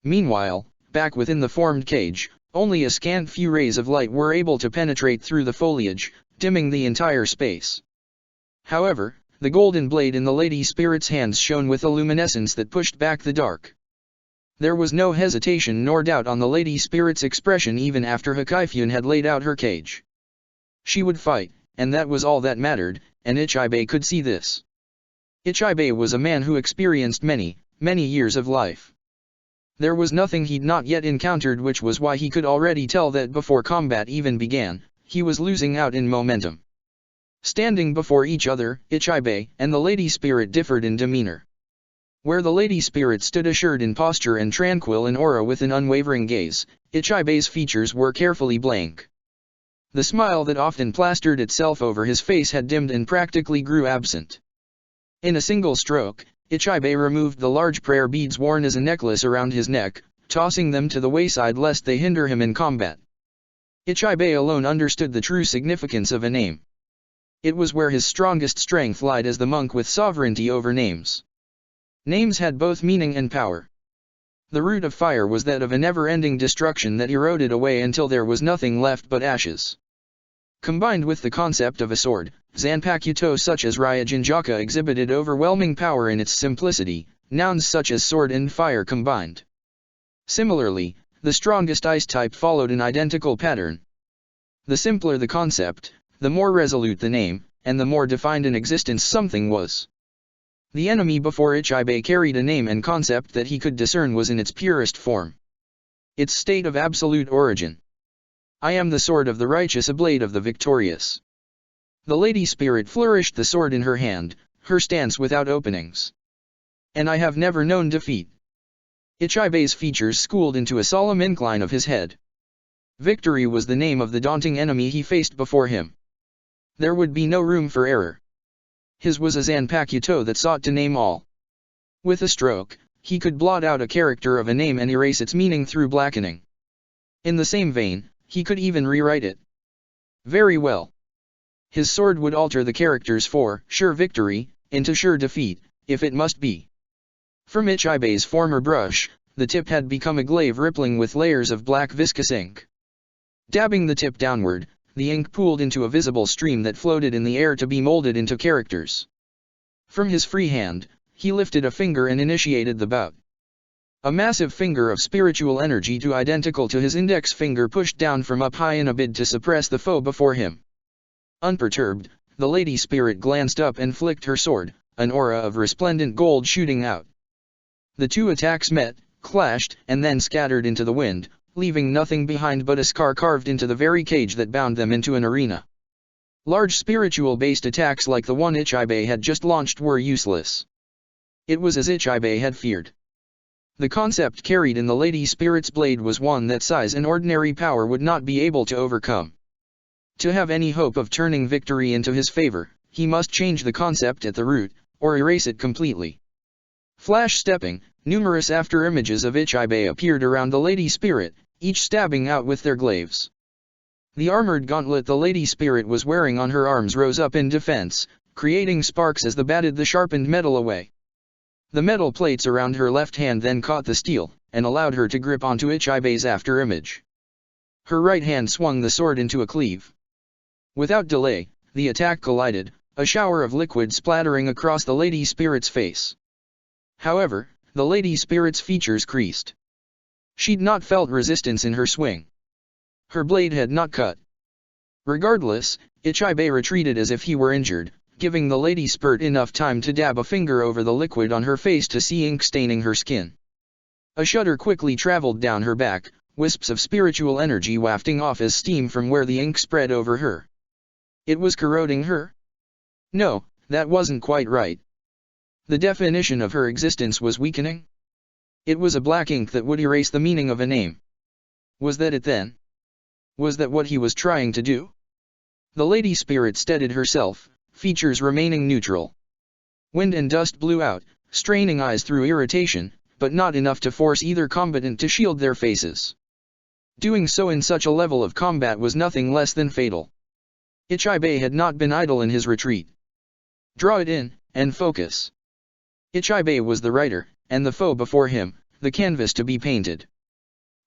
Meanwhile, back within the formed cage, only a scant few rays of light were able to penetrate through the foliage, dimming the entire space. However, the golden blade in the lady spirit's hands shone with a luminescence that pushed back the dark. There was no hesitation nor doubt on the lady spirit's expression even after Hikaifuan had laid out her cage. She would fight, and that was all that mattered, and Ichibe could see this. Ichibe was a man who experienced many, many years of life. There was nothing he'd not yet encountered, which was why he could already tell that before combat even began, he was losing out in momentum. Standing before each other, Ichibe and the lady spirit differed in demeanor. Where the lady spirit stood assured in posture and tranquil in aura with an unwavering gaze, Ichibe's features were carefully blank. The smile that often plastered itself over his face had dimmed and practically grew absent. In a single stroke, Ichibe removed the large prayer beads worn as a necklace around his neck, tossing them to the wayside lest they hinder him in combat. Ichibe alone understood the true significance of a name. It was where his strongest strength lied as the monk with sovereignty over names. Names had both meaning and power. The root of fire was that of a never-ending destruction that eroded away until there was nothing left but ashes. Combined with the concept of a sword, Zanpakuto such as Ryujinjaka exhibited overwhelming power in its simplicity, nouns such as sword and fire combined. Similarly, the strongest ice type followed an identical pattern. The simpler the concept, the more resolute the name, and the more defined an existence something was. The enemy before Ichibe carried a name and concept that he could discern was in its purest form. Its state of absolute origin. I am the sword of the righteous, a blade of the victorious. The lady spirit flourished the sword in her hand, her stance without openings. And I have never known defeat. Ichibe's features schooled into a solemn incline of his head. Victory was the name of the daunting enemy he faced before him. There would be no room for error. His was a Zanpakuto that sought to name all. With a stroke, he could blot out a character of a name and erase its meaning through blackening. In the same vein, he could even rewrite it. Very well. His sword would alter the characters for sure victory into sure defeat, if it must be. From Ichibe's former brush, the tip had become a glaive rippling with layers of black viscous ink. Dabbing the tip downward, the ink pooled into a visible stream that floated in the air to be molded into characters. From his free hand, he lifted a finger and initiated the bout. A massive finger of spiritual energy too identical to his index finger pushed down from up high in a bid to suppress the foe before him. Unperturbed, the lady spirit glanced up and flicked her sword, an aura of resplendent gold shooting out. The two attacks met, clashed, and then scattered into the wind, leaving nothing behind but a scar carved into the very cage that bound them into an arena. Large spiritual-based attacks like the one Ichibe had just launched were useless. It was as Ichibe had feared. The concept carried in the lady spirit's blade was one that size and ordinary power would not be able to overcome. To have any hope of turning victory into his favor, he must change the concept at the root, or erase it completely. Flash stepping, numerous after-images of Ichibe appeared around the lady spirit, each stabbing out with their glaives. The armored gauntlet the lady spirit was wearing on her arms rose up in defense, creating sparks as they batted the sharpened metal away. The metal plates around her left hand then caught the steel, and allowed her to grip onto Ichibe's after-image. Her right hand swung the sword into a cleave. Without delay, the attack collided, a shower of liquid splattering across the lady spirit's face. However, the lady spirit's features creased. She'd not felt resistance in her swing. Her blade had not cut. Regardless, Ichibe retreated as if he were injured, giving the lady spirit enough time to dab a finger over the liquid on her face to see ink staining her skin. A shudder quickly traveled down her back, wisps of spiritual energy wafting off as steam from where the ink spread over her. It was corroding her? No, that wasn't quite right. The definition of her existence was weakening? It was a black ink that would erase the meaning of a name. Was that it then? Was that what he was trying to do? The lady spirit steadied herself, features remaining neutral. Wind and dust blew out, straining eyes through irritation, but not enough to force either combatant to shield their faces. Doing so in such a level of combat was nothing less than fatal. Ichibe had not been idle in his retreat. Draw it in, and focus. Ichibe was the writer, and the foe before him, the canvas to be painted.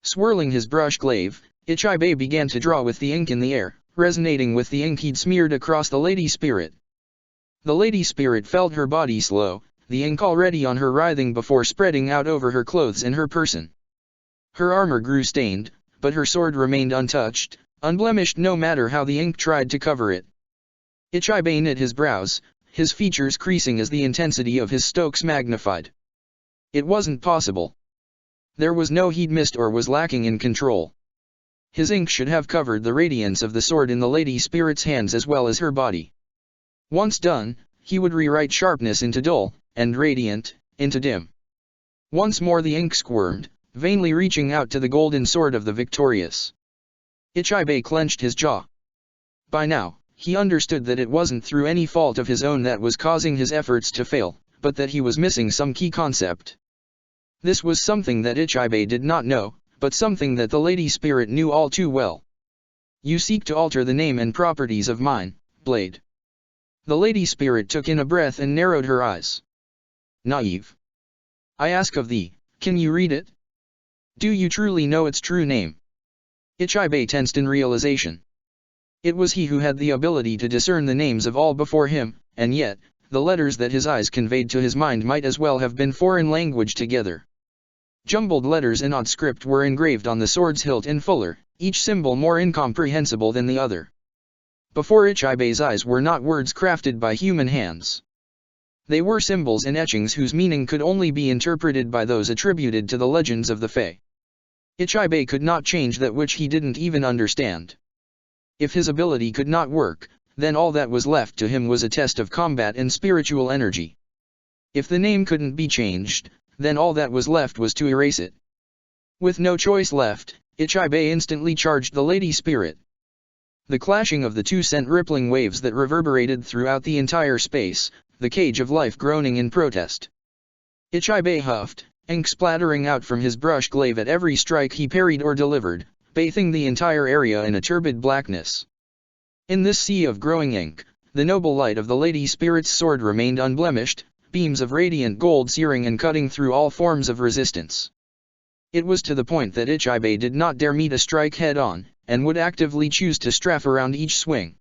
Swirling his brush glaive, Ichibe began to draw with the ink in the air, resonating with the ink he'd smeared across the lady spirit. The lady spirit felt her body slow, the ink already on her writhing before spreading out over her clothes and her person. Her armor grew stained, but her sword remained untouched, unblemished no matter how the ink tried to cover it. Ichibe knit his brows, his features creasing as the intensity of his strokes magnified. It wasn't possible. There was no heat mist or was lacking in control. His ink should have covered the radiance of the sword in the lady spirit's hands as well as her body. Once done, he would rewrite sharpness into dull, and radiant, into dim. Once more the ink squirmed, vainly reaching out to the golden sword of the victorious. Ichibe clenched his jaw. By now, he understood that it wasn't through any fault of his own that was causing his efforts to fail, but that he was missing some key concept. This was something that Ichibe did not know, but something that the lady spirit knew all too well. You seek to alter the name and properties of mine, blade. The lady spirit took in a breath and narrowed her eyes. Naive. I ask of thee, can you read it? Do you truly know its true name? Ichibe tensed in realization. It was he who had the ability to discern the names of all before him, and yet, the letters that his eyes conveyed to his mind might as well have been foreign language together. Jumbled letters in odd script were engraved on the sword's hilt in fuller, each symbol more incomprehensible than the other. Before Ichibei's eyes were not words crafted by human hands. They were symbols and etchings whose meaning could only be interpreted by those attributed to the legends of the Fae. Ichibei could not change that which he didn't even understand. If his ability could not work, then all that was left to him was a test of combat and spiritual energy. If the name couldn't be changed, then all that was left was to erase it. With no choice left, Ichibei instantly charged the Lady Spirit. The clashing of the two sent rippling waves that reverberated throughout the entire space, the cage of life groaning in protest. Ichibei huffed, ink splattering out from his brush glaive at every strike he parried or delivered, bathing the entire area in a turbid blackness. In this sea of growing ink, the noble light of the Lady Spirit's sword remained unblemished, beams of radiant gold searing and cutting through all forms of resistance. It was to the point that Ichibei did not dare meet a strike head-on, and would actively choose to strafe around each swing.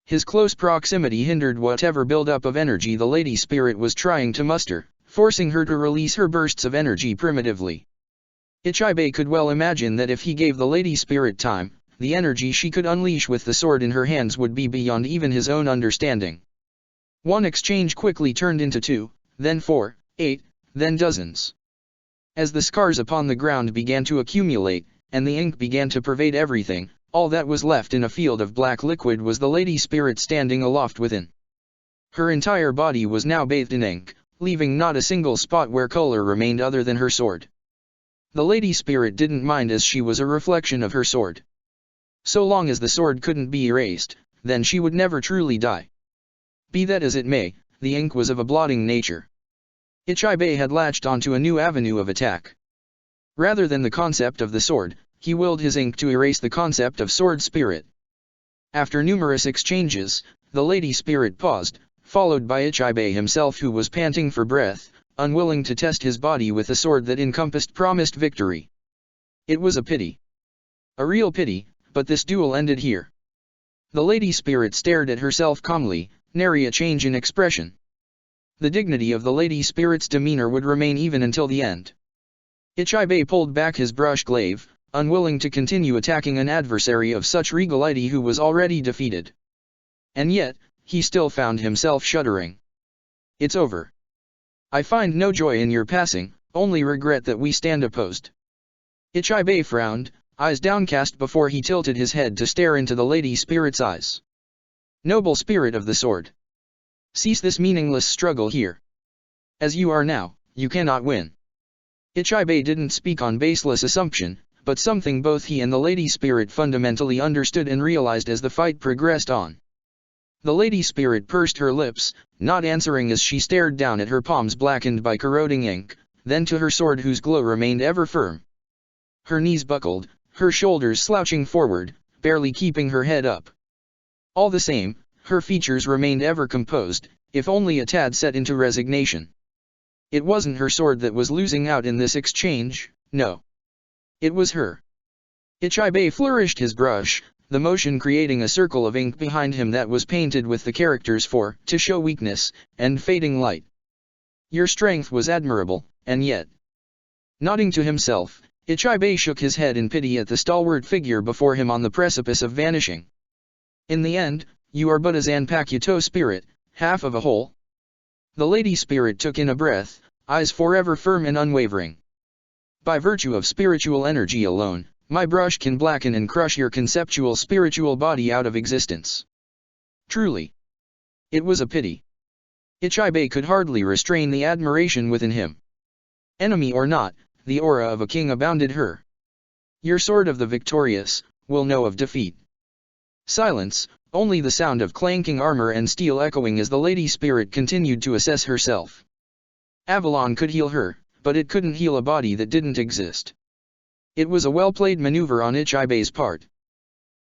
His close proximity hindered whatever buildup of energy the Lady Spirit was trying to muster, forcing her to release her bursts of energy primitively. Ichibei could well imagine that if he gave the Lady Spirit time, the energy she could unleash with the sword in her hands would be beyond even his own understanding. One exchange quickly turned into 2, then 4, 8, then dozens. As the scars upon the ground began to accumulate, and the ink began to pervade everything, all that was left in a field of black liquid was the Lady Spirit standing aloft within. Her entire body was now bathed in ink, leaving not a single spot where color remained other than her sword. The Lady Spirit didn't mind as she was a reflection of her sword. So long as the sword couldn't be erased, then she would never truly die. Be that as it may, the ink was of a blotting nature. Ichibei had latched onto a new avenue of attack. Rather than the concept of the sword, he willed his ink to erase the concept of sword spirit. After numerous exchanges, the Lady Spirit paused, followed by Ichibei himself, who was panting for breath, unwilling to test his body with a sword that encompassed promised victory. It was a pity. A real pity, but this duel ended here. The Lady Spirit stared at herself calmly, nary a change in expression. The dignity of the Lady Spirit's demeanor would remain even until the end. Ichibei pulled back his brush glaive, unwilling to continue attacking an adversary of such regality who was already defeated. And yet, he still found himself shuddering. It's over. I find no joy in your passing, only regret that we stand opposed. Ichibei frowned, eyes downcast before he tilted his head to stare into the Lady Spirit's eyes. Noble spirit of the sword. Cease this meaningless struggle here. As you are now, you cannot win. Ichibei didn't speak on baseless assumption, but something both he and the Lady Spirit fundamentally understood and realized as the fight progressed on. The Lady Spirit pursed her lips, not answering as she stared down at her palms blackened by corroding ink, then to her sword whose glow remained ever firm. Her knees buckled, her shoulders slouching forward, barely keeping her head up. All the same, her features remained ever composed, if only a tad set into resignation. It wasn't her sword that was losing out in this exchange, no. It was her. Ichibei flourished his brush, the motion creating a circle of ink behind him that was painted with the characters for, to show weakness, and fading light. Your strength was admirable, and yet. Nodding to himself, Ichibei shook his head in pity at the stalwart figure before him on the precipice of vanishing. In the end, you are but a Zanpakuto spirit, half of a whole. The Lady Spirit took in a breath, eyes forever firm and unwavering. By virtue of spiritual energy alone, my brush can blacken and crush your conceptual spiritual body out of existence. Truly. It was a pity. Ichibei could hardly restrain the admiration within him. Enemy or not, the aura of a king abounded her. Your sword of the victorious, will know of defeat. Silence, only the sound of clanking armor and steel echoing as the Lady Spirit continued to assess herself. Avalon could heal her, but it couldn't heal a body that didn't exist. It was a well-played maneuver on Ichibei's part.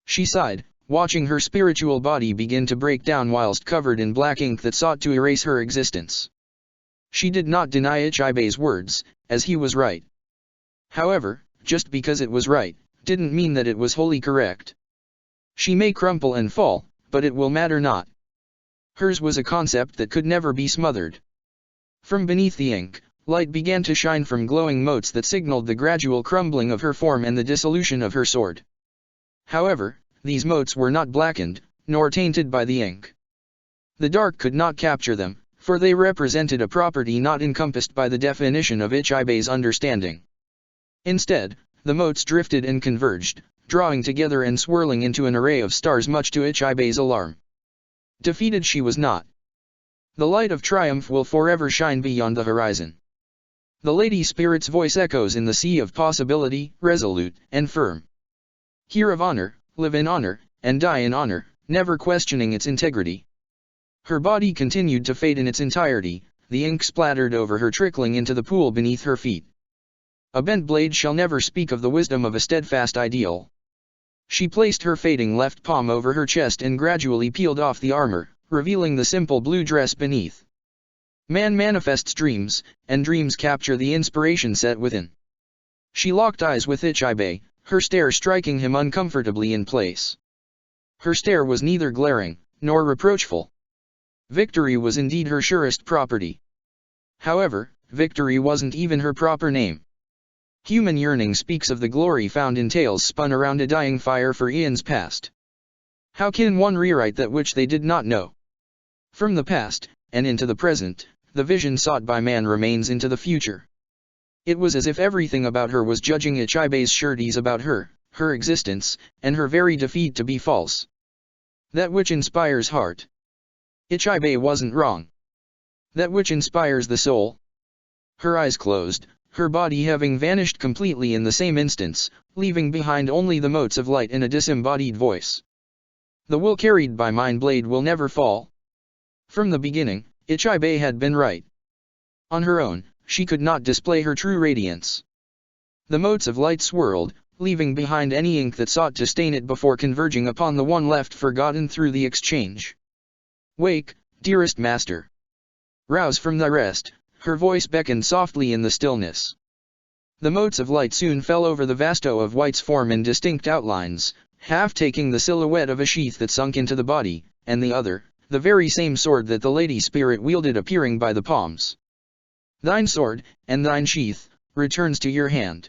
She sighed, watching her spiritual body begin to break down whilst covered in black ink that sought to erase her existence. She did not deny Ichibei's words, as he was right. However, just because it was right, didn't mean that it was wholly correct. She may crumple and fall, but it will matter not. Hers was a concept that could never be smothered. From beneath the ink, light began to shine from glowing motes that signaled the gradual crumbling of her form and the dissolution of her sword. However, these motes were not blackened, nor tainted by the ink. The dark could not capture them, for they represented a property not encompassed by the definition of Ichibei's understanding. Instead, the motes drifted and converged, drawing together and swirling into an array of stars, much to Ichibei's alarm. Defeated she was not. The light of triumph will forever shine beyond the horizon. The Lady Spirit's voice echoes in the sea of possibility, resolute and firm. Hear of honor, live in honor, and die in honor, never questioning its integrity. Her body continued to fade in its entirety, the ink splattered over her, trickling into the pool beneath her feet. A bent blade shall never speak of the wisdom of a steadfast ideal. She placed her fading left palm over her chest and gradually peeled off the armor, revealing the simple blue dress beneath. Man manifests dreams, and dreams capture the inspiration set within. She locked eyes with Ichibei, her stare striking him uncomfortably in place. Her stare was neither glaring, nor reproachful. Victory was indeed her surest property. However, victory wasn't even her proper name. Human yearning speaks of the glory found in tales spun around a dying fire for eons past. How can one rewrite that which they did not know? From the past, and into the present, the vision sought by man remains into the future. It was as if everything about her was judging Ichibei's sureties about her, her existence, and her very defeat to be false. That which inspires heart. Ichibei wasn't wrong. That which inspires the soul. Her eyes closed, her body having vanished completely in the same instance, leaving behind only the motes of light and a disembodied voice. The will carried by Mind Blade will never fall. From the beginning, Ichibei had been right. On her own, she could not display her true radiance. The motes of light swirled, leaving behind any ink that sought to stain it before converging upon the one left forgotten through the exchange. Wake, dearest master. Rouse from thy rest, her voice beckoned softly in the stillness. The motes of light soon fell over the Vasto of White's form in distinct outlines, half taking the silhouette of a sheath that sunk into the body, and the other, the very same sword that the Lady Spirit wielded, appearing by the palms. Thine sword, and thine sheath, returns to your hand.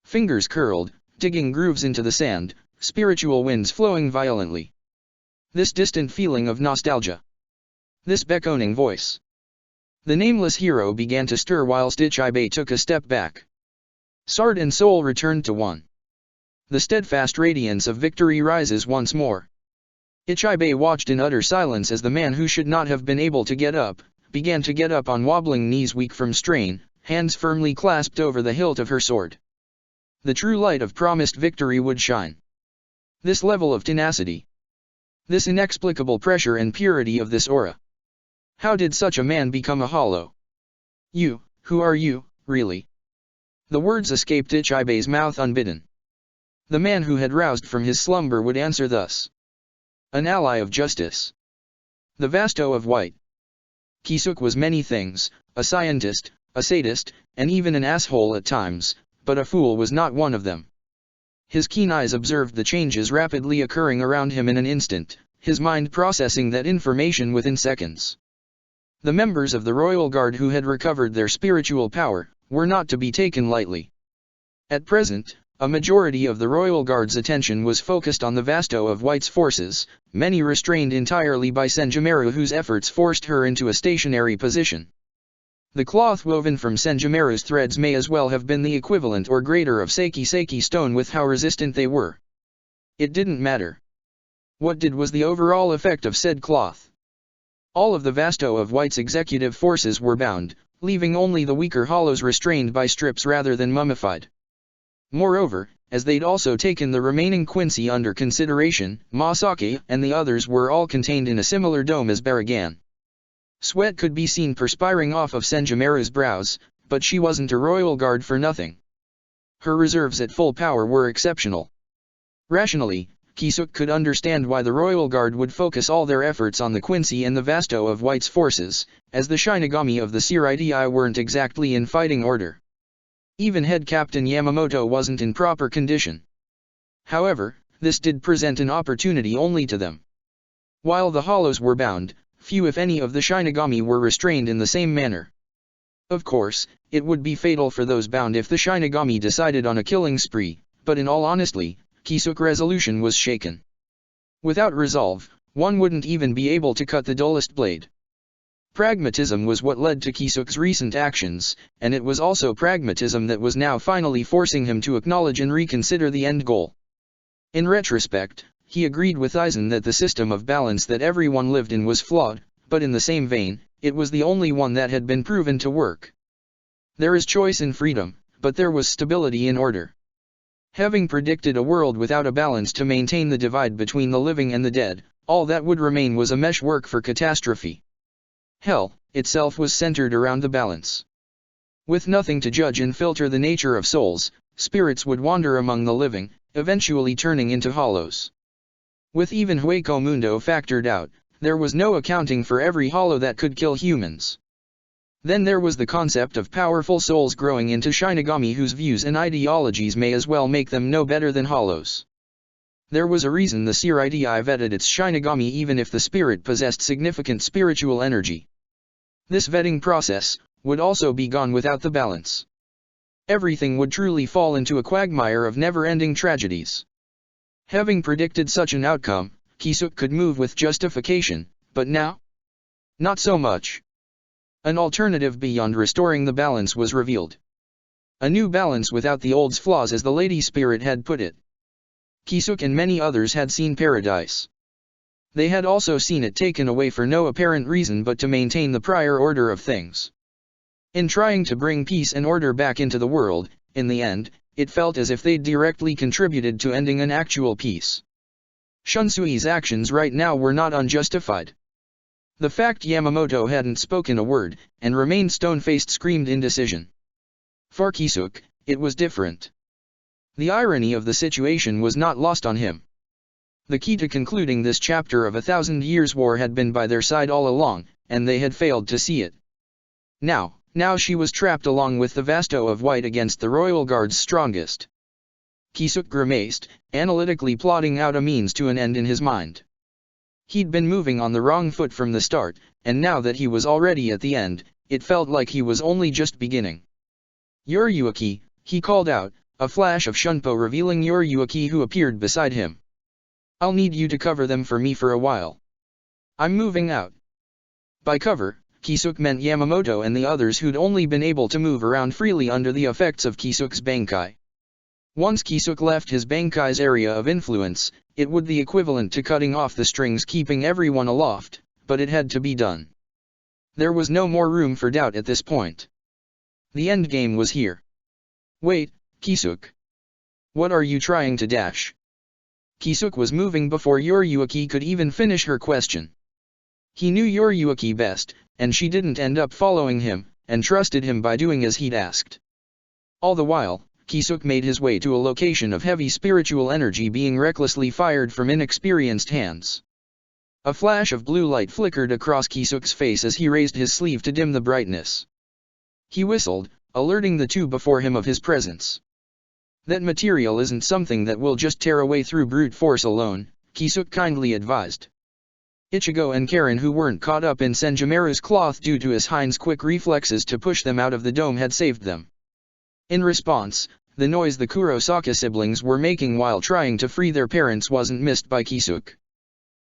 Fingers curled, digging grooves into the sand, spiritual winds flowing violently. This distant feeling of nostalgia. This beckoning voice. The nameless hero began to stir whilst Ichibei took a step back. Sword and soul returned to one. The steadfast radiance of victory rises once more. Ichibei watched in utter silence as the man who should not have been able to get up, began to get up on wobbling knees, weak from strain, hands firmly clasped over the hilt of her sword. The true light of promised victory would shine. This level of tenacity. This inexplicable pressure and purity of this aura. How did such a man become a hollow? You, who are you, really? The words escaped Ichibei's mouth unbidden. The man who had roused from his slumber would answer thus. An ally of justice. The Vasto of White. Kisuk was many things, a scientist, a sadist, and even an asshole at times, but a fool was not one of them. His keen eyes observed the changes rapidly occurring around him in an instant, his mind processing that information within seconds. The members of the royal guard who had recovered their spiritual power, were not to be taken lightly. At present, a majority of the royal guard's attention was focused on the Vasto of White's forces, many restrained entirely by Senjumeru, whose efforts forced her into a stationary position. The cloth woven from Senjumeru's threads may as well have been the equivalent or greater of Seki stone with how resistant they were. It didn't matter. What did was the overall effect of said cloth. All of the Vasto of White's executive forces were bound, leaving only the weaker hollows restrained by strips rather than mummified. Moreover, as they'd also taken the remaining Quincy under consideration, Masaki and the others were all contained in a similar dome as Baragan. Sweat could be seen perspiring off of Senjumeru's brows, but she wasn't a royal guard for nothing. Her reserves at full power were exceptional. Rationally, Kisuk could understand why the royal guard would focus all their efforts on the Quincy and the Vasto of White's forces, as the Shinigami of the Siridi weren't exactly in fighting order. Even head captain Yamamoto wasn't in proper condition. However, this did present an opportunity only to them. While the hollows were bound, few if any of the Shinigami were restrained in the same manner. Of course, it would be fatal for those bound if the Shinigami decided on a killing spree, but in all honesty, Kisuk's resolution was shaken. Without resolve, one wouldn't even be able to cut the dullest blade. Pragmatism was what led to Kisuk's recent actions, and it was also pragmatism that was now finally forcing him to acknowledge and reconsider the end goal. In retrospect, he agreed with Aizen that the system of balance that everyone lived in was flawed, but in the same vein, it was the only one that had been proven to work. There is choice in freedom, but there was stability in order. Having predicted a world without a balance to maintain the divide between the living and the dead, all that would remain was a meshwork for catastrophe. Hell, itself was centered around the balance. With nothing to judge and filter the nature of souls, spirits would wander among the living, eventually turning into hollows. With even Hueco Mundo factored out, there was no accounting for every hollow that could kill humans. Then there was the concept of powerful souls growing into Shinigami whose views and ideologies may as well make them no better than hollows. There was a reason the Seiridi vetted its Shinigami even if the spirit possessed significant spiritual energy. This vetting process would also be gone without the balance. Everything would truly fall into a quagmire of never-ending tragedies. Having predicted such an outcome, Kisuk could move with justification, but now? Not so much. An alternative beyond restoring the balance was revealed. A new balance without the old's flaws, as the Lady Spirit had put it. Kisuk and many others had seen paradise. They had also seen it taken away for no apparent reason but to maintain the prior order of things. In trying to bring peace and order back into the world, in the end, it felt as if they'd directly contributed to ending an actual peace. Shunsui's actions right now were not unjustified. The fact Yamamoto hadn't spoken a word, and remained stone-faced, screamed indecision. For Kisuk, it was different. The irony of the situation was not lost on him. The key to concluding this chapter of 1,000 Years' War had been by their side all along, and they had failed to see it. Now she was trapped along with the Vasto of White against the Royal Guard's strongest. Kisuk grimaced, analytically plotting out a means to an end in his mind. He'd been moving on the wrong foot from the start, and now that he was already at the end, it felt like he was only just beginning. Yoryuki, he called out, a flash of Shunpo revealing Yoryuki who appeared beside him. I'll need you to cover them for me for a while. I'm moving out. By cover, Kisuk meant Yamamoto and the others who'd only been able to move around freely under the effects of Kisuk's Bankai. Once Kisuk left his Bankai's area of influence, it would be equivalent to cutting off the strings keeping everyone aloft, but it had to be done. There was no more room for doubt at this point. The endgame was here. Wait, Kisuk. What are you trying to dash? Kisuk was moving before Yoryuki could even finish her question. He knew Yoryuki best, and she didn't end up following him, and trusted him by doing as he'd asked. All the while, Kisuk made his way to a location of heavy spiritual energy being recklessly fired from inexperienced hands. A flash of blue light flickered across Kisuk's face as he raised his sleeve to dim the brightness. He whistled, alerting the two before him of his presence. That material isn't something that will just tear away through brute force alone, Kisuk kindly advised. Ichigo and Karen, who weren't caught up in Senjumaru's cloth due to his hind's quick reflexes to push them out of the dome, had saved them. In response, the noise the Kurosaka siblings were making while trying to free their parents wasn't missed by Kisuk.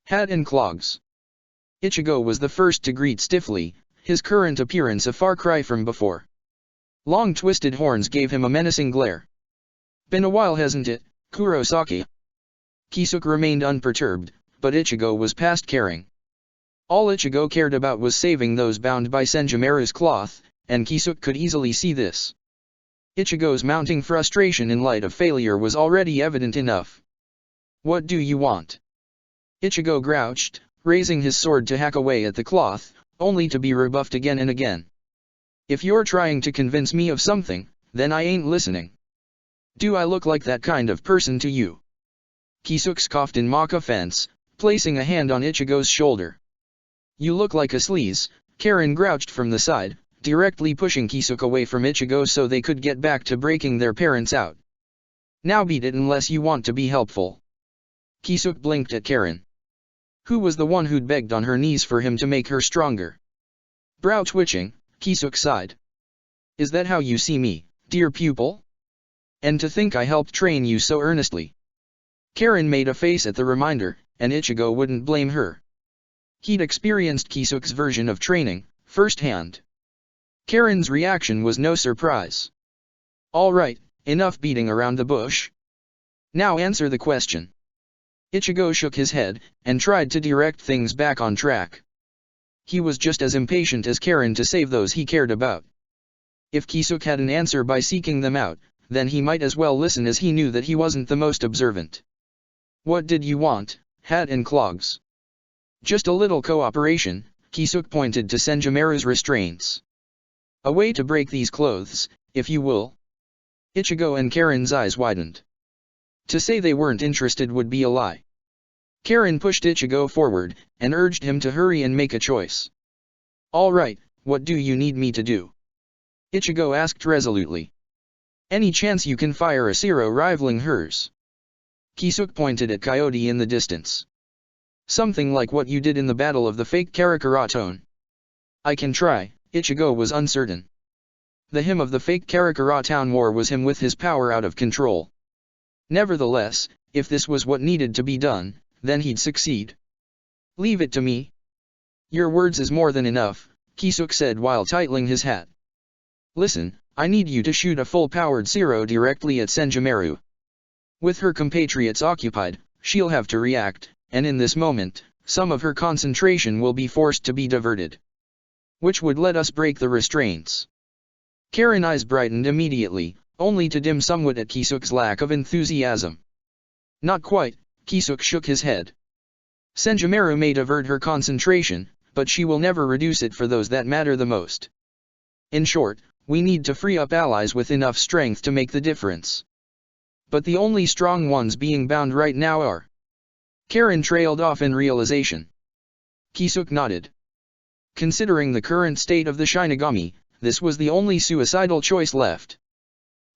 Hat and clogs. Ichigo was the first to greet stiffly, his current appearance a far cry from before. Long twisted horns gave him a menacing glare. Been a while, hasn't it, Kurosaki? Kisuk remained unperturbed, but Ichigo was past caring. All Ichigo cared about was saving those bound by Senjumaru's cloth, and Kisuk could easily see this. Ichigo's mounting frustration in light of failure was already evident enough. What do you want? Ichigo grouched, raising his sword to hack away at the cloth, only to be rebuffed again and again. If you're trying to convince me of something, then I ain't listening. Do I look like that kind of person to you? Kisuk scoffed in mock offense, placing a hand on Ichigo's shoulder. You look like a sleaze, Karen grouched from the side, directly pushing Kisuk away from Ichigo so they could get back to breaking their parents out. Now beat it unless you want to be helpful. Kisuk blinked at Karen. Who was the one who'd begged on her knees for him to make her stronger? Brow twitching, Kisuk sighed. Is that how you see me, dear pupil? And to think I helped train you so earnestly. Karen made a face at the reminder, and Ichigo wouldn't blame her. He'd experienced Kisuk's version of training, firsthand. Karen's reaction was no surprise. "Alright, enough beating around the bush. Now answer the question." Ichigo shook his head, and tried to direct things back on track. He was just as impatient as Karen to save those he cared about. If Kisuk had an answer by seeking them out, then he might as well listen, as he knew that he wasn't the most observant. "What did you want, hat and clogs?" "Just a little cooperation," Kisuk pointed to Senjumaru's restraints. "A way to break these clothes, if you will." Ichigo and Karen's eyes widened. To say they weren't interested would be a lie. Karen pushed Ichigo forward, and urged him to hurry and make a choice. "All right, what do you need me to do?" Ichigo asked resolutely. "Any chance you can fire a Zero rivaling hers?" Kisuk pointed at Coyote in the distance. "Something like what you did in the Battle of the Fake Karakura. "I can try," Ichigo was uncertain. The hymn of the Fake Karakura Town War was him with his power out of control. Nevertheless, if this was what needed to be done, then he'd succeed. "Leave it to me." "Your words is more than enough," Kisuk said while tightening his hat. "Listen, I need you to shoot a full-powered Zero directly at Senjumaru. With her compatriots occupied, she'll have to react, and in this moment, some of her concentration will be forced to be diverted. Which would let us break the restraints." Karen's eyes brightened immediately, only to dim somewhat at Kisuk's lack of enthusiasm. "Not quite," Kisuk shook his head. "Senjumaru may divert her concentration, but she will never reduce it for those that matter the most. In short, we need to free up allies with enough strength to make the difference. But the only strong ones being bound right now are—" Karen trailed off in realization. Kisuk nodded. Considering the current state of the Shinigami, this was the only suicidal choice left.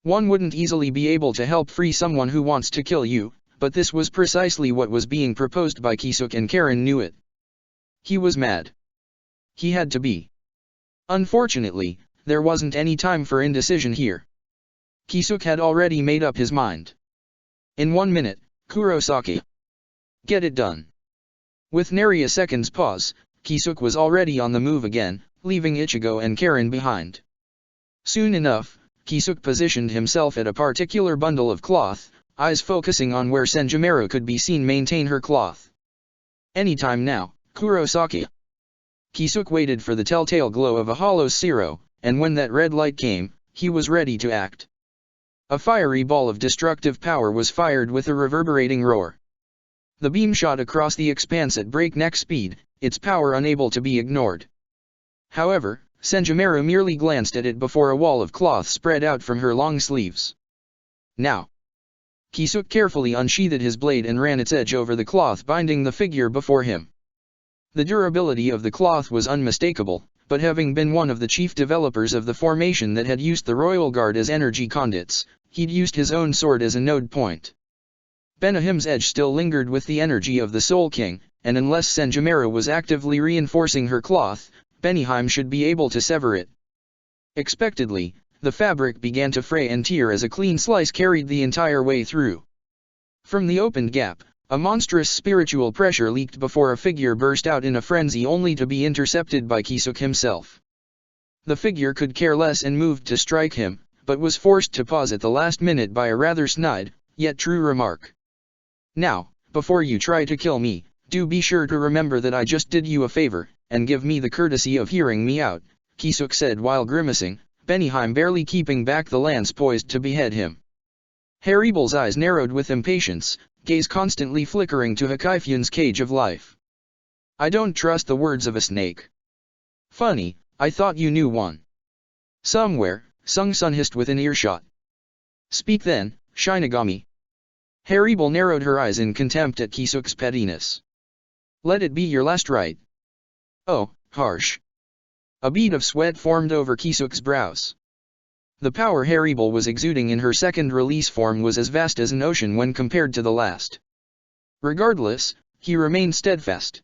One wouldn't easily be able to help free someone who wants to kill you, but this was precisely what was being proposed by Kisuk, and Karen knew it. He was mad. He had to be. Unfortunately, there wasn't any time for indecision here. Kisuk had already made up his mind. "In 1 minute, Kurosaki. Get it done." With nary a second's pause, Kisuk was already on the move again, leaving Ichigo and Karen behind. Soon enough, Kisuk positioned himself at a particular bundle of cloth, eyes focusing on where Senjumaru could be seen maintain her cloth. "Anytime now, Kurosaki." Kisuk waited for the telltale glow of a hollow Zero, and when that red light came, he was ready to act. A fiery ball of destructive power was fired with a reverberating roar. The beam shot across the expanse at breakneck speed, its power unable to be ignored. However, Senjumaru merely glanced at it before a wall of cloth spread out from her long sleeves. "Now." Kisuk carefully unsheathed his blade and ran its edge over the cloth binding the figure before him. The durability of the cloth was unmistakable, but having been one of the chief developers of the formation that had used the Royal Guard as energy conduits, he'd used his own sword as a node point. Benihim's edge still lingered with the energy of the Soul King, and unless Senjumaru was actively reinforcing her cloth, Benihim should be able to sever it. Expectedly, the fabric began to fray and tear as a clean slice carried the entire way through. From the opened gap, a monstrous spiritual pressure leaked before a figure burst out in a frenzy, only to be intercepted by Kisuk himself. The figure could care less and moved to strike him, but was forced to pause at the last minute by a rather snide, yet true remark. "Now, before you try to kill me, do be sure to remember that I just did you a favor, and give me the courtesy of hearing me out," Kisuk said while grimacing, Benihim barely keeping back the lance poised to behead him. Haribel's eyes narrowed with impatience, gaze constantly flickering to Hakaifun's cage of life. "I don't trust the words of a snake." "Funny, I thought you knew one." "Somewhere," Sung Sun hissed within earshot. "Speak then, Shinigami." Haribel narrowed her eyes in contempt at Kisuk's pettiness. "Let it be your last right." "Oh, harsh." A bead of sweat formed over Kisuk's brows. The power Haribel was exuding in her second release form was as vast as an ocean when compared to the last. Regardless, he remained steadfast.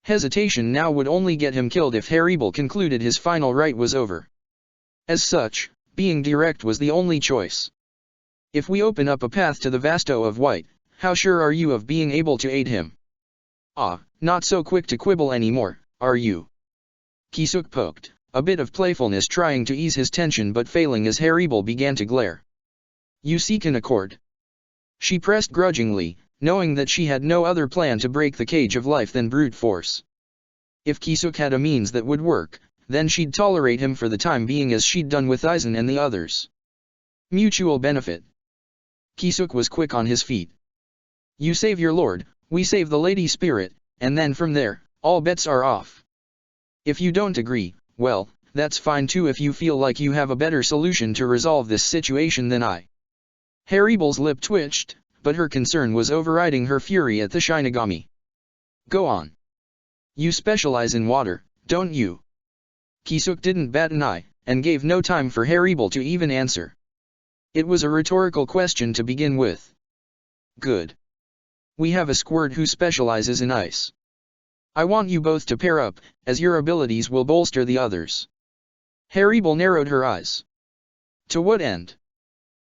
Hesitation now would only get him killed if Haribel concluded his final right was over. As such, being direct was the only choice. "If we open up a path to the Vasto of White, how sure are you of being able to aid him?" Ah, not so quick to quibble anymore, are you? Kisuk poked, a bit of playfulness trying to ease his tension but failing as Haribal began to glare. You seek an accord? She pressed grudgingly, knowing that she had no other plan to break the cage of life than brute force. If Kisuk had a means that would work, then she'd tolerate him for the time being as she'd done with Aizen and the others. Mutual benefit. Kisuk was quick on his feet. You save your lord, we save the lady spirit, and then from there, all bets are off. If you don't agree, well, that's fine too if you feel like you have a better solution to resolve this situation than I. Haribal's lip twitched, but her concern was overriding her fury at the Shinigami. Go on. You specialize in water, don't you? Kisuk didn't bat an eye, and gave no time for Haribal to even answer. It was a rhetorical question to begin with. Good. We have a squirt who specializes in ice. I want you both to pair up, as your abilities will bolster the others. Haribal narrowed her eyes. To what end?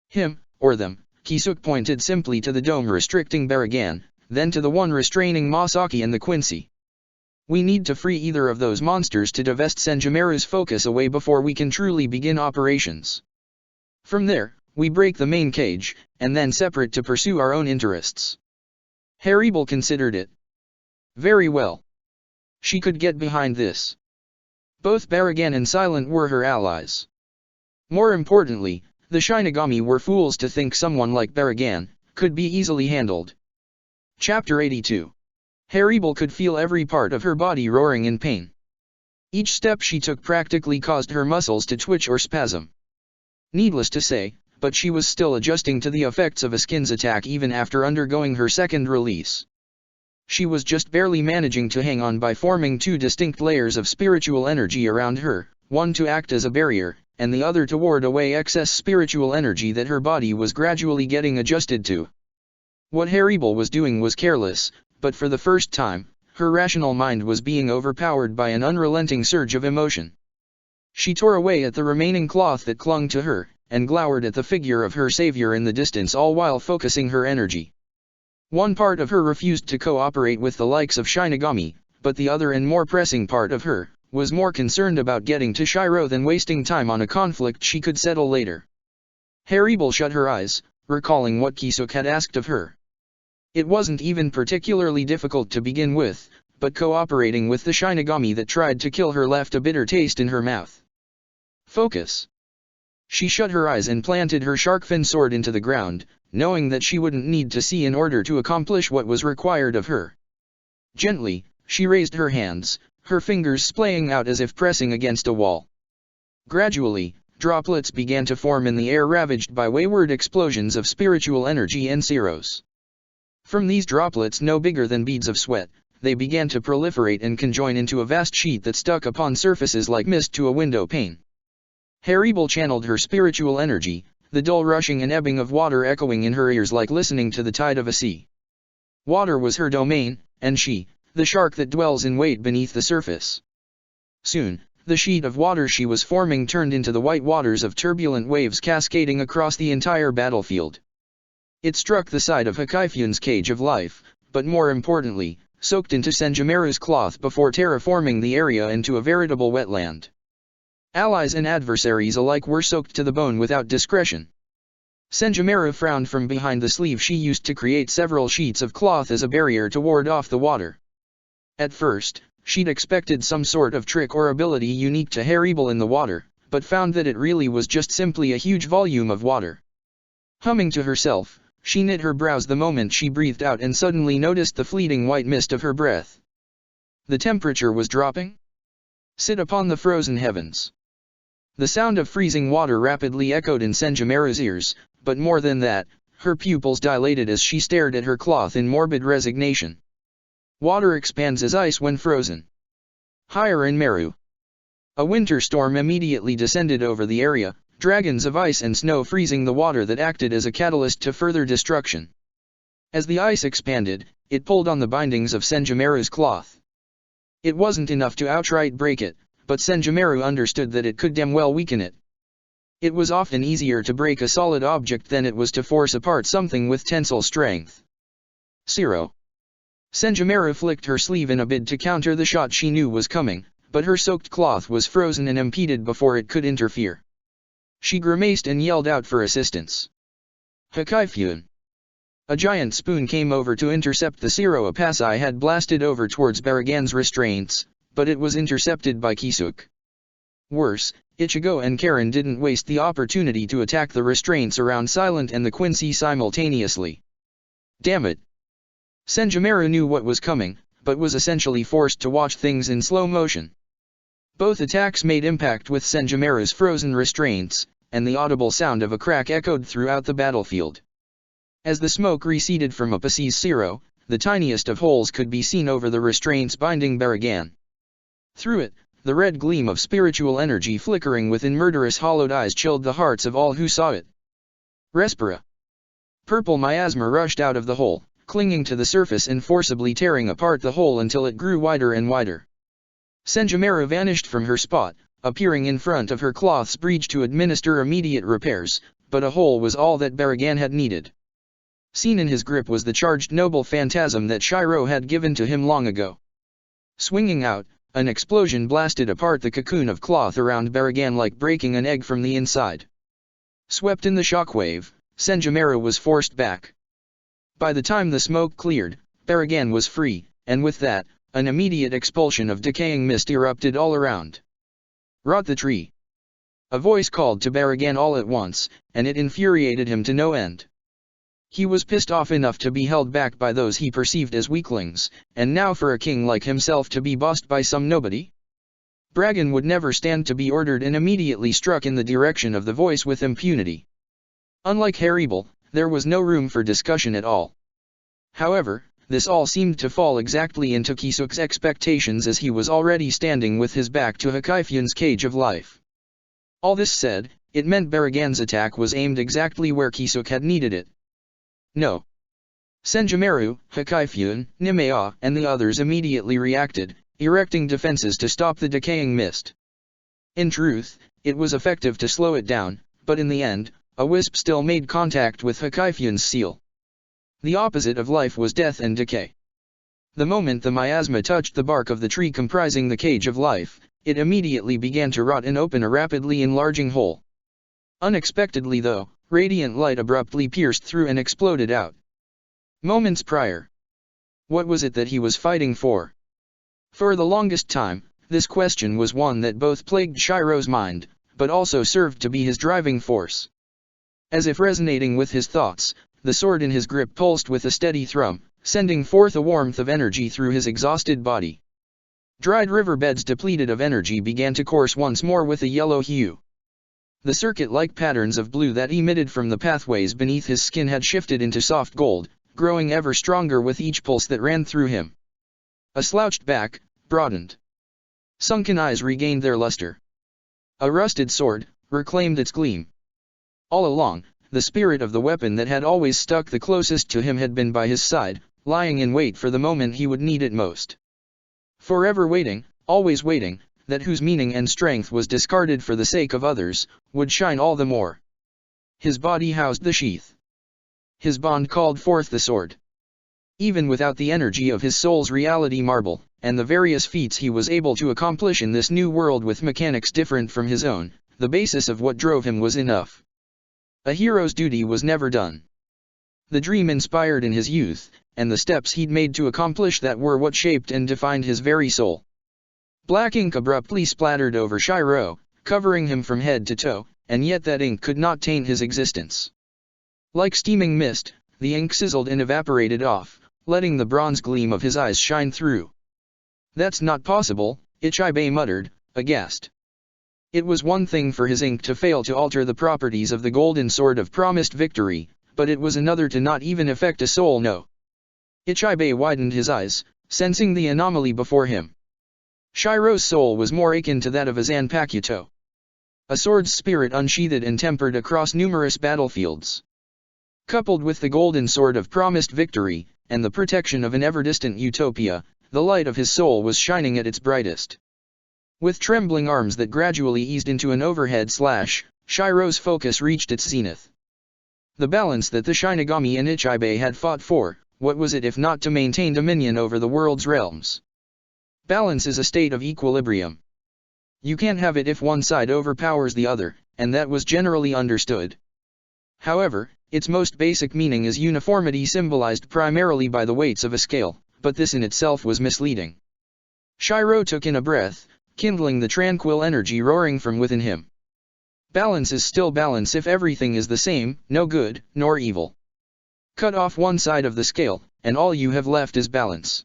Him, or them, Kisuk pointed simply to the dome restricting Baragan, then to the one restraining Masaki and the Quincy. We need to free either of those monsters to divest Senjumaru's focus away before we can truly begin operations. From there, we break the main cage, and then separate to pursue our own interests. Haribal considered it. Very well. She could get behind this. Both Baragan and Silent were her allies. More importantly, the Shinigami were fools to think someone like Baragan could be easily handled. Chapter 82. Haribal could feel every part of her body roaring in pain. Each step she took practically caused her muscles to twitch or spasm. Needless to say, but she was still adjusting to the effects of a skin's attack even after undergoing her second release. She was just barely managing to hang on by forming two distinct layers of spiritual energy around her, one to act as a barrier, and the other to ward away excess spiritual energy that her body was gradually getting adjusted to. What Haribal was doing was careless, but for the first time, her rational mind was being overpowered by an unrelenting surge of emotion. She tore away at the remaining cloth that clung to her, and glowered at the figure of her savior in the distance all while focusing her energy. One part of her refused to cooperate with the likes of Shinigami, but the other and more pressing part of her was more concerned about getting to Shiro than wasting time on a conflict she could settle later. Haribal shut her eyes, recalling what Kisuk had asked of her. It wasn't even particularly difficult to begin with, but cooperating with the Shinigami that tried to kill her left a bitter taste in her mouth. Focus. She shut her eyes and planted her shark-fin sword into the ground, knowing that she wouldn't need to see in order to accomplish what was required of her. Gently, she raised her hands, her fingers splaying out as if pressing against a wall. Gradually, droplets began to form in the air ravaged by wayward explosions of spiritual energy and zeros. From these droplets no bigger than beads of sweat, they began to proliferate and conjoin into a vast sheet that stuck upon surfaces like mist to a window pane. Haribal channeled her spiritual energy, the dull rushing and ebbing of water echoing in her ears like listening to the tide of a sea. Water was her domain, and she, the shark that dwells in wait beneath the surface. Soon, the sheet of water she was forming turned into the white waters of turbulent waves cascading across the entire battlefield. It struck the side of Hakaifun's cage of life, but more importantly, soaked into Senjumaru's cloth before terraforming the area into a veritable wetland. Allies and adversaries alike were soaked to the bone without discretion. Senjumaru frowned from behind the sleeve she used to create several sheets of cloth as a barrier to ward off the water. At first, she'd expected some sort of trick or ability unique to Haribal in the water, but found that it really was just simply a huge volume of water. Humming to herself, she knit her brows the moment she breathed out and suddenly noticed the fleeting white mist of her breath. The temperature was dropping. Sit upon the frozen heavens. The sound of freezing water rapidly echoed in Senjumaru's ears, but more than that, her pupils dilated as she stared at her cloth in morbid resignation. Water expands as ice when frozen. Higher in Meru. A winter storm immediately descended over the area, dragons of ice and snow freezing the water that acted as a catalyst to further destruction. As the ice expanded, it pulled on the bindings of Senjumaru's cloth. It wasn't enough to outright break it, but Senjumaru understood that it could damn well weaken it. It was often easier to break a solid object than it was to force apart something with tensile strength. Zero. Senjimera flicked her sleeve in a bid to counter the shot she knew was coming, but her soaked cloth was frozen and impeded before it could interfere. She grimaced and yelled out for assistance. Hakaifyun! A giant spoon came over to intercept the Siro Apasai had blasted over towards Baragan's restraints, but it was intercepted by Kisuk. Worse, Ichigo and Karen didn't waste the opportunity to attack the restraints around Silent and the Quincy simultaneously. Damn it! Senjimera knew what was coming, but was essentially forced to watch things in slow motion. Both attacks made impact with Senjimera's frozen restraints, and the audible sound of a crack echoed throughout the battlefield. As the smoke receded from Apasi's Siro, the tiniest of holes could be seen over the restraints binding Baragan. Through it, the red gleam of spiritual energy flickering within murderous hollowed eyes chilled the hearts of all who saw it. Respira! Purple miasma rushed out of the hole, clinging to the surface and forcibly tearing apart the hole until it grew wider and wider. Senjimera vanished from her spot, appearing in front of her cloth's breach to administer immediate repairs, but a hole was all that Baragan had needed. Seen in his grip was the charged noble phantasm that Shiro had given to him long ago. Swinging out, an explosion blasted apart the cocoon of cloth around Baragan like breaking an egg from the inside. Swept in the shockwave, Senjimera was forced back. By the time the smoke cleared, Baragan was free, and with that, an immediate expulsion of decaying mist erupted all around. Rot the tree! A voice called to Baragan all at once, and it infuriated him to no end. He was pissed off enough to be held back by those he perceived as weaklings, and now for a king like himself to be bossed by some nobody? Bragan would never stand to be ordered and immediately struck in the direction of the voice with impunity. Unlike Haribal, there was no room for discussion at all. However, this all seemed to fall exactly into Kisuk's expectations as he was already standing with his back to Hakaifyun's cage of life. All this said, it meant Baragan's attack was aimed exactly where Kisuk had needed it. No. Senjimera, Hakaifyun, Nimea, and the others immediately reacted, erecting defenses to stop the decaying mist. In truth, it was effective to slow it down, but in the end, a wisp still made contact with Hakaifyun's seal. The opposite of life was death and decay. The moment the miasma touched the bark of the tree comprising the cage of life, it immediately began to rot and open a rapidly enlarging hole. Unexpectedly though, radiant light abruptly pierced through and exploded out. Moments prior. What was it that he was fighting for? For the longest time, this question was one that both plagued Shiro's mind, but also served to be his driving force. As if resonating with his thoughts, the sword in his grip pulsed with a steady thrum, sending forth a warmth of energy through his exhausted body. Dried riverbeds depleted of energy began to course once more with a yellow hue. The circuit-like patterns of blue that emitted from the pathways beneath his skin had shifted into soft gold, growing ever stronger with each pulse that ran through him. A slouched back broadened. Sunken eyes regained their luster. A rusted sword reclaimed its gleam. All along, the spirit of the weapon that had always stuck the closest to him had been by his side, lying in wait for the moment he would need it most. Forever waiting, always waiting, that whose meaning and strength was discarded for the sake of others, would shine all the more. His body housed the sheath. His bond called forth the sword. Even without the energy of his soul's reality marble, and the various feats he was able to accomplish in this new world with mechanics different from his own, the basis of what drove him was enough. A hero's duty was never done. The dream inspired in his youth, and the steps he'd made to accomplish that were what shaped and defined his very soul. Black ink abruptly splattered over Shiro, covering him from head to toe, and yet that ink could not taint his existence. Like steaming mist, the ink sizzled and evaporated off, letting the bronze gleam of his eyes shine through. "That's not possible," Ichibe muttered, aghast. It was one thing for his ink to fail to alter the properties of the golden sword of promised victory, but it was another to not even affect a soul. No. Ichibe widened his eyes, sensing the anomaly before him. Shiro's soul was more akin to that of a Zanpakuto. A sword's spirit unsheathed and tempered across numerous battlefields. Coupled with the golden sword of promised victory, and the protection of an ever-distant utopia, the light of his soul was shining at its brightest. With trembling arms that gradually eased into an overhead slash, Shiro's focus reached its zenith. The balance that the Shinigami and Ichibe had fought for, what was it if not to maintain dominion over the world's realms? Balance is a state of equilibrium. You can't have it if one side overpowers the other, and that was generally understood. However, its most basic meaning is uniformity, symbolized primarily by the weights of a scale, but this in itself was misleading. Shiro took in a breath, kindling the tranquil energy roaring from within him. Balance is still balance if everything is the same, no good, nor evil. Cut off one side of the scale, and all you have left is balance.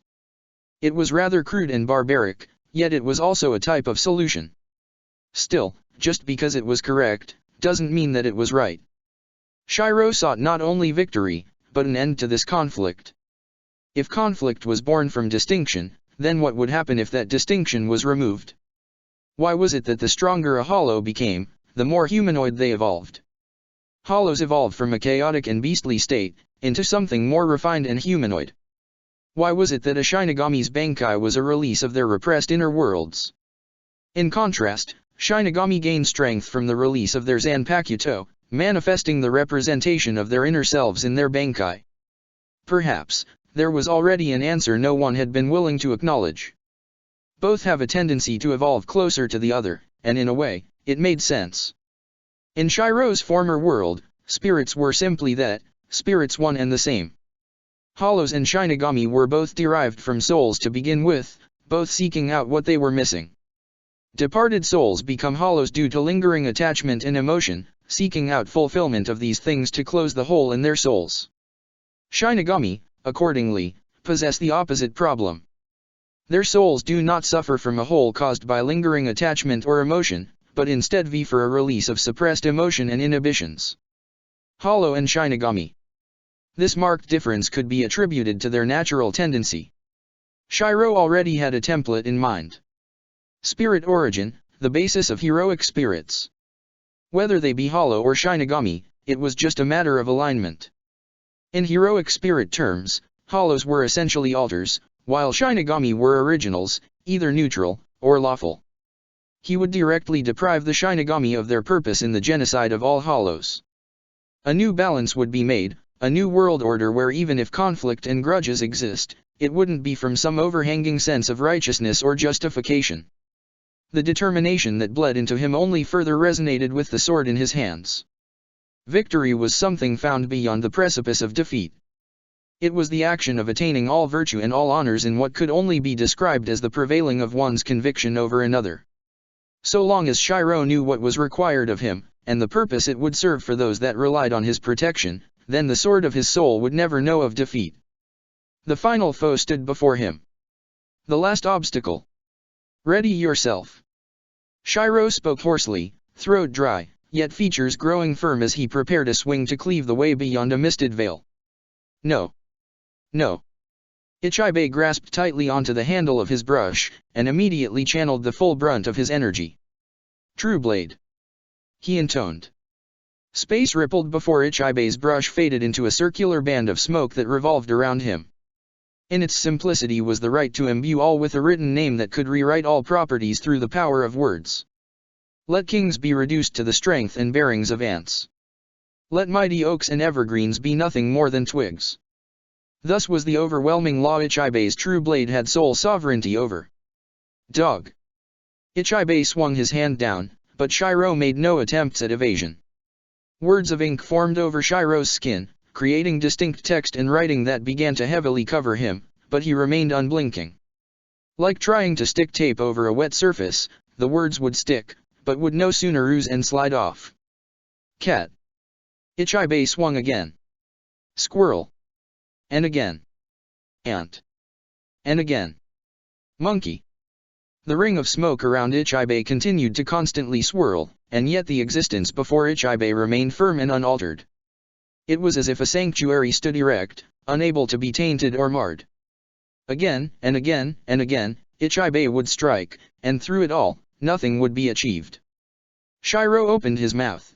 It was rather crude and barbaric, yet it was also a type of solution. Still, just because it was correct, doesn't mean that it was right. Shiro sought not only victory, but an end to this conflict. If conflict was born from distinction, then what would happen if that distinction was removed? Why was it that the stronger a hollow became, the more humanoid they evolved? Hollows evolved from a chaotic and beastly state, into something more refined and humanoid. Why was it that a Shinigami's Bankai was a release of their repressed inner worlds? In contrast, Shinigami gained strength from the release of their Zanpakuto, manifesting the representation of their inner selves in their Bankai. Perhaps, there was already an answer no one had been willing to acknowledge. Both have a tendency to evolve closer to the other, and in a way, it made sense. In Shiro's former world, spirits were simply that, spirits one and the same. Hollows and Shinigami were both derived from souls to begin with, both seeking out what they were missing. Departed souls become hollows due to lingering attachment and emotion, seeking out fulfillment of these things to close the hole in their souls. Shinigami, accordingly, possess the opposite problem. Their souls do not suffer from a hole caused by lingering attachment or emotion, but instead vie for a release of suppressed emotion and inhibitions. Hollow and Shinigami. This marked difference could be attributed to their natural tendency. Shiro already had a template in mind. Spirit origin, the basis of heroic spirits. Whether they be hollow or Shinigami, it was just a matter of alignment. In heroic spirit terms, hollows were essentially alters, while Shinigami were originals, either neutral, or lawful. He would directly deprive the Shinigami of their purpose in the genocide of all hollows. A new balance would be made, a new world order where even if conflict and grudges exist, it wouldn't be from some overhanging sense of righteousness or justification. The determination that bled into him only further resonated with the sword in his hands. Victory was something found beyond the precipice of defeat. It was the action of attaining all virtue and all honors in what could only be described as the prevailing of one's conviction over another. So long as Shiro knew what was required of him, and the purpose it would serve for those that relied on his protection, then the sword of his soul would never know of defeat. The final foe stood before him. The last obstacle. Ready yourself. Shiro spoke hoarsely, throat dry, yet features growing firm as he prepared a swing to cleave the way beyond a misted veil. No. No. Ichibe grasped tightly onto the handle of his brush, and immediately channeled the full brunt of his energy. True blade. He intoned. Space rippled before Ichibe's brush faded into a circular band of smoke that revolved around him. In its simplicity was the right to imbue all with a written name that could rewrite all properties through the power of words. Let kings be reduced to the strength and bearings of ants. Let mighty oaks and evergreens be nothing more than twigs. Thus was the overwhelming law Ichibe's true blade had sole sovereignty over. Dog. Ichibe swung his hand down, but Shiro made no attempts at evasion. Words of ink formed over Shiro's skin, creating distinct text and writing that began to heavily cover him, but he remained unblinking. Like trying to stick tape over a wet surface, the words would stick, but would no sooner ooze and slide off. Cat. Ichibe swung again. Squirrel. And again. Ant. And again. Monkey. The ring of smoke around Ichibe continued to constantly swirl, and yet the existence before Ichibe remained firm and unaltered. It was as if a sanctuary stood erect, unable to be tainted or marred. Again, and again, and again, Ichibe would strike, and through it all, nothing would be achieved. Shiro opened his mouth.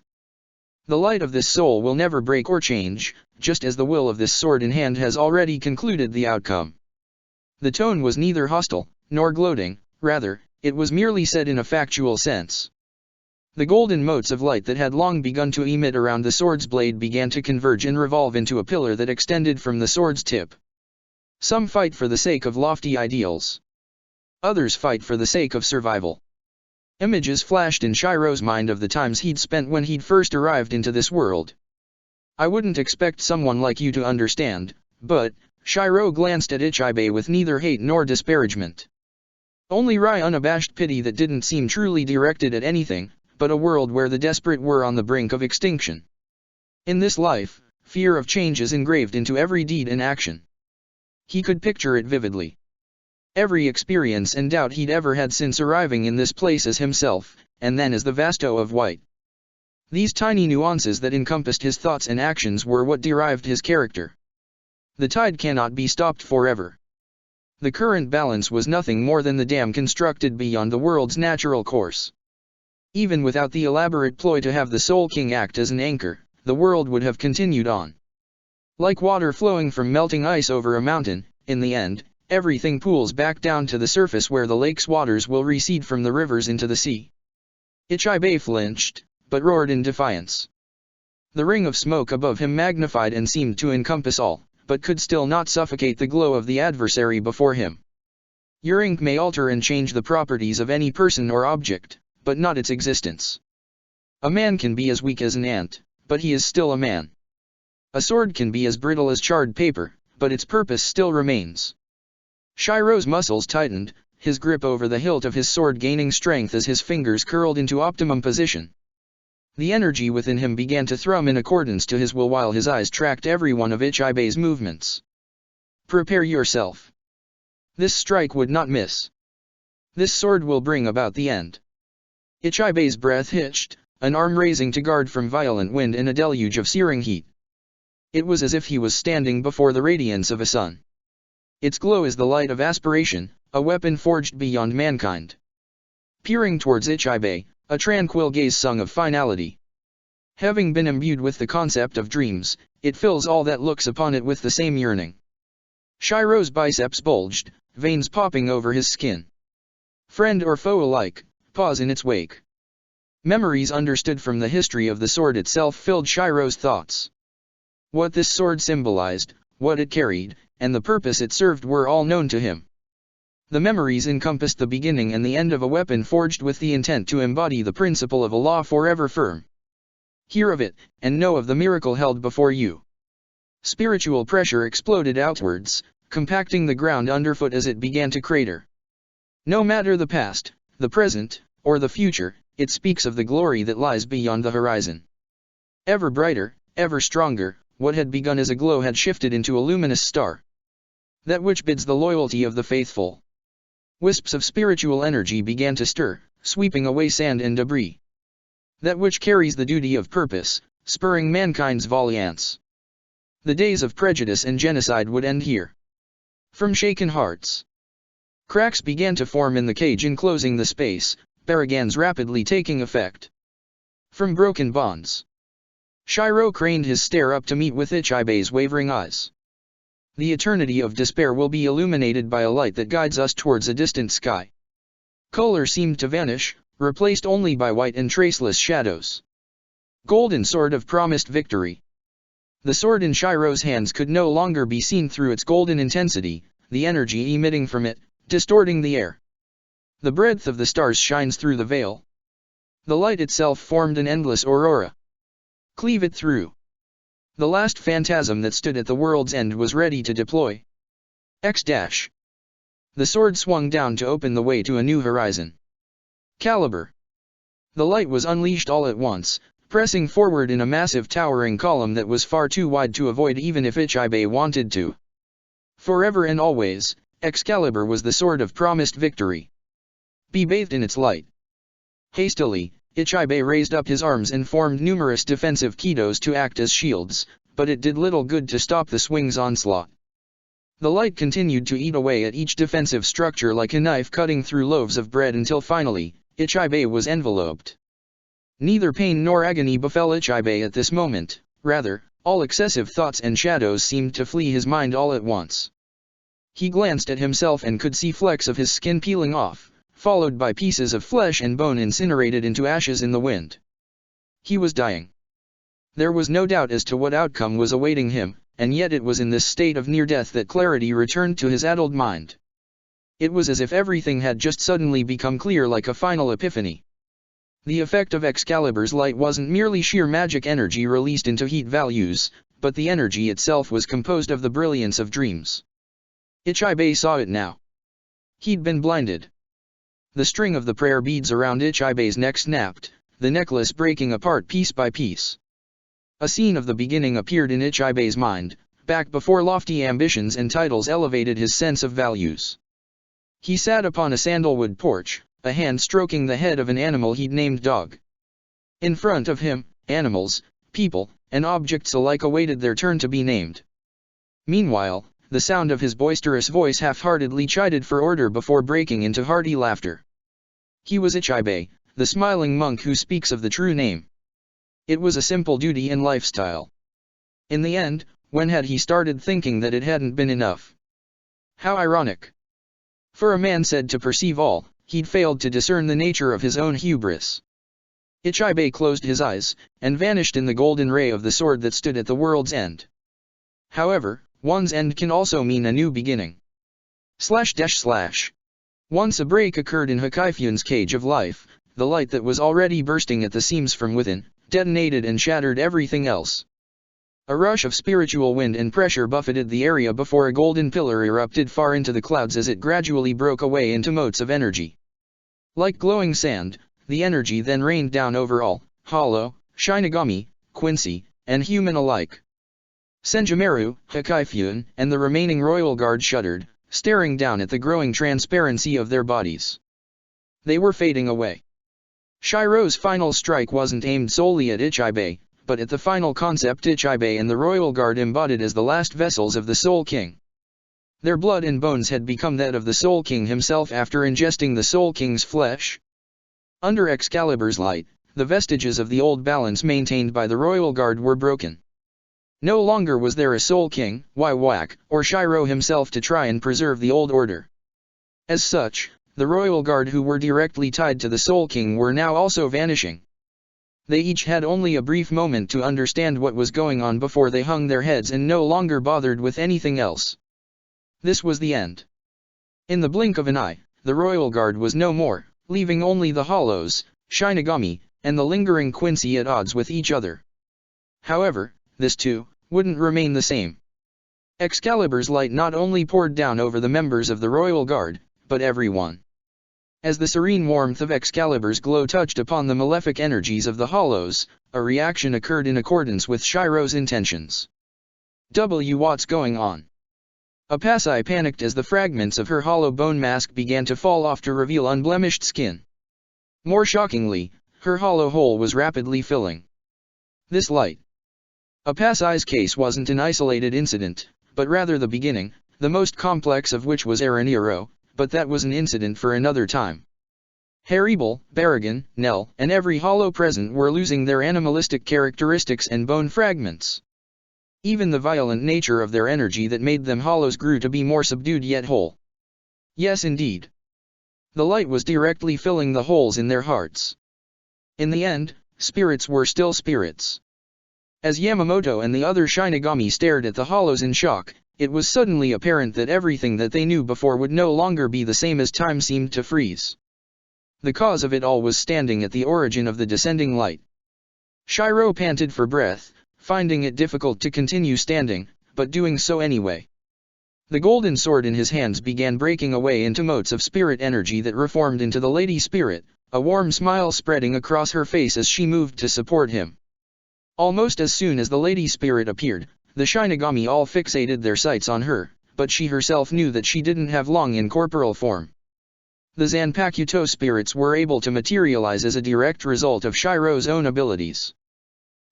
The light of this soul will never break or change, just as the will of this sword in hand has already concluded the outcome. The tone was neither hostile, nor gloating, rather, it was merely said in a factual sense. The golden motes of light that had long begun to emit around the sword's blade began to converge and revolve into a pillar that extended from the sword's tip, Some fight for the sake of lofty ideals. Others fight for the sake of survival. Images flashed in Shiro's mind of the times he'd spent when he'd first arrived into this world. I wouldn't expect someone like you to understand, but, Shiro glanced at Ichibe with neither hate nor disparagement. Only wry unabashed pity that didn't seem truly directed at anything, but a world where the desperate were on the brink of extinction. In this life, fear of change is engraved into every deed and action. He could picture it vividly. Every experience and doubt he'd ever had since arriving in this place as himself, and then as the Vasto of White. These tiny nuances that encompassed his thoughts and actions were what derived his character. The tide cannot be stopped forever. The current balance was nothing more than the dam constructed beyond the world's natural course. Even without the elaborate ploy to have the Soul King act as an anchor, the world would have continued on. Like water flowing from melting ice over a mountain, in the end, everything pools back down to the surface where the lake's waters will recede from the rivers into the sea. Ichibe flinched, but roared in defiance. The ring of smoke above him magnified and seemed to encompass all, but could still not suffocate the glow of the adversary before him. Your ink may alter and change the properties of any person or object, but not its existence. A man can be as weak as an ant, but he is still a man. A sword can be as brittle as charred paper, but its purpose still remains. Shiro's muscles tightened, his grip over the hilt of his sword gaining strength as his fingers curled into optimum position. The energy within him began to thrum in accordance to his will while his eyes tracked every one of Ichibe's movements. Prepare yourself. This strike would not miss. This sword will bring about the end. Ichibe's breath hitched, an arm raising to guard from violent wind and a deluge of searing heat. It was as if he was standing before the radiance of a sun. Its glow is the light of aspiration, a weapon forged beyond mankind. Peering towards Ichibe, a tranquil gaze sung of finality. Having been imbued with the concept of dreams, it fills all that looks upon it with the same yearning. Shiro's biceps bulged, veins popping over his skin. Friend or foe alike, pause in its wake. Memories understood from the history of the sword itself filled Shiro's thoughts. What this sword symbolized, what it carried, and the purpose it served were all known to him. The memories encompassed the beginning and the end of a weapon forged with the intent to embody the principle of a law forever firm. Hear of it, and know of the miracle held before you. Spiritual pressure exploded outwards, compacting the ground underfoot as it began to crater. No matter the past, the present, or the future, it speaks of the glory that lies beyond the horizon. Ever brighter, ever stronger, what had begun as a glow had shifted into a luminous star. That which bids the loyalty of the faithful. Wisps of spiritual energy began to stir, sweeping away sand and debris. That which carries the duty of purpose, spurring mankind's valiance. The days of prejudice and genocide would end here. From shaken hearts. Cracks began to form in the cage enclosing the space, barragans rapidly taking effect. From broken bonds. Shiro craned his stare up to meet with Ichibe's wavering eyes. The eternity of despair will be illuminated by a light that guides us towards a distant sky. Color seemed to vanish, replaced only by white and traceless shadows. Golden sword of promised victory. The sword in Shiro's hands could no longer be seen through its golden intensity, the energy emitting from it, distorting the air. The breadth of the stars shines through the veil. The light itself formed an endless aurora. Cleave it through. The last phantasm that stood at the world's end was ready to deploy. X-. The sword swung down to open the way to a new horizon. Caliber. The light was unleashed all at once, pressing forward in a massive towering column that was far too wide to avoid even if Ichibe wanted to. Forever and always, Excalibur was the sword of promised victory. Be bathed in its light. Hastily, Ichibe raised up his arms and formed numerous defensive kidos to act as shields, but it did little good to stop the swing's onslaught. The light continued to eat away at each defensive structure like a knife cutting through loaves of bread until finally, Ichibe was enveloped. Neither pain nor agony befell Ichibe at this moment, rather, all excessive thoughts and shadows seemed to flee his mind all at once. He glanced at himself and could see flecks of his skin peeling off, followed by pieces of flesh and bone incinerated into ashes in the wind. He was dying. There was no doubt as to what outcome was awaiting him, and yet it was in this state of near death that clarity returned to his addled mind. It was as if everything had just suddenly become clear, like a final epiphany. The effect of Excalibur's light wasn't merely sheer magic energy released into heat values, but the energy itself was composed of the brilliance of dreams. Ichibei saw it now. He'd been blinded. The string of the prayer beads around Ichibei's neck snapped, the necklace breaking apart piece by piece. A scene of the beginning appeared in Ichibei's mind, back before lofty ambitions and titles elevated his sense of values. He sat upon a sandalwood porch, a hand stroking the head of an animal he'd named Dog. In front of him, animals, people, and objects alike awaited their turn to be named. Meanwhile, the sound of his boisterous voice half-heartedly chided for order before breaking into hearty laughter. He was Ichibei, the smiling monk who speaks of the true name. It was a simple duty and lifestyle. In the end, when had he started thinking that it hadn't been enough? How ironic. For a man said to perceive all, he'd failed to discern the nature of his own hubris. Ichibei closed his eyes, and vanished in the golden ray of the sword that stood at the world's end. However, one's end can also mean a new beginning. Once a break occurred in Hakaifuan's cage of life, the light that was already bursting at the seams from within, detonated and shattered everything else. A rush of spiritual wind and pressure buffeted the area before a golden pillar erupted far into the clouds as it gradually broke away into motes of energy. Like glowing sand, the energy then rained down over all, hollow, Shinigami, Quincy, and human alike. Senjumaru, Hakaifuan, and the remaining royal guard shuddered, staring down at the growing transparency of their bodies. They were fading away. Shiro's final strike wasn't aimed solely at Ichibei, but at the final concept Ichibei and the royal guard embodied as the last vessels of the Soul King. Their blood and bones had become that of the Soul King himself after ingesting the Soul King's flesh. Under Excalibur's light, the vestiges of the old balance maintained by the royal guard were broken. No longer was there a Soul King, Waiwak, or Shiro himself to try and preserve the old order. As such, the royal guard who were directly tied to the Soul King were now also vanishing. They each had only a brief moment to understand what was going on before they hung their heads and no longer bothered with anything else. This was the end. In the blink of an eye, the royal guard was no more, leaving only the hollows, Shinigami, and the lingering Quincy at odds with each other. However, this too wouldn't remain the same. Excalibur's light not only poured down over the members of the royal guard, but everyone. As the serene warmth of Excalibur's glow touched upon the malefic energies of the hollows, a reaction occurred in accordance with Shiro's intentions. What's going on? Apasai panicked as the fragments of her hollow bone mask began to fall off to reveal unblemished skin. More shockingly, her hollow hole was rapidly filling. This light. Apasai's case wasn't an isolated incident, but rather the beginning, the most complex of which was Araniro, but that was an incident for another time. Haribel, Barragan, Nell, and every hollow present were losing their animalistic characteristics and bone fragments. Even the violent nature of their energy that made them hollows grew to be more subdued yet whole. Yes, indeed. The light was directly filling the holes in their hearts. In the end, spirits were still spirits. As Yamamoto and the other Shinigami stared at the hollows in shock, it was suddenly apparent that everything that they knew before would no longer be the same as time seemed to freeze. The cause of it all was standing at the origin of the descending light. Shiro panted for breath, finding it difficult to continue standing, but doing so anyway. The golden sword in his hands began breaking away into motes of spirit energy that reformed into the Lady Spirit, a warm smile spreading across her face as she moved to support him. Almost as soon as the Lady Spirit appeared, the Shinigami all fixated their sights on her, but she herself knew that she didn't have long in corporal form. The Zanpakuto spirits were able to materialize as a direct result of Shiro's own abilities.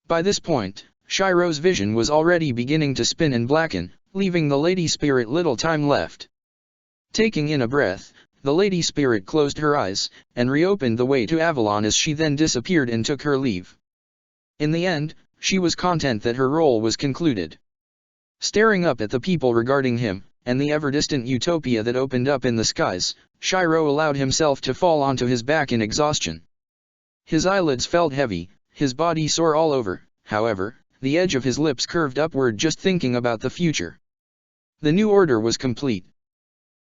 By this point, Shiro's vision was already beginning to spin and blacken, leaving the Lady Spirit little time left. Taking in a breath, the Lady Spirit closed her eyes, and reopened the way to Avalon as she then disappeared and took her leave. In the end, she was content that her role was concluded. Staring up at the people regarding him, and the ever-distant utopia that opened up in the skies, Shiro allowed himself to fall onto his back in exhaustion. His eyelids felt heavy, his body sore all over, however, the edge of his lips curved upward just thinking about the future. The new order was complete.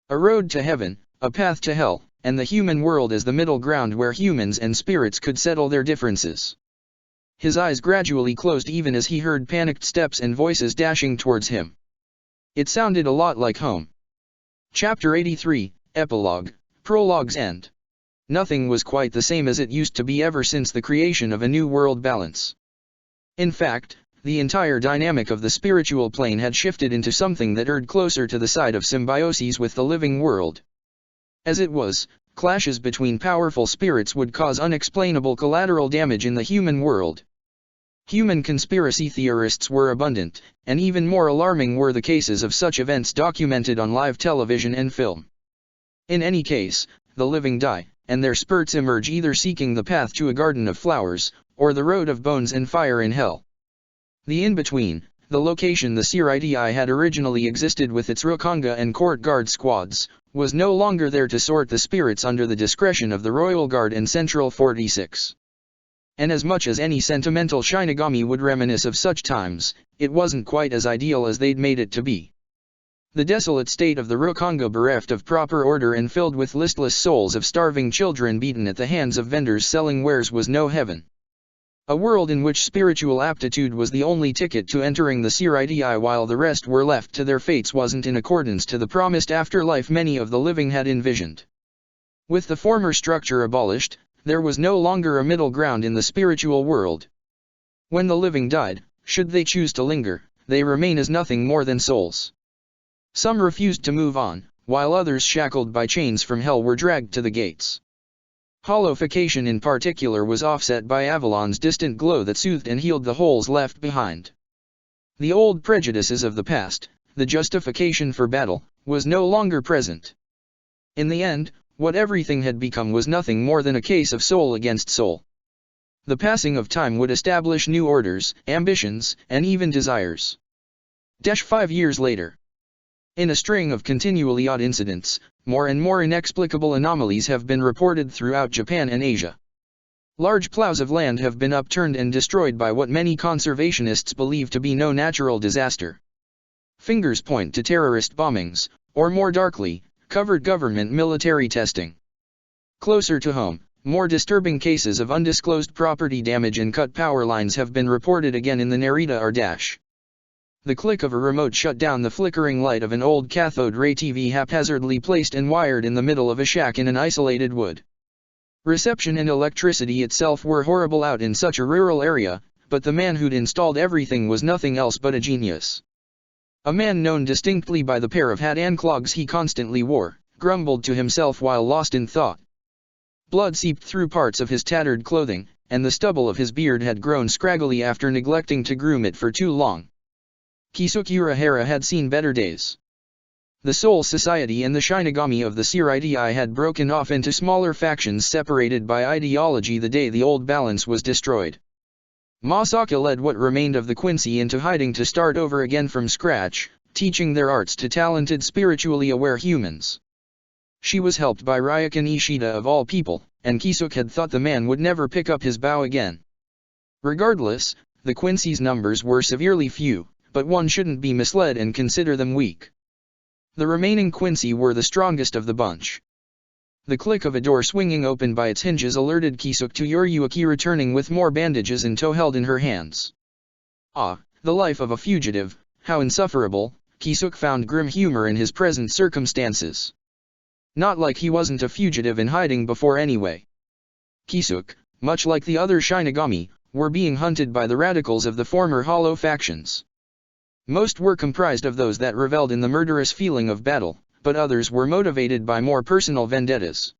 A road to heaven, a path to hell, and the human world as the middle ground where humans and spirits could settle their differences. His eyes gradually closed even as he heard panicked steps and voices dashing towards him. It sounded a lot like home. Chapter 83, Epilogue, Prologue's End. Nothing was quite the same as it used to be ever since the creation of a new world balance. In fact, the entire dynamic of the spiritual plane had shifted into something that erred closer to the side of symbiosis with the living world. As it was, clashes between powerful spirits would cause unexplainable collateral damage in the human world. Human conspiracy theorists were abundant, and even more alarming were the cases of such events documented on live television and film. In any case, the living die, and their spirits emerge either seeking the path to a garden of flowers, or the road of bones and fire in hell. The in-between, the location the Siridi had originally existed with its Rukanga and court guard squads, was no longer there to sort the spirits under the discretion of the Royal Guard and Central 46. And as much as any sentimental Shinigami would reminisce of such times, it wasn't quite as ideal as they'd made it to be. The desolate state of the Rukanga, bereft of proper order and filled with listless souls of starving children beaten at the hands of vendors selling wares, was no heaven. A world in which spiritual aptitude was the only ticket to entering the Siridi while the rest were left to their fates wasn't in accordance to the promised afterlife many of the living had envisioned. With the former structure abolished, there was no longer a middle ground in the spiritual world. When the living died, should they choose to linger, they remain as nothing more than souls. Some refused to move on, while others shackled by chains from hell were dragged to the gates. Hollowification in particular was offset by Avalon's distant glow that soothed and healed the holes left behind. The old prejudices of the past, the justification for battle, was no longer present. In the end, what everything had become was nothing more than a case of soul against soul. The passing of time would establish new orders, ambitions, and even desires. 5 years later. In a string of continually odd incidents, more and more inexplicable anomalies have been reported throughout Japan and Asia. Large plows of land have been upturned and destroyed by what many conservationists believe to be no natural disaster. Fingers point to terrorist bombings, or more darkly, covert government military testing. Closer to home, more disturbing cases of undisclosed property damage and cut power lines have been reported again in the Narita Ardash. The click of a remote shut down the flickering light of an old cathode ray TV haphazardly placed and wired in the middle of a shack in an isolated wood. Reception and electricity itself were horrible out in such a rural area, but the man who'd installed everything was nothing else but a genius. A man known distinctly by the pair of hat and clogs he constantly wore, grumbled to himself while lost in thought. Blood seeped through parts of his tattered clothing, and the stubble of his beard had grown scraggly after neglecting to groom it for too long. Kisuke Urahara had seen better days. The Soul Society and the Shinigami of the Siridi had broken off into smaller factions separated by ideology the day the old balance was destroyed. Masaka led what remained of the Quincy into hiding to start over again from scratch, teaching their arts to talented spiritually aware humans. She was helped by Ryokan Ishida of all people, and Kisuke had thought the man would never pick up his bow again. Regardless, the Quincy's numbers were severely few, but one shouldn't be misled and consider them weak. The remaining Quincy were the strongest of the bunch. The click of a door swinging open by its hinges alerted Kisuke to Yoriyuki returning with more bandages in tow held in her hands. Ah, the life of a fugitive, how insufferable. Kisuke found grim humor in his present circumstances. Not like he wasn't a fugitive in hiding before anyway. Kisuke, much like the other Shinigami, were being hunted by the radicals of the former Hollow factions. Most were comprised of those that reveled in the murderous feeling of battle, but others were motivated by more personal vendettas.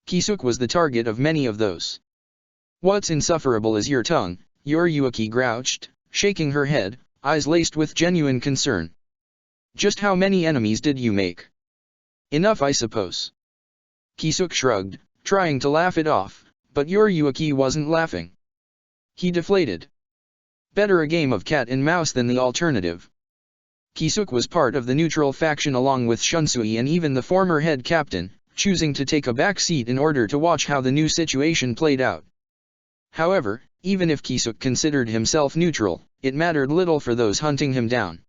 Kisuke was the target of many of those. "What's insufferable is your tongue," Yoriyuki grouched, shaking her head, eyes laced with genuine concern. "Just how many enemies did you make?" "Enough, I suppose." Kisuke shrugged, trying to laugh it off, but Yoriyuki wasn't laughing. He deflated. Better a game of cat and mouse than the alternative. Kisuke was part of the neutral faction along with Shunsui and even the former head captain, choosing to take a back seat in order to watch how the new situation played out. However, even if Kisuk considered himself neutral, it mattered little for those hunting him down.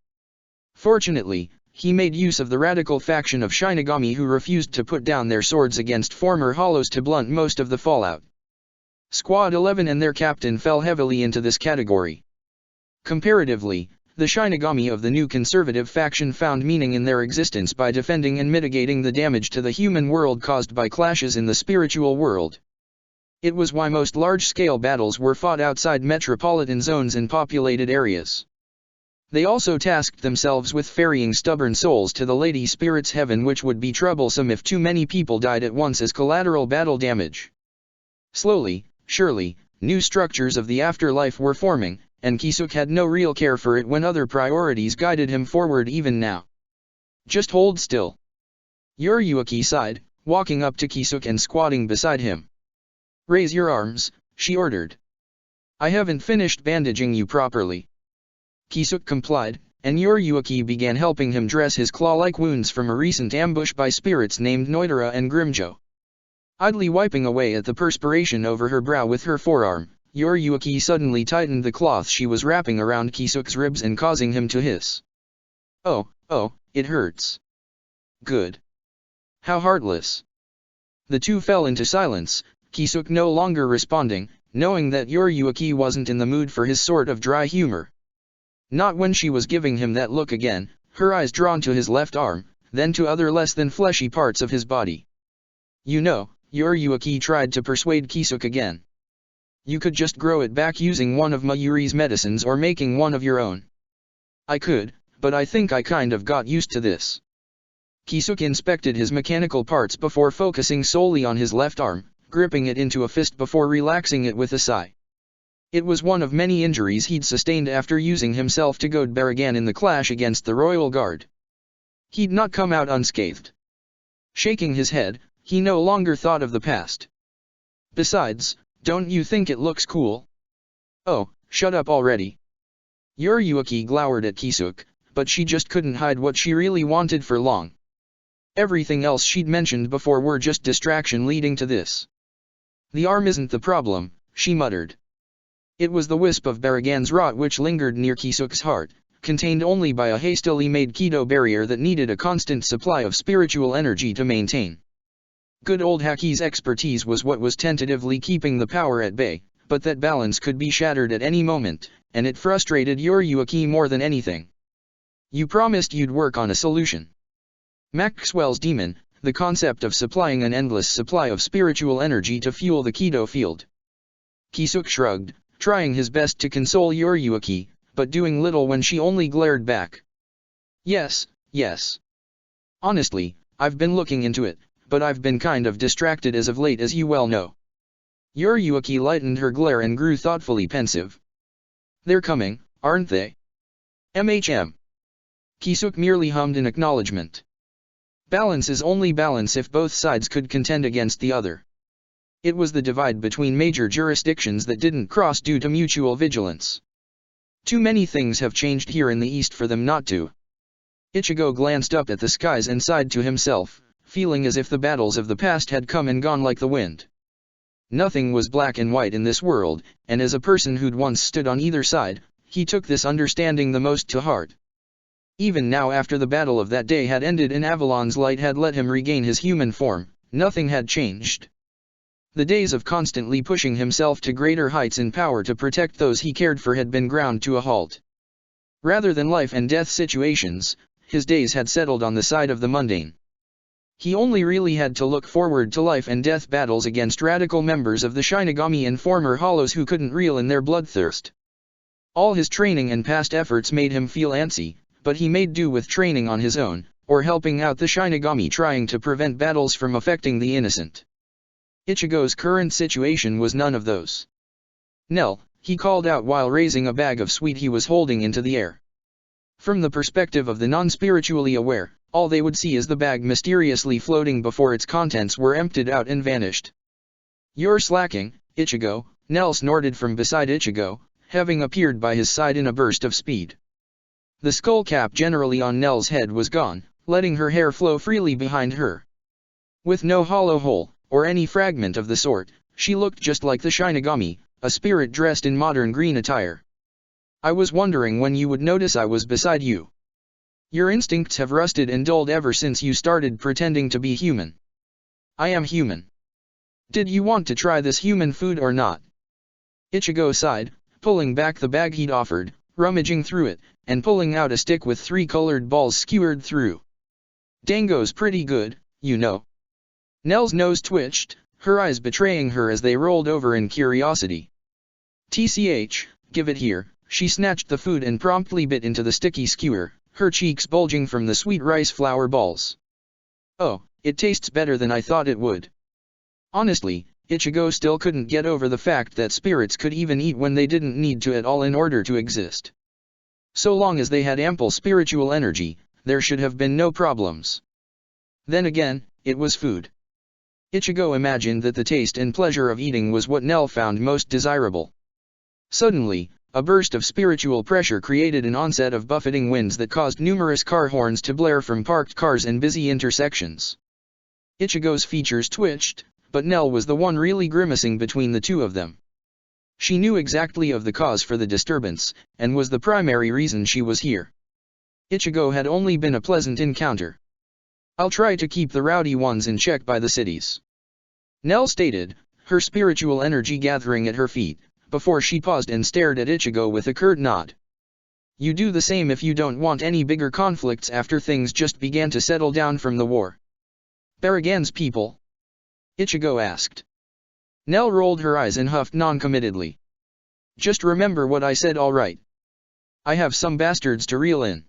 Fortunately, he made use of the radical faction of Shinigami who refused to put down their swords against former Hollows to blunt most of the fallout. Squad 11 and their captain fell heavily into this category. Comparatively, the Shinigami of the new conservative faction found meaning in their existence by defending and mitigating the damage to the human world caused by clashes in the spiritual world. It was why most large-scale battles were fought outside metropolitan zones in populated areas. They also tasked themselves with ferrying stubborn souls to the Lady Spirit's heaven, which would be troublesome if too many people died at once as collateral battle damage. Slowly, surely, new structures of the afterlife were forming, and Kisuk had no real care for it when other priorities guided him forward even now. Just hold still. Yuryuki sighed, walking up to Kisuk and squatting beside him. Raise your arms, she ordered. I haven't finished bandaging you properly. Kisuk complied, and Yuryuki began helping him dress his claw-like wounds from a recent ambush by spirits named Noidara and Grimjo. Idly wiping away at the perspiration over her brow with her forearm, Yuryuki suddenly tightened the cloth she was wrapping around Kisuk's ribs and causing him to hiss. Oh, it hurts. Good. How heartless. The two fell into silence, Kisuk no longer responding, knowing that Yuryuki wasn't in the mood for his sort of dry humor. Not when she was giving him that look again, her eyes drawn to his left arm, then to other less than fleshy parts of his body. You know, Yuryuki tried to persuade Kisuk again. You could just grow it back using one of Mayuri's medicines or making one of your own. I could, but I think I kind of got used to this. Kisuk inspected his mechanical parts before focusing solely on his left arm, gripping it into a fist before relaxing it with a sigh. It was one of many injuries he'd sustained after using himself to goad Baragan in the clash against the Royal Guard. He'd not come out unscathed. Shaking his head, he no longer thought of the past. Besides, don't you think it looks cool? Oh, shut up already. Yuryuki glowered at Kisuk, but she just couldn't hide what she really wanted for long. Everything else she'd mentioned before were just distraction leading to this. The arm isn't the problem, she muttered. It was the wisp of Baragan's rot which lingered near Kisuk's heart, contained only by a hastily made Kido barrier that needed a constant supply of spiritual energy to maintain. Good old Haki's expertise was what was tentatively keeping the power at bay, but that balance could be shattered at any moment, and it frustrated Yuryuki more than anything. You promised you'd work on a solution. Maxwell's demon, the concept of supplying an endless supply of spiritual energy to fuel the Kido field. Kisuk shrugged, trying his best to console Yuryuki, but doing little when she only glared back. Yes. Honestly, I've been looking into it, but I've been kind of distracted as of late, as you well know. Yuryuki lightened her glare and grew thoughtfully pensive. They're coming, aren't they? MHM. Kisuk merely hummed in acknowledgement. Balance is only balance if both sides could contend against the other. It was the divide between major jurisdictions that didn't cross due to mutual vigilance. Too many things have changed here in the East for them not to. Ichigo glanced up at the skies and sighed to himself, feeling as if the battles of the past had come and gone like the wind. Nothing was black and white in this world, and as a person who'd once stood on either side, he took this understanding the most to heart. Even now, after the battle of that day had ended and Avalon's light had let him regain his human form, nothing had changed. The days of constantly pushing himself to greater heights in power to protect those he cared for had been ground to a halt. Rather than life and death situations, his days had settled on the side of the mundane. He only really had to look forward to life and death battles against radical members of the Shinigami and former Hollows who couldn't reel in their bloodthirst. All his training and past efforts made him feel antsy, but he made do with training on his own, or helping out the Shinigami trying to prevent battles from affecting the innocent. Ichigo's current situation was none of those. Nell, he called out while raising a bag of sweet he was holding into the air. From the perspective of the non-spiritually aware, all they would see is the bag mysteriously floating before its contents were emptied out and vanished. You're slacking, Ichigo, Nell snorted from beside Ichigo, having appeared by his side in a burst of speed. The skull cap generally on Nell's head was gone, letting her hair flow freely behind her. With no hollow hole, or any fragment of the sort, she looked just like the Shinigami, a spirit dressed in modern green attire. I was wondering when you would notice I was beside you. Your instincts have rusted and dulled ever since you started pretending to be human. I am human. Did you want to try this human food or not? Ichigo sighed, pulling back the bag he'd offered, rummaging through it, and pulling out a stick with 3 colored balls skewered through. Dango's pretty good, you know. Nell's nose twitched, her eyes betraying her as they rolled over in curiosity. TCH, give it here. She snatched the food and promptly bit into the sticky skewer, her cheeks bulging from the sweet rice flour balls. Oh, it tastes better than I thought it would. Honestly, Ichigo still couldn't get over the fact that spirits could even eat when they didn't need to at all in order to exist. So long as they had ample spiritual energy, there should have been no problems. Then again, it was food. Ichigo imagined that the taste and pleasure of eating was what Nell found most desirable. Suddenly, a burst of spiritual pressure created an onset of buffeting winds that caused numerous car horns to blare from parked cars and busy intersections. Ichigo's features twitched, but Nell was the one really grimacing between the two of them. She knew exactly of the cause for the disturbance, and was the primary reason she was here. Ichigo had only been a pleasant encounter. I'll try to keep the rowdy ones in check by the cities. Nell stated, her spiritual energy gathering at her feet, before she paused and stared at Ichigo with a curt nod. You do the same if you don't want any bigger conflicts after things just began to settle down from the war. Baragan's people? Ichigo asked. Nell rolled her eyes and huffed noncommittedly. Just remember what I said, alright. I have some bastards to reel in.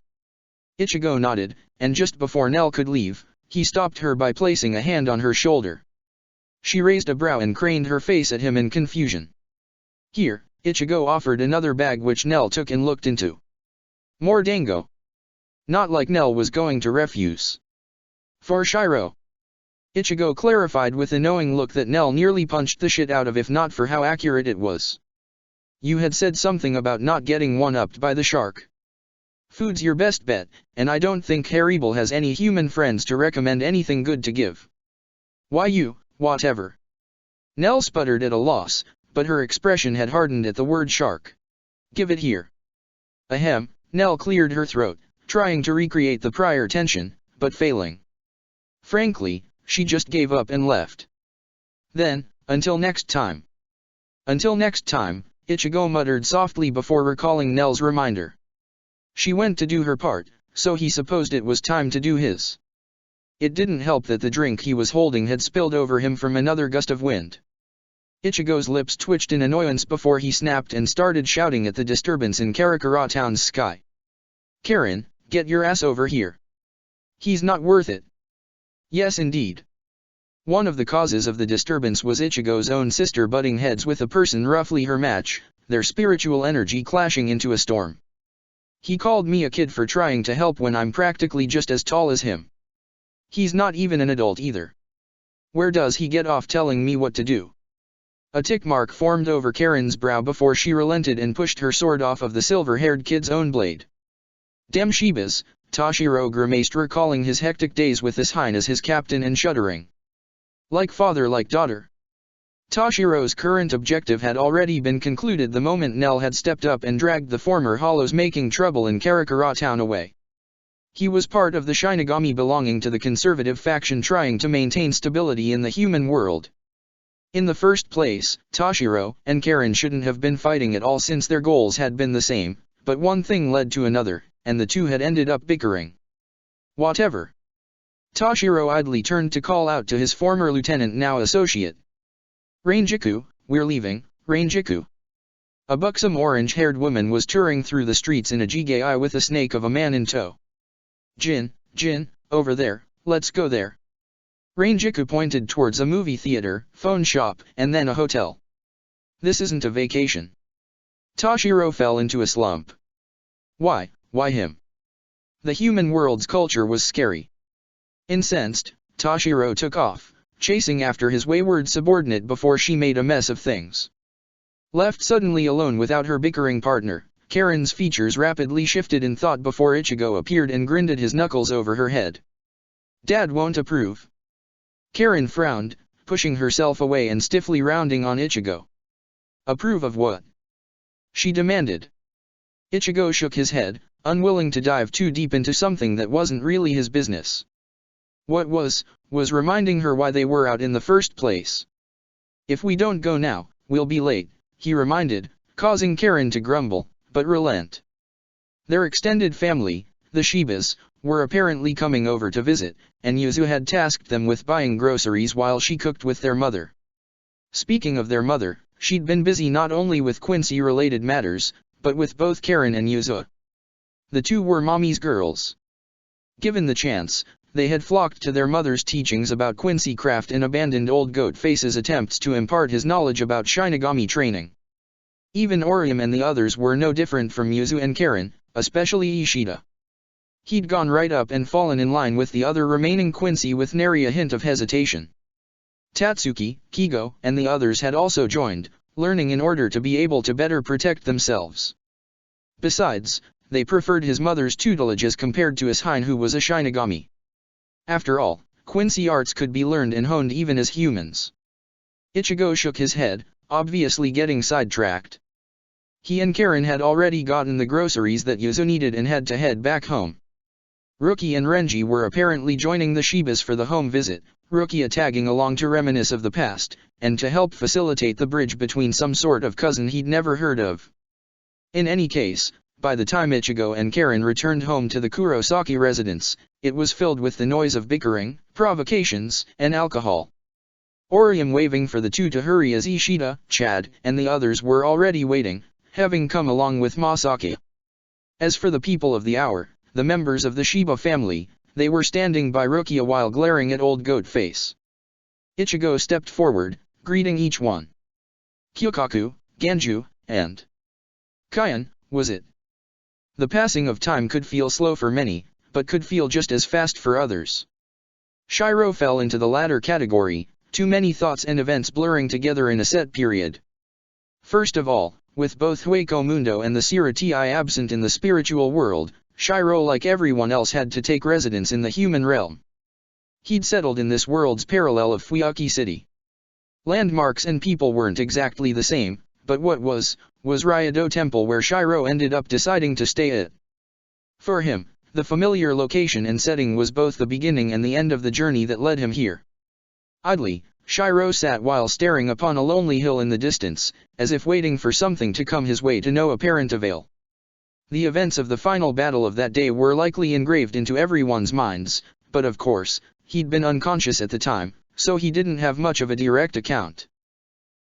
Ichigo nodded, and just before Nell could leave, he stopped her by placing a hand on her shoulder. She raised a brow and craned her face at him in confusion. Here, Ichigo offered another bag which Nell took and looked into. More dango. Not like Nell was going to refuse. For Shiro. Ichigo clarified with a knowing look that Nell nearly punched the shit out of if not for how accurate it was. You had said something about not getting one-upped by the shark. Food's your best bet, and I don't think Haribo has any human friends to recommend anything good to give. Why you, whatever. Nell sputtered at a loss, but her expression had hardened at the word shark. Give it here. Ahem, Nell cleared her throat, trying to recreate the prior tension, but failing. Frankly, she just gave up and left. Then, until next time. Until next time, Ichigo muttered softly before recalling Nell's reminder. She went to do her part, so he supposed it was time to do his. It didn't help that the drink he was holding had spilled over him from another gust of wind. Ichigo's lips twitched in annoyance before he snapped and started shouting at the disturbance in Karakura Town's sky. Karen, get your ass over here. He's not worth it. Yes indeed. One of the causes of the disturbance was Ichigo's own sister butting heads with a person roughly her match, their spiritual energy clashing into a storm. He called me a kid for trying to help when I'm practically just as tall as him. He's not even an adult either. Where does he get off telling me what to do? A tick mark formed over Karen's brow before she relented and pushed her sword off of the silver-haired kid's own blade. Damn Shibas, Toshiro grimaced, recalling his hectic days with this Hein as his captain and shuddering. Like father like daughter. Toshiro's current objective had already been concluded the moment Nell had stepped up and dragged the former Hollows making trouble in Karakura Town away. He was part of the Shinigami belonging to the conservative faction trying to maintain stability in the human world. In the first place, Toshiro and Karen shouldn't have been fighting at all since their goals had been the same, but one thing led to another, and the two had ended up bickering. Whatever. Toshiro idly turned to call out to his former lieutenant, now associate. Rangiku, we're leaving, Rangiku. A buxom orange-haired woman was touring through the streets in a Jigai with a snake of a man in tow. Jin, over there, let's go there. Rangiku pointed towards a movie theater, phone shop, and then a hotel. This isn't a vacation. Toshiro fell into a slump. Why him? The human world's culture was scary. Incensed, Toshiro took off, chasing after his wayward subordinate before she made a mess of things. Left suddenly alone without her bickering partner, Karen's features rapidly shifted in thought before Ichigo appeared and grinded his knuckles over her head. Dad won't approve. Karen frowned, pushing herself away and stiffly rounding on Ichigo. Approve of what? She demanded. Ichigo shook his head, unwilling to dive too deep into something that wasn't really his business. What was reminding her why they were out in the first place. If we don't go now, we'll be late, he reminded, causing Karen to grumble, but relent. Their extended family, the Shibas, were apparently coming over to visit, and Yuzu had tasked them with buying groceries while she cooked with their mother. Speaking of their mother, she'd been busy not only with Quincy-related matters, but with both Karen and Yuzu. The two were mommy's girls. Given the chance, they had flocked to their mother's teachings about Quincy craft and abandoned old Goat Face's attempts to impart his knowledge about Shinigami training. Even Orium and the others were no different from Yuzu and Karen, especially Ishida. He'd gone right up and fallen in line with the other remaining Quincy with nary a hint of hesitation. Tatsuki, Kigo, and the others had also joined, learning in order to be able to better protect themselves. Besides, they preferred his mother's tutelage as compared to Ishine, who was a Shinigami. After all, Quincy arts could be learned and honed even as humans. Ichigo shook his head, obviously getting sidetracked. He and Karen had already gotten the groceries that Yuzu needed and had to head back home. Rookie and Renji were apparently joining the Shibas for the home visit, Rookie tagging along to reminisce of the past, and to help facilitate the bridge between some sort of cousin he'd never heard of. In any case, by the time Ichigo and Karen returned home to the Kurosaki residence, it was filled with the noise of bickering, provocations, and alcohol. Orium waving for the two to hurry as Ishida, Chad, and the others were already waiting, having come along with Masaki. As for the people of the hour, the members of the Shiba family, they were standing by Rukia while glaring at old Goat Face. Ichigo stepped forward, greeting each one. Kyokaku, Ganju, and Kyan, was it? The passing of time could feel slow for many, but could feel just as fast for others. Shiro fell into the latter category, too many thoughts and events blurring together in a set period. First of all, with both Hueco Mundo and the Siratii absent in the spiritual world, Shiro, like everyone else, had to take residence in the human realm. He'd settled in this world's parallel of Fuyaki City. Landmarks and people weren't exactly the same, but what was Ryado Temple, where Shiro ended up deciding to stay at. For him, the familiar location and setting was both the beginning and the end of the journey that led him here. Idly, Shiro sat while staring upon a lonely hill in the distance, as if waiting for something to come his way to no apparent avail. The events of the final battle of that day were likely engraved into everyone's minds, but of course, he'd been unconscious at the time, so he didn't have much of a direct account.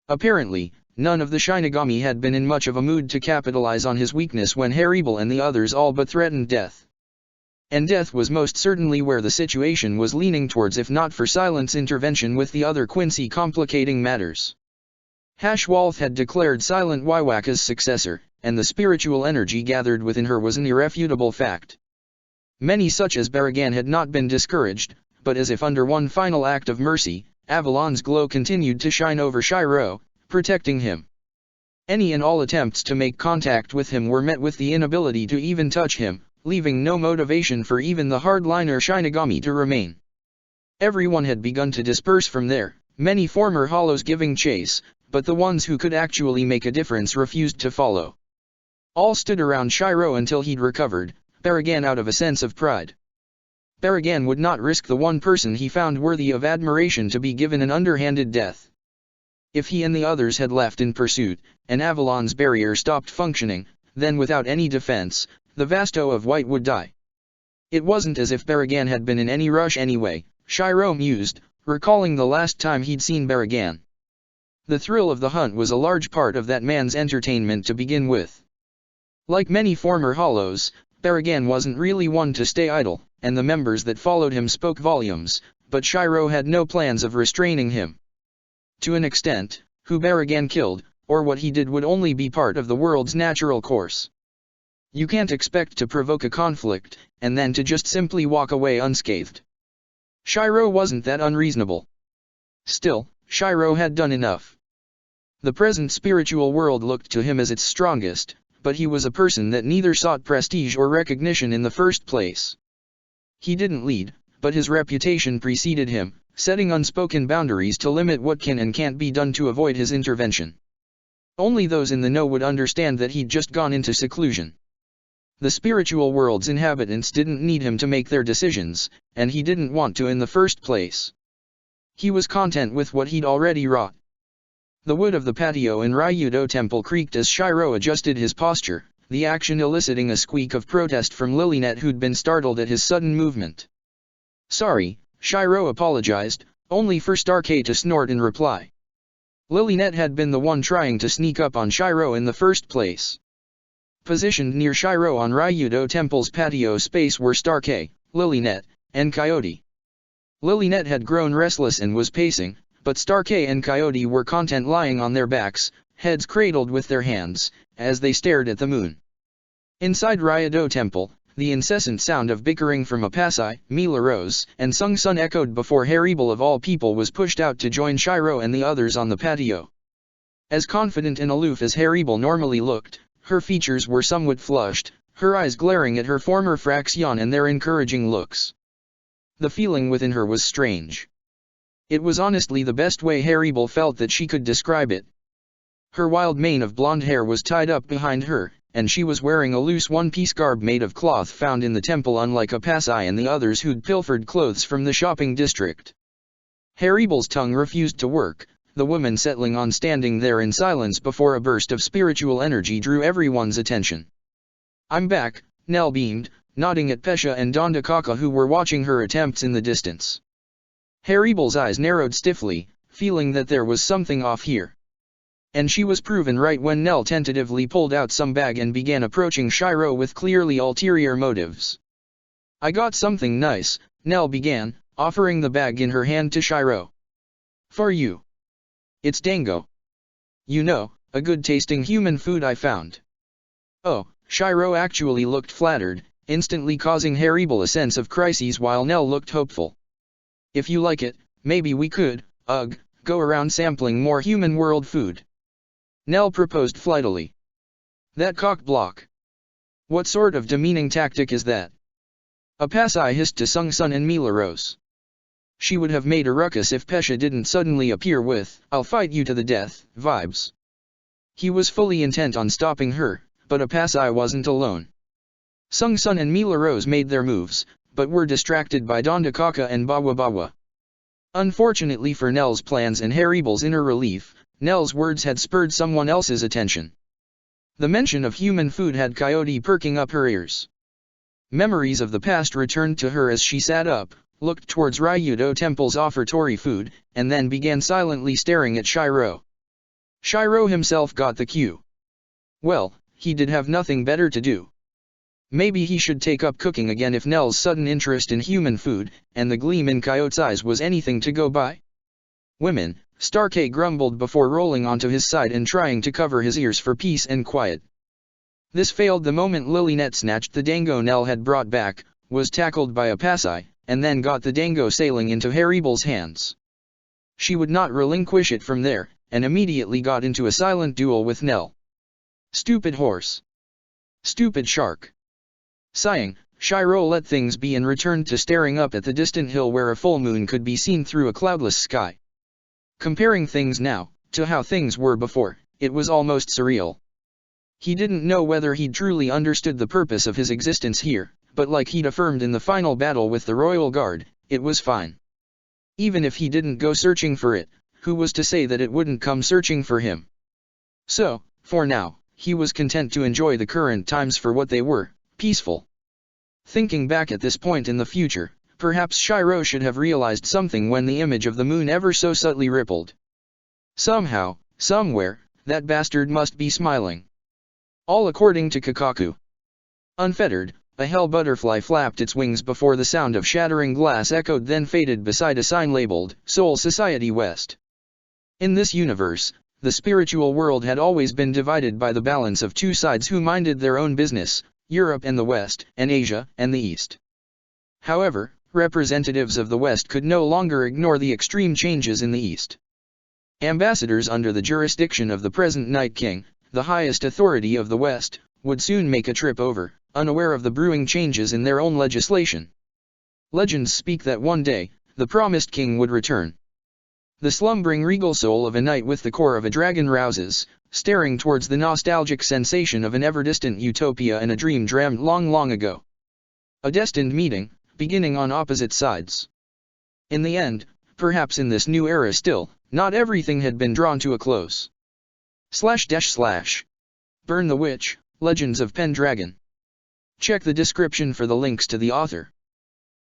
Apparently, none of the Shinigami had been in much of a mood to capitalize on his weakness when Haribel and the others all but threatened death. And death was most certainly where the situation was leaning towards, if not for Silent's intervention with the other Quincy complicating matters. Hashwalth had declared Silent Waiwaka's successor, and the spiritual energy gathered within her was an irrefutable fact. Many such as Baragan had not been discouraged, but as if under one final act of mercy, Avalon's glow continued to shine over Shiro, protecting him. Any and all attempts to make contact with him were met with the inability to even touch him, leaving no motivation for even the hardliner Shinigami to remain. Everyone had begun to disperse from there, many former hollows giving chase, but the ones who could actually make a difference refused to follow. All stood around Shiro until he'd recovered, Baragan out of a sense of pride. Baragan would not risk the one person he found worthy of admiration to be given an underhanded death. If he and the others had left in pursuit, and Avalon's barrier stopped functioning, then without any defense, the Vasto of White would die. It wasn't as if Baragan had been in any rush anyway, Shiro mused, recalling the last time he'd seen Baragan. The thrill of the hunt was a large part of that man's entertainment to begin with. Like many former hollows, Baragan wasn't really one to stay idle, and the members that followed him spoke volumes, but Shiro had no plans of restraining him. To an extent, who Baragan killed, or what he did, would only be part of the world's natural course. You can't expect to provoke a conflict, and then to just simply walk away unscathed. Shiro wasn't that unreasonable. Still, Shiro had done enough. The present spiritual world looked to him as its strongest, but he was a person that neither sought prestige or recognition in the first place. He didn't lead, but his reputation preceded him, setting unspoken boundaries to limit what can and can't be done to avoid his intervention. Only those in the know would understand that he'd just gone into seclusion. The spiritual world's inhabitants didn't need him to make their decisions, and he didn't want to in the first place. He was content with what he'd already wrought. The wood of the patio in Ryudo Temple creaked as Shiro adjusted his posture, the action eliciting a squeak of protest from Lilynet, who'd been startled at his sudden movement. "Sorry," Shiro apologized, only for Starkey to snort in reply. Lilynet had been the one trying to sneak up on Shiro in the first place. Positioned near Shiro on Ryudo Temple's patio space were Starkey, Lilynet, and Coyote. Lilynet had grown restless and was pacing, but Starkey and Coyote were content lying on their backs, heads cradled with their hands, as they stared at the moon. Inside Ryudo Temple, the incessant sound of bickering from Apasai, Mila Rose, and Sung Sun echoed before Haribel of all people was pushed out to join Shiro and the others on the patio. As confident and aloof as Haribel normally looked, her features were somewhat flushed, her eyes glaring at her former fraction and their encouraging looks. The feeling within her was strange. It was honestly the best way Haribel felt that she could describe it. Her wild mane of blonde hair was tied up behind her, and she was wearing a loose one-piece garb made of cloth found in the temple, unlike Apasai and the others who'd pilfered clothes from the shopping district. Haribel's tongue refused to work, the woman settling on standing there in silence before a burst of spiritual energy drew everyone's attention. "I'm back," Nell beamed, nodding at Pesha and Dondakaka, who were watching her attempts in the distance. Haribel's eyes narrowed stiffly, feeling that there was something off here. And she was proven right when Nell tentatively pulled out some bag and began approaching Shiro with clearly ulterior motives. "I got something nice," Nell began, offering the bag in her hand to Shiro. "For you. It's dango. You know, a good-tasting human food I found." Oh, Shiro actually looked flattered, instantly causing Haribel a sense of crises while Nell looked hopeful. "If you like it, maybe we could, go around sampling more human world food," Nell proposed flightily. "That cock block. What sort of demeaning tactic is that?" Apasai hissed to Sung Sun and Mila Rose. She would have made a ruckus if Pesha didn't suddenly appear with "I'll fight you to the death" vibes. He was fully intent on stopping her, but Apasai wasn't alone. Sung Sun and Mila Rose made their moves, but were distracted by Dondakaka and Bawa Bawa. Unfortunately for Nell's plans and Haribel's inner relief, Nell's words had spurred someone else's attention. The mention of human food had Coyote perking up her ears. Memories of the past returned to her as she sat up, looked towards Ryudo Temple's offertory food, and then began silently staring at Shiro. Shiro himself got the cue. Well, he did have nothing better to do. Maybe he should take up cooking again if Nell's sudden interest in human food, and the gleam in Coyote's eyes, was anything to go by. "Women," Starkey grumbled before rolling onto his side and trying to cover his ears for peace and quiet. This failed the moment Lilynet snatched the dango Nell had brought back, was tackled by Apasai, and then got the dango sailing into Haribel's hands. She would not relinquish it from there, and immediately got into a silent duel with Nell. "Stupid horse. Stupid shark." Sighing, Shiro let things be and returned to staring up at the distant hill where a full moon could be seen through a cloudless sky. Comparing things now, to how things were before, it was almost surreal. He didn't know whether he'd truly understood the purpose of his existence here, but like he'd affirmed in the final battle with the Royal Guard, it was fine. Even if he didn't go searching for it, who was to say that it wouldn't come searching for him? So, for now, he was content to enjoy the current times for what they were, peaceful. Thinking back at this point in the future, perhaps Shiro should have realized something when the image of the moon ever so subtly rippled. Somehow, somewhere, that bastard must be smiling. All according to Kakaku. Unfettered, a hell butterfly flapped its wings before the sound of shattering glass echoed, then faded beside a sign labeled Soul Society West. In this universe, the spiritual world had always been divided by the balance of two sides who minded their own business, Europe and the West, and Asia and the East. However, representatives of the West could no longer ignore the extreme changes in the East. Ambassadors under the jurisdiction of the present Night King, the highest authority of the West, would soon make a trip over, unaware of the brewing changes in their own legislation. Legends speak that one day, the promised king would return. The slumbering regal soul of a knight with the core of a dragon rouses, staring towards the nostalgic sensation of an ever-distant utopia and a dream dreamt long long ago. A destined meeting, beginning on opposite sides. In the end, perhaps in this new era still, not everything had been drawn to a close. Burn the Witch, Legends of Pendragon. Check the description for the links to the author.